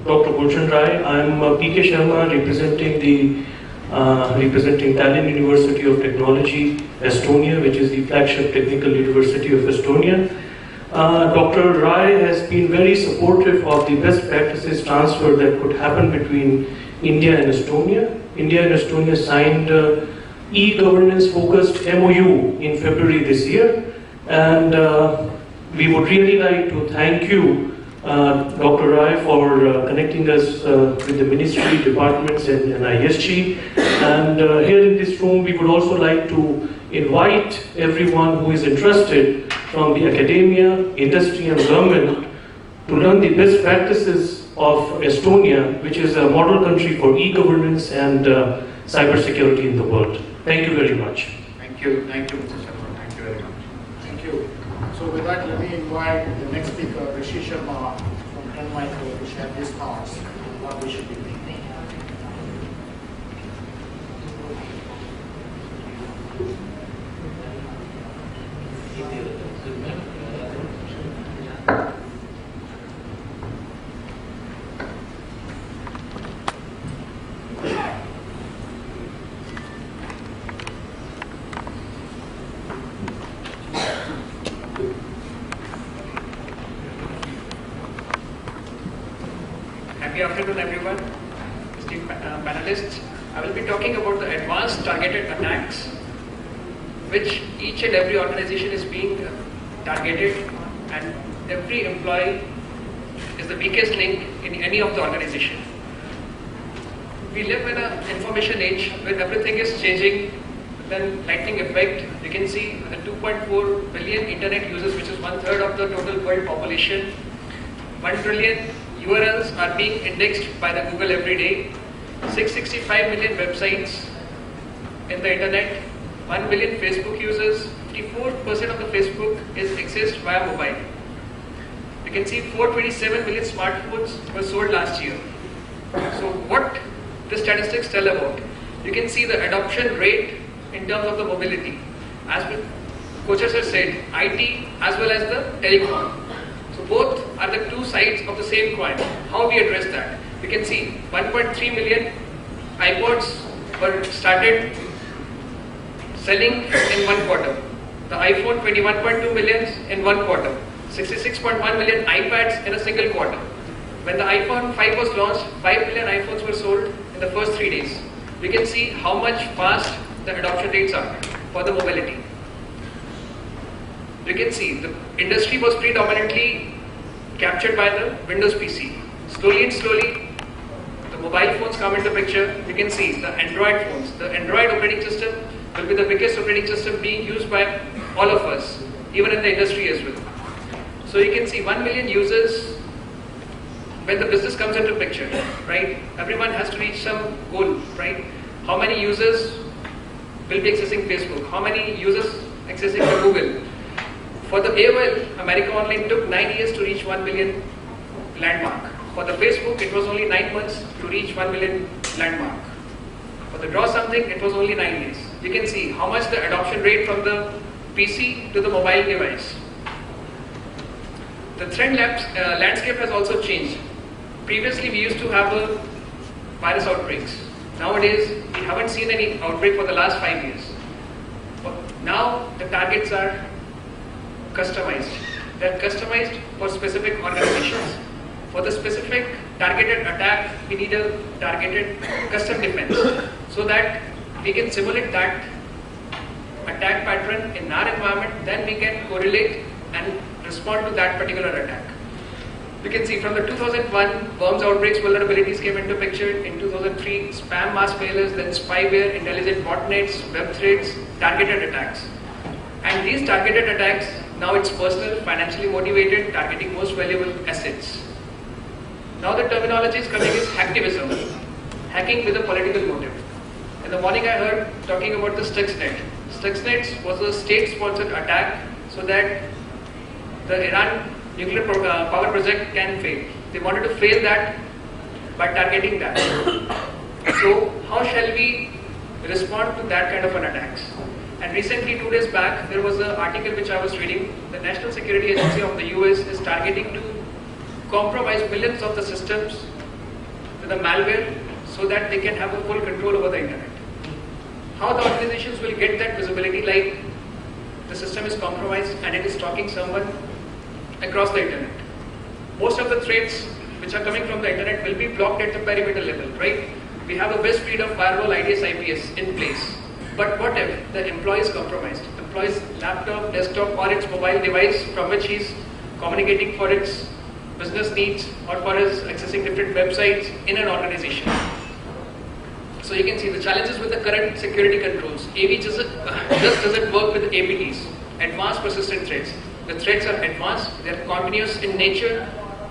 [SPEAKER 14] Dr. Gulshan. I'm P.K. Sharma, representing the representing Tallinn University of Technology, Estonia, which is the flagship technical university of Estonia. Dr. Rai has been very supportive of the best practices transfer that could happen between India and Estonia. India and Estonia signed e-governance focused MOU in February this year, and we would really like to thank you, Dr. Rai, for connecting us with the ministry, departments and ISG. And here in this room, we would also like to invite everyone who is interested from the academia, industry and government to learn the best practices of Estonia, which is a model country for e-governance and cybersecurity in the world. Thank you very much.
[SPEAKER 2] Thank you, Mr. Sharma. Thank you very much. Thank you. So with that, let me invite the next speaker, Rishi Sharma from Trend Micro, to share his thoughts on what we should be doing.
[SPEAKER 15] Happy afternoon, everyone. Esteemed panelists, I will be talking about the advanced targeted attacks, which each and every organization is being targeted, and every employee is the weakest link in any of the organization. We live in an information age where everything is changing. Then lightning effect, you can see the 2.4 billion internet users, which is 1/3 of the total world population. 1 trillion URLs are being indexed by the Google every day. 665 million websites in the internet. 1 billion Facebook users. 54% of the Facebook is accessed via mobile. You can see 427 million smartphones were sold last year. So what the statistics tell about? You can see the adoption rate in terms of the mobility. As Kochhar sir said, IT as well as the telecom. So both are the two sides of the same coin. How we address that? You can see 1.3 million iPods were started selling in 1 quarter. The iPhone 21.2 million in 1 quarter. 66.1 million iPads in a single quarter. When the iPhone 5 was launched, 5 million iPhones were sold in the first 3 days. We can see how much fast the adoption rates are for the mobility. You can see the industry was predominantly captured by the Windows PC. Slowly and slowly, the mobile phones come into picture. You can see the Android phones. The Android operating system will be the biggest operating system being used by all of us, even in the industry as well. So you can see 1 million users when the business comes into picture, right? Everyone has to reach some goal, right? How many users will be accessing Facebook? How many users accessing the Google? For the AOL, America Online took 9 years to reach 1 million landmark. For the Facebook, it was only 9 months to reach 1 million landmark. For the Draw Something, it was only 9 years. You can see how much the adoption rate from the PC to the mobile device. The threat landscape has also changed. Previously, we used to have virus outbreaks. Nowadays, we haven't seen any outbreak for the last 5 years. But now, the targets are customized. They're customized for specific organizations. For the specific targeted attack, we need a targeted custom defense so that we can simulate that attack pattern in our environment. Then we can correlate and respond to that particular attack. You can see from the 2001 worms outbreaks, vulnerabilities came into picture. In 2003, spam mass failures, then spyware, intelligent botnets, web threats, targeted attacks. And these targeted attacks, now it's personal, financially motivated, targeting most valuable assets. Now the terminology is coming is hacktivism, hacking with a political motive. In the morning I heard talking about the Stuxnet. Stuxnet was a state-sponsored attack so that the Iran nuclear power project can fail. They wanted to fail that by targeting that. So how shall we respond to that kind of an attacks? And recently, 2 days back, there was an article which I was reading. The National Security Agency of the US is targeting to compromise millions of the systems with a malware so that they can have a full control over the internet. how the organizations will get that visibility, like the system is compromised and it is stalking someone across the internet. Most of the threats which are coming from the internet will be blocked at the perimeter level, right? We have a best breed of firewall IDS IPS in place. But what if the employee is compromised? Employee's laptop, desktop or its mobile device from which he's communicating for its business needs or for his accessing different websites in an organization. So you can see the challenges with the current security controls. AV just doesn't work with APTs, advanced persistent threats. The threats are advanced, they are continuous in nature,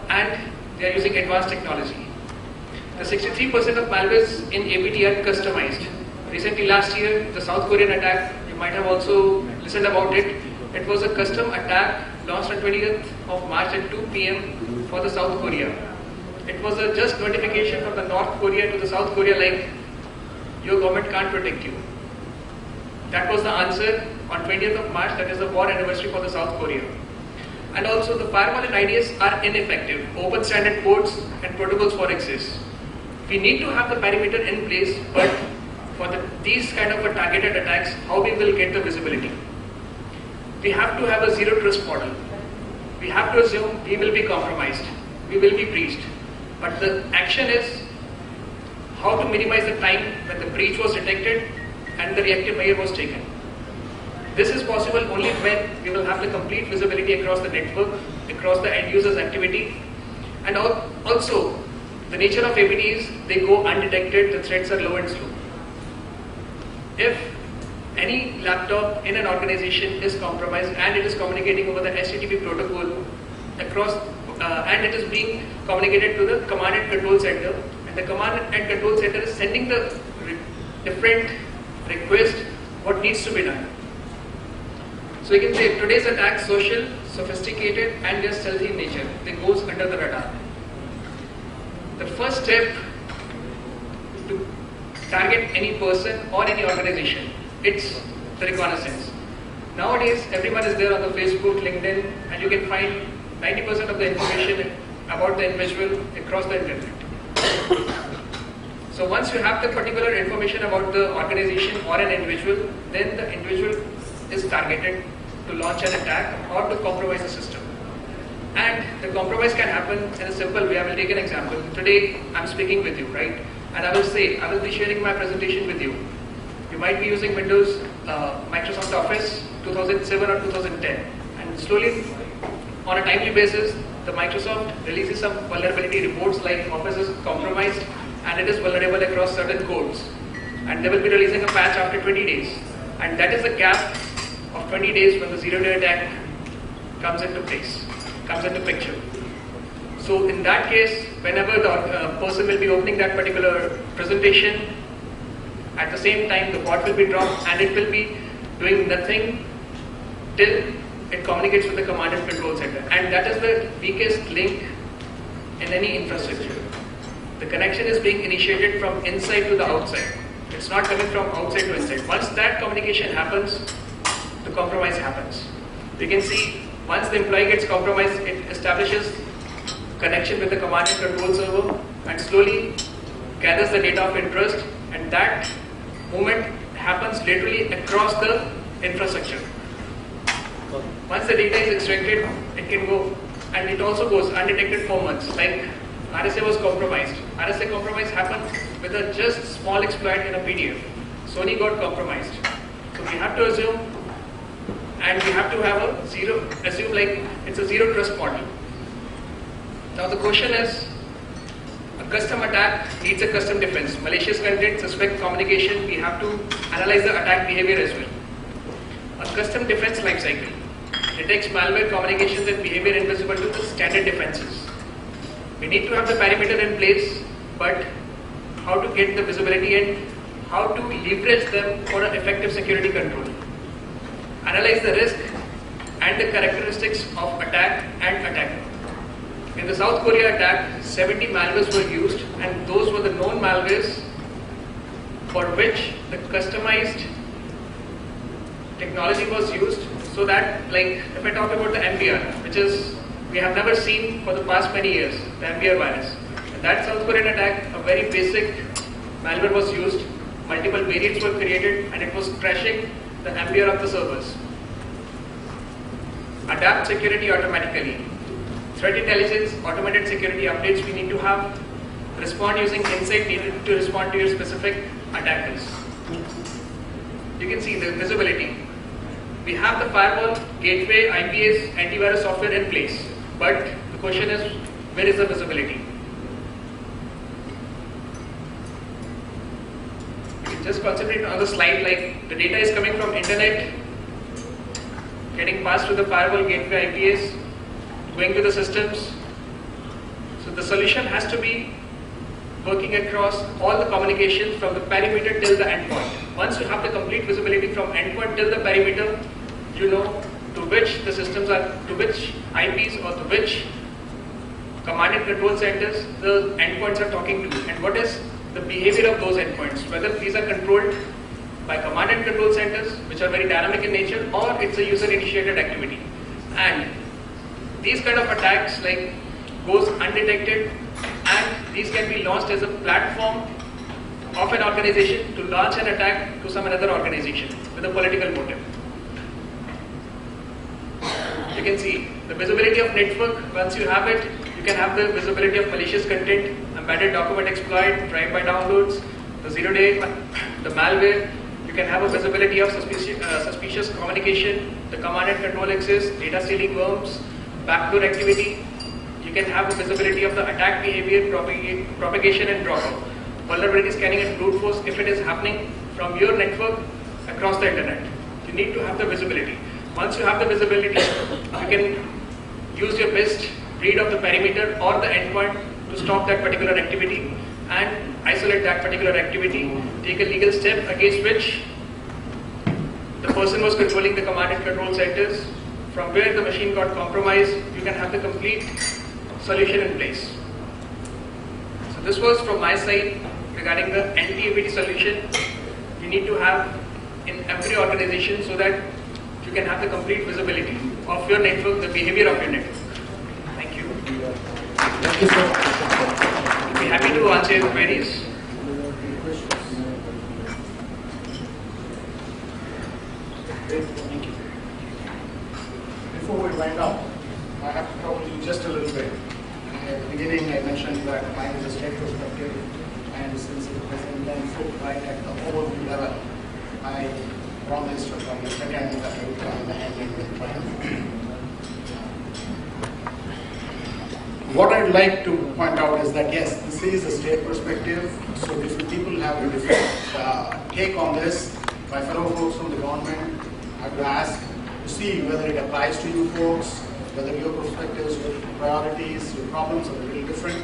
[SPEAKER 15] and they are using advanced technology. The 63% of malwares in APT are customized. Recently last year, the South Korean attack, you might have also listened about it. It was a custom attack launched on 20th of March at 2 p.m. for the South Korea. It was a just notification from the North Korea to the South Korea like, your government can't protect you. That was the answer on 20th of March, that is the war anniversary for the South Korea. And also the firewall and IDS are ineffective. Open standard ports and protocols for access. We need to have the perimeter in place, but for these kind of targeted attacks, how we will get the visibility? We have to have a zero trust model. We have to assume we will be compromised, we will be breached. But the action is how to minimize the time when the breach was detected and the reactive measure was taken. This is possible only when we will have the complete visibility across the network, across the end user's activity, and also the nature of APT is they go undetected, the threats are low and slow. If any laptop in an organization is compromised and it is communicating over the HTTP protocol across and it is being communicated to the command and control center, and the command and control center is sending the different request what needs to be done. So you can say today's attacks social, sophisticated and just stealthy in nature. They goes under the radar. The first step to target any person or any organization, it's the reconnaissance. Nowadays, everyone is there on the Facebook, LinkedIn, and you can find 90% of the information about the individual across the internet. So once you have the particular information about the organization or an individual, then the individual is targeted to launch an attack or to compromise the system. And the compromise can happen in a simple way. I will take an example. Today, I'm speaking with you, right? And I will say, I will be sharing my presentation with you. You might be using Windows, Microsoft Office 2007 or 2010. And slowly, on a timely basis, the Microsoft releases some vulnerability reports like Office is compromised and it is vulnerable across certain codes. And they will be releasing a patch after 20 days. And that is the gap of 20 days when the zero-day attack comes into place, comes into picture. So in that case, whenever the person will be opening that particular presentation, at the same time the bot will be dropped and it will be doing nothing till it communicates with the command and control center. And that is the weakest link in any infrastructure. The connection is being initiated from inside to the outside. It's not coming from outside to inside. Once that communication happens, the compromise happens. You can see once the employee gets compromised, it establishes connection with the command and control server and slowly gathers the data of interest, and that movement happens literally across the infrastructure. Once the data is extracted, it can go, and it also goes undetected for months. Like RSA was compromised. RSA compromise happened with a just small exploit in a PDF. Sony got compromised. So we have to assume, and we have to have a assume like it's a zero trust model. Now the question is, a custom attack needs a custom defense. Malicious content, suspect communication, we have to analyze the attack behavior as well. A custom defense lifecycle detects malware communications and behavior invisible to the standard defenses. We need to have the perimeter in place, but how to get the visibility and how to leverage them for an effective security control. Analyze the risk and the characteristics of attack and attacker. In the South Korea attack, 70 malwares were used, and those were the known malwares for which the customized technology was used, so that, like, if I talk about the MBR, which is we have never seen for the past many years, the MBR virus. In that South Korean attack, a very basic malware was used, multiple variants were created and it was crashing the ampere of the servers. Adapt security automatically. Threat intelligence, automated security updates we need to have. Respond using insight needed to respond to your specific attackers. You can see the visibility. We have the firewall, gateway, IPS, antivirus software in place. But the question is, where is the visibility? You can just concentrate on the slide, like the data is coming from internet, getting passed through the firewall, gateway, IPS, going to the systems. So the solution has to be working across all the communications from the perimeter till the endpoint. Once you have the complete visibility from endpoint till the perimeter, you know to which the systems are, to which IPs or to which command and control centers the endpoints are talking to, and what is the behavior of those endpoints, whether these are controlled by command and control centers, which are very dynamic in nature, or it's a user-initiated activity. And these kind of attacks like goes undetected, and these can be launched as a platform of an organization to launch an attack to some another organization with a political motive. You can see the visibility of network. Once you have it, you can have the visibility of malicious content, embedded document exploit, drive-by downloads, the zero-day, the malware. You can have a visibility of suspicious communication, the command and control access, data stealing worms, backdoor activity. You can have a visibility of the attack behavior, propagation and dropout. Vulnerability scanning and brute force if it is happening from your network across the internet. You need to have the visibility. Once you have the visibility, you can use your best read of the perimeter or the endpoint to stop that particular activity and isolate that particular activity, take a legal step against which the person was controlling the command and control centers. From where the machine got compromised, you can have the complete solution in place. So this was from my side regarding the anti-AVT solution you need to have in every organization so that you can have the complete visibility of your network, the behavior of your network. Thank you.
[SPEAKER 2] Thank you, sir.
[SPEAKER 15] I'll be happy to answer your queries.
[SPEAKER 2] Thank you. Before we wind up, I have to trouble you just a little bit. At the beginning, I mentioned that mine is a state perspective, and since it doesn't then fit right at the overview level, I promised from the second that I would try the handling with time. What I'd like to point out is that yes, this is a state perspective, so different people have a different take on this. My fellow folks from the government, I would ask to see whether it applies to you folks, whether your perspectives, your priorities, your problems are a little different.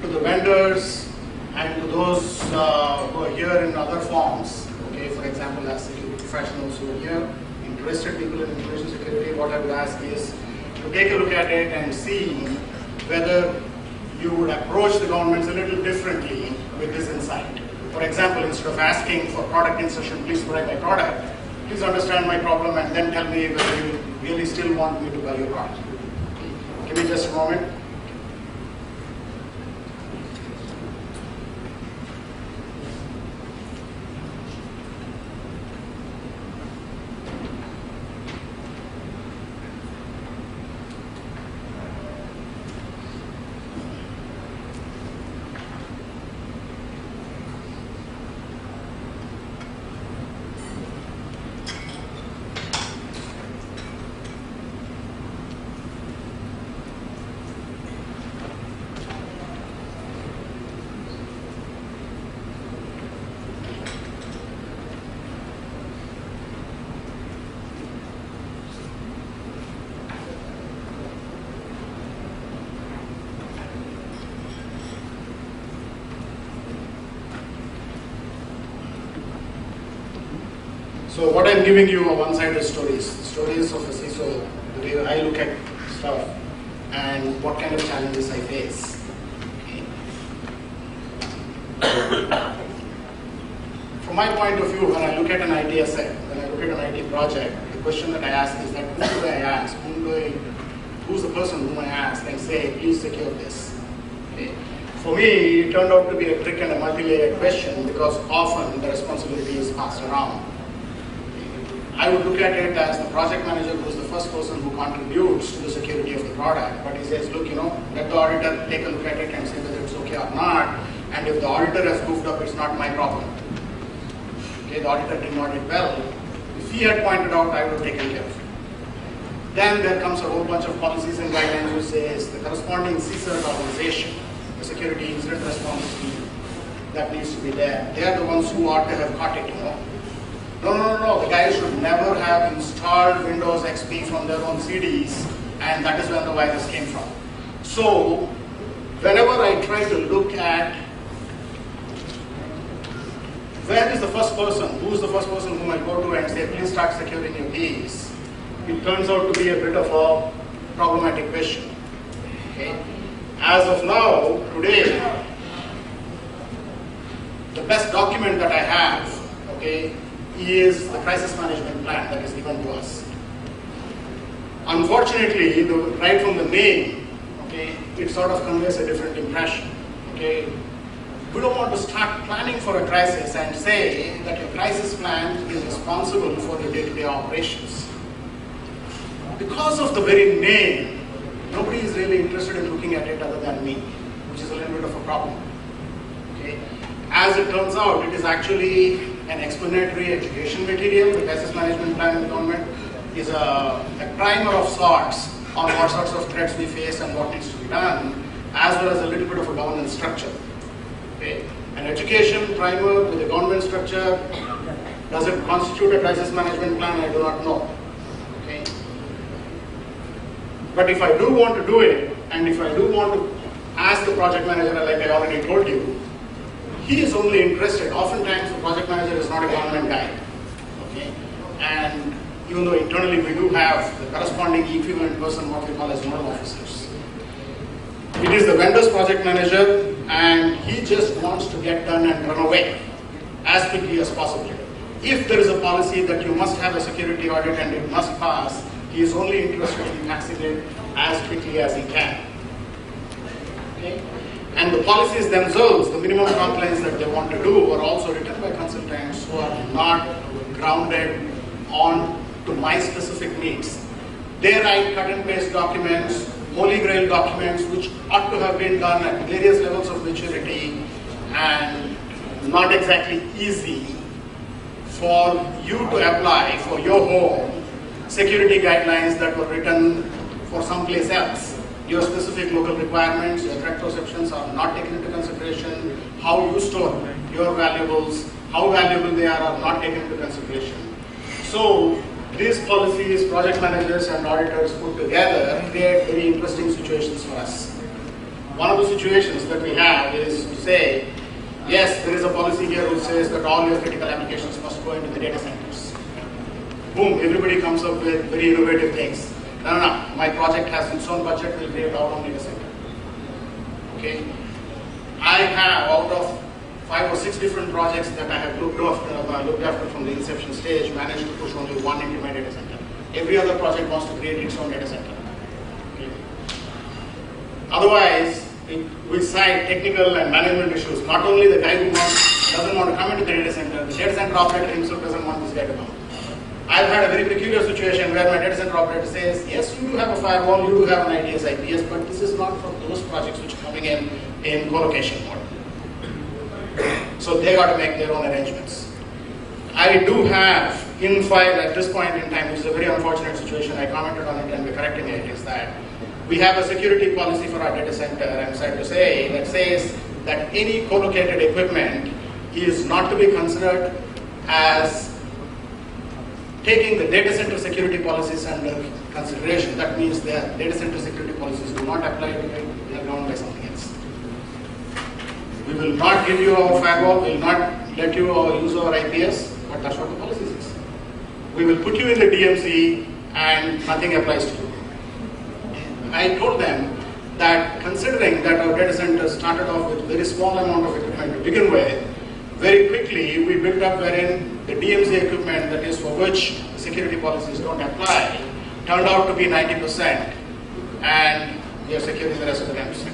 [SPEAKER 2] To the vendors and to those who are here in other forms, okay, for example, as security professionals who are here, interested people in information security, what I would ask is to take a look at it and see whether you would approach the governments a little differently with this insight. For example, instead of asking for product insertion, please provide my product, please understand my problem and then tell me whether you really still want me to buy your product. Give me just a moment. So what I'm giving you are one-sided stories of a CISO, the way I look at stuff, and what kind of challenges I face. From my point of view, when I look at an IT asset, when I look at an IT project, the question that I ask is that who do I ask? Who's the person whom I ask and say, please secure this? Okay. For me, it turned out to be a trick and a multi-layered question because often the responsibility is passed around. I would look at it as the project manager who is the first person who contributes to the security of the product, but he says, look, let the auditor take a look at it and say whether it's okay or not, and if the auditor has goofed up, it's not my problem. Okay, the auditor did not audit well. If he had pointed out, I would have taken care of it. Then there comes a whole bunch of policies and guidelines which says the corresponding CERT organization, the security incident response team, that needs to be there. They are the ones who ought to have caught it, No, the guys should never have installed Windows XP from their own CDs, and that is where the virus came from. So, whenever I try to look at where is the first person, who is the first person whom I go to and say, please start securing your keys, it turns out to be a bit of a problematic question. Okay? As of now, today, the best document that I have, okay, is the crisis management plan that is given to us. Unfortunately, right from the name, okay, it sort of conveys a different impression. Okay, we don't want to start planning for a crisis and say that your crisis plan is responsible for the day-to-day operations. Because of the very name, nobody is really interested in looking at it other than me, which is a little bit of a problem. Okay, as it turns out, it is actually an explanatory education material. The crisis management plan in the government is a primer of sorts on what sorts of threats we face and what needs to be done, as well as a little bit of a governance structure. Okay? An education primer with a government structure, does it constitute a crisis management plan? I do not know. Okay? But if I do want to do it, and if I do want to ask the project manager, like I already told you, he is only interested. Oftentimes, the project manager is not a government guy. Okay? And even though internally we do have the corresponding equivalent person, what we call as nodal officers. It is the vendor's project manager, and he just wants to get done and run away as quickly as possible. If there is a policy that you must have a security audit and it must pass, he is only interested in passing it as quickly as he can. Okay? And the policies themselves, the minimum compliance that they want to do, are also written by consultants who are not grounded on to my specific needs. They write cut and paste documents, holy grail documents, which ought to have been done at various levels of maturity and not exactly easy for you to apply for your home security guidelines that were written for someplace else. Your specific local requirements, your threat perceptions are not taken into consideration. How you store your valuables, how valuable they are not taken into consideration. So these policies, project managers and auditors put together create very interesting situations for us. One of the situations that we have is to say, yes, there is a policy here which says that all your critical applications must go into the data centers. Boom, everybody comes up with very innovative things. No, my project has its own budget, we'll create our own data center. Okay? I have, out of 5 or 6 different projects that I have looked after from the inception stage, managed to push only one into my data center. Every other project wants to create its own data center. Okay? Otherwise, we cite technical and management issues. Not only the guy who doesn't want to come into the data center operator himself doesn't want this guy to come. I've had a very peculiar situation where my data center operator says, yes, you do have a firewall, you do have an IDS, IPS, but this is not for those projects which are coming in co-location mode. So they got to make their own arrangements. I do have in file at this point in time, which is a very unfortunate situation, I commented on it and we're correcting it, is that we have a security policy for our data center, I'm sad to say, that says that any co-located equipment is not to be considered as taking the data center security policies under consideration. That means the data center security policies do not apply to it, they are governed by something else. We will not give you our firewall, we will not let you use our IPS, but that's what the policy says. We will put you in the DMC and nothing applies to you. I told them that considering that our data center started off with very small amount of equipment to begin with, very quickly we built up wherein the DMZ equipment, that is for which the security policies don't apply, turned out to be 90%, and we are securing the rest of the 10%.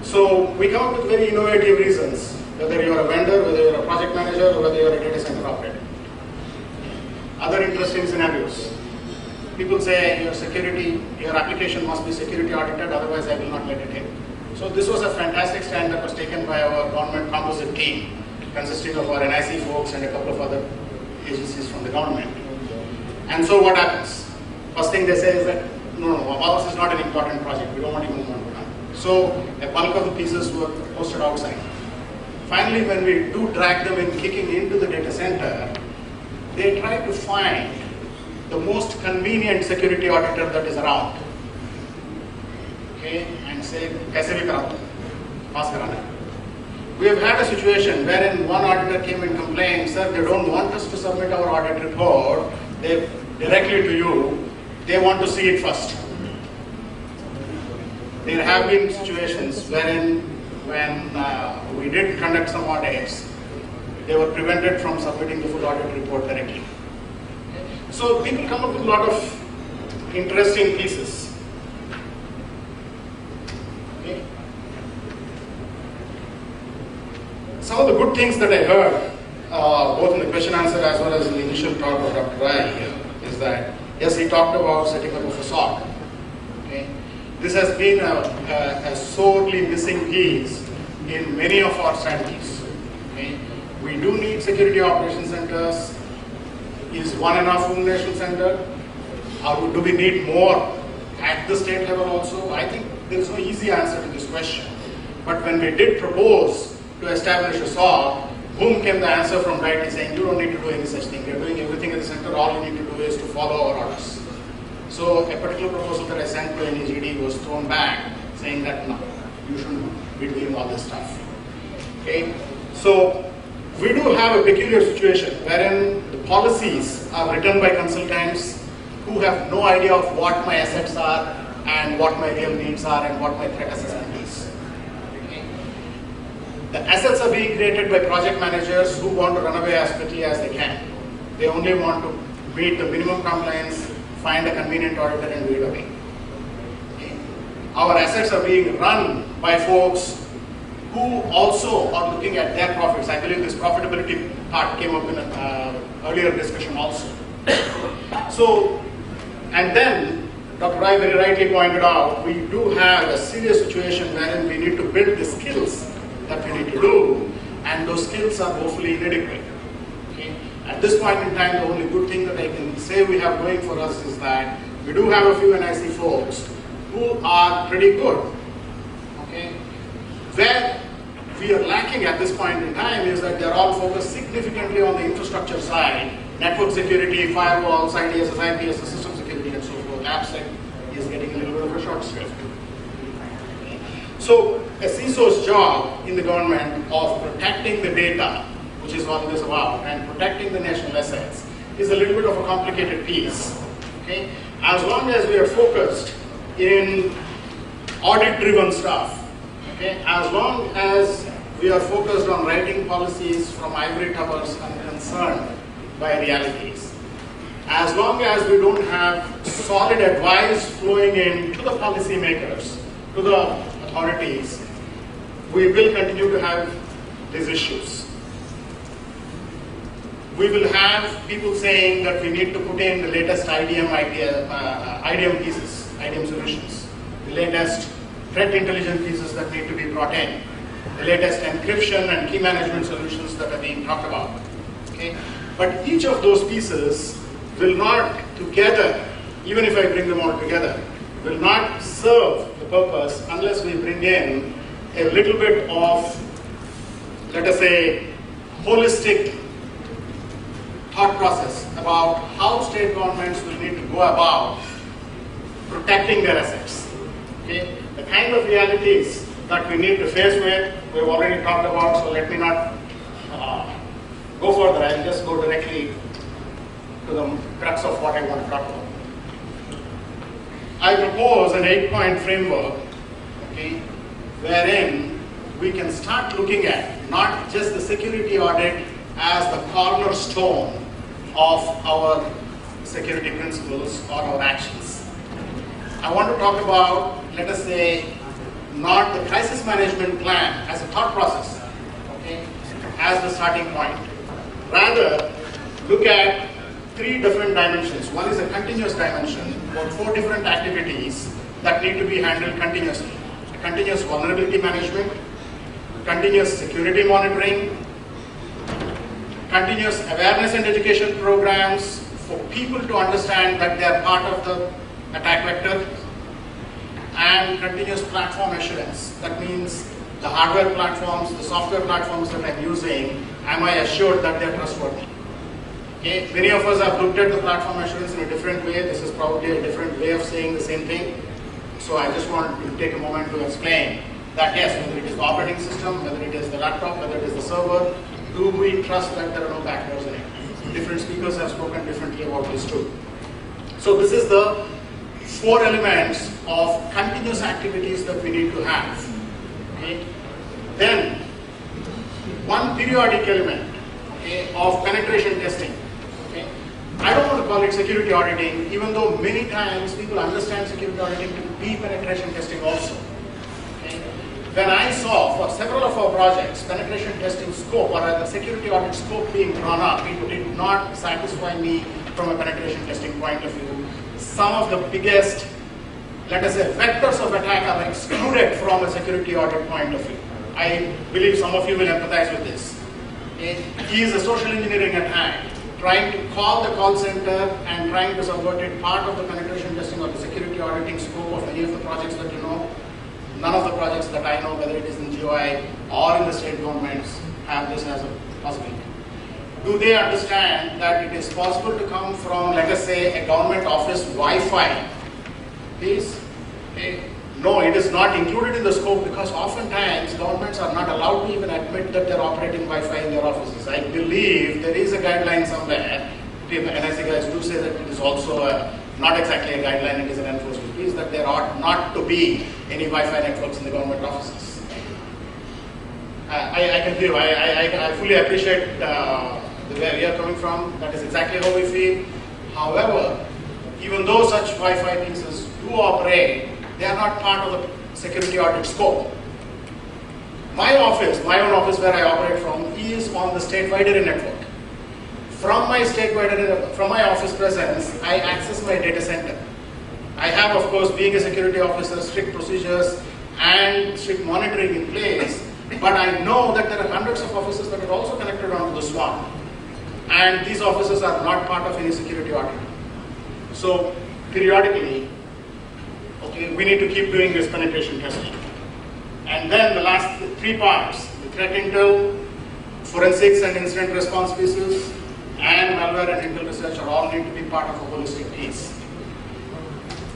[SPEAKER 2] So we come up with very innovative reasons, whether you're a vendor, whether you're a project manager, or whether you're a data center operator. Other interesting scenarios. People say your application must be security audited, otherwise I will not let it in. So this was a fantastic stand that was taken by our government composite team, consisting of our NIC folks and a couple of other agencies from the government. And so what happens? First thing they say is that, no, ours is not an important project, we don't want even one to run. So a bulk of the pieces were posted outside. Finally, when we do drag them in kicking into the data center, they try to find the most convenient security auditor that is around. Okay, and say, kaise bhi kara do, pass karana. We have had a situation wherein one auditor came and complained, sir, they don't want us to submit our audit report directly to you, they want to see it first. There have been situations wherein when we did conduct some audits, they were prevented from submitting the full audit report directly. So people come up with a lot of interesting pieces. Okay. Some of the good things that I heard, both in the question answer as well as in the initial talk of Dr. Rai here, is that, yes, he talked about setting up of a SOC. Okay. This has been a sorely missing piece in many of our strategies. Okay. We do need security operations centers. Is one enough national center? Or do we need more at the state level also? I think there is no easy answer to this question. But when we did propose to establish a SOC, boom came the answer from RIT saying, you don't need to do any such thing. You're doing everything at the center. All you need to do is to follow our orders. So a particular proposal that I sent to NEGD was thrown back, saying that no, you shouldn't be doing all this stuff. Okay? So we do have a peculiar situation wherein the policies are written by consultants who have no idea of what my assets are and what my real needs are and what my threat assessment is. Okay? The assets are being created by project managers who want to run away as quickly as they can. They only want to meet the minimum compliance, find a convenient auditor and do it away. Okay? Our assets are being run by folks who also are looking at their profits. I believe this profitability part came up in an earlier discussion also. So, and then Dr. Rai very rightly pointed out, we do have a serious situation wherein we need to build the skills that we need to do, and those skills are woefully inadequate. Okay? At this point in time, the only good thing that I can say we have going for us is that we do have a few NIC folks who are pretty good. Okay? Where we are lacking at this point in time is that they're all focused significantly on the infrastructure side, network security, firewalls, IDSS, IPS, system security, and so forth. AppSec is getting a little bit of a short shrift. So a CISO's job in the government of protecting the data, which is what this is about, and protecting the national assets, is a little bit of a complicated piece. Okay? As long as we are focused in audit-driven stuff, okay, as long as we are focused on writing policies from ivory towers unconcerned by realities, as long as we don't have solid advice flowing in to the policymakers, to the authorities, we will continue to have these issues. We will have people saying that we need to put in the latest IDM pieces, IDM solutions, the latest threat intelligence pieces that need to be brought in, the latest encryption and key management solutions that are being talked about. Okay? But each of those pieces will not together, even if I bring them all together, will not serve the purpose unless we bring in a little bit of, let us say, holistic thought process about how state governments will need to go about protecting their assets. Okay? The kind of realities that we need to face with, we've already talked about, so let me not go further. I'll just go directly to the crux of what I want to talk about. I propose an 8-point framework, okay, wherein we can start looking at not just the security audit as the cornerstone of our security principles or our actions. I want to talk about, let us say, not the crisis management plan as a thought process, okay, as the starting point. Rather, look at 3 different dimensions. One is a continuous dimension, about 4 different activities that need to be handled continuously. Continuous vulnerability management, continuous security monitoring, continuous awareness and education programs for people to understand that they are part of the attack vector, and continuous platform assurance. That means the hardware platforms, the software platforms that I'm using, am I assured that they're trustworthy? Okay. Many of us have looked at the platform assurance in a different way. This is probably a different way of saying the same thing. So I just want to take a moment to explain that yes, whether it is the operating system, whether it is the laptop, whether it is the server, do we trust that there are no backdoors in it? Different speakers have spoken differently about this too. So this is the 4 elements of continuous activities that we need to have. Okay. Then, one periodic element, okay, of penetration testing. Okay. I don't want to call it security auditing, even though many times people understand security auditing to be penetration testing also. Okay. When I saw for several of our projects, penetration testing scope or the security audit scope being drawn up, it did not satisfy me from a penetration testing point of view. Some of the biggest, let us say, vectors of attack are excluded from a security audit point of view. I believe some of you will empathize with this. It is a social engineering attack, trying to call the call center and trying to subvert it. Part of the penetration testing or the security auditing scope of many of the projects that you know. None of the projects that I know, whether it is in GOI or in the state governments, have this as a possibility. Do they understand that it is possible to come from, let us say, a government office Wi-Fi? Please? No, it is not included in the scope because oftentimes governments are not allowed to even admit that they're operating Wi-Fi in their offices. I believe there is a guideline somewhere. The NIC guys do say that it is also not exactly a guideline, it is an enforcement piece, that there ought not to be any Wi-Fi networks in the government offices. I can believe, I fully appreciate where we are coming from. That is exactly how we feel. However, even though such Wi-Fi pieces do operate, they are not part of the security audit scope. My office, my own office where I operate from, is on the statewide area network. From my office presence, I access my data center. I have, of course, being a security officer, strict procedures and strict monitoring in place, but I know that there are hundreds of offices that are also connected onto the SWAN. And these offices are not part of any security audit. So periodically, okay, we need to keep doing this penetration testing. And then the last 3 parts, the threat intel, forensics and incident response pieces, and malware and intel research are all need to be part of a holistic piece.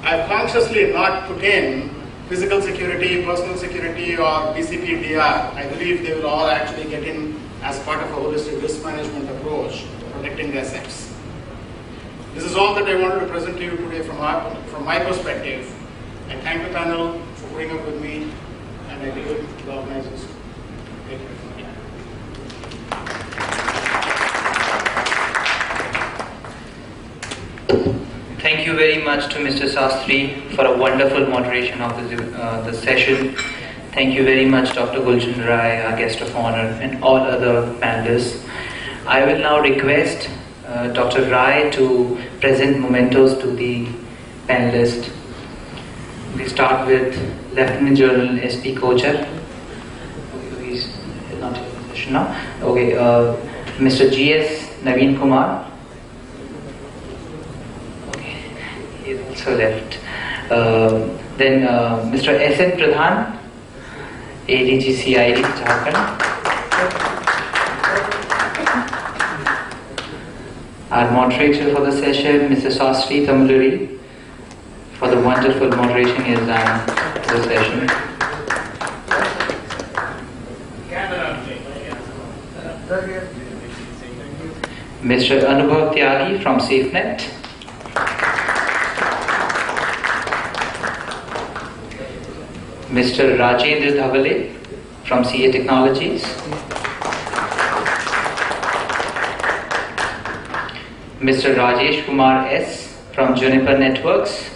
[SPEAKER 2] I've consciously not put in physical security, personal security, or BCP DR. I believe they will all actually get in as part of a holistic risk management approach to protecting the assets. This is all that I wanted to present to you today from my perspective. I thank the panel for putting up with me, and I leave it to the organizers. Thank you.
[SPEAKER 1] Thank you very much to Mr. Sastry for a wonderful moderation of the session. Thank you very much, Dr. Gulshan Rai, our guest of honor, and all other panelists. I will now request Dr. Rai to present mementos to the panelists. We start with Lieutenant General S.P. Kochhar. He's not in the session now. Okay, Mr. G.S. Naveen Kumar. Okay, he's also left. Then Mr. S.N. Pradhan, ADG CERT-IN, Jharkhand. Our moderator for the session, Mr. Sastry Tumuluri, for the wonderful moderation he has done for the session. Mr. Anubhav Tyagi from Safenet. Mr. Rajendra Dhavale from CA Technologies. Mr. Rajesh Kumar S from Juniper Networks.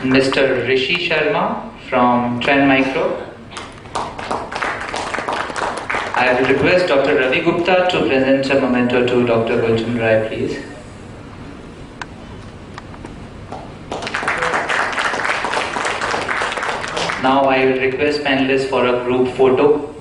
[SPEAKER 1] Mr. Rishi Sharma from Trend Micro. I will request Dr. Ravi Gupta to present a memento to Dr. Gulshan, please. Now I will request panelists for a group photo.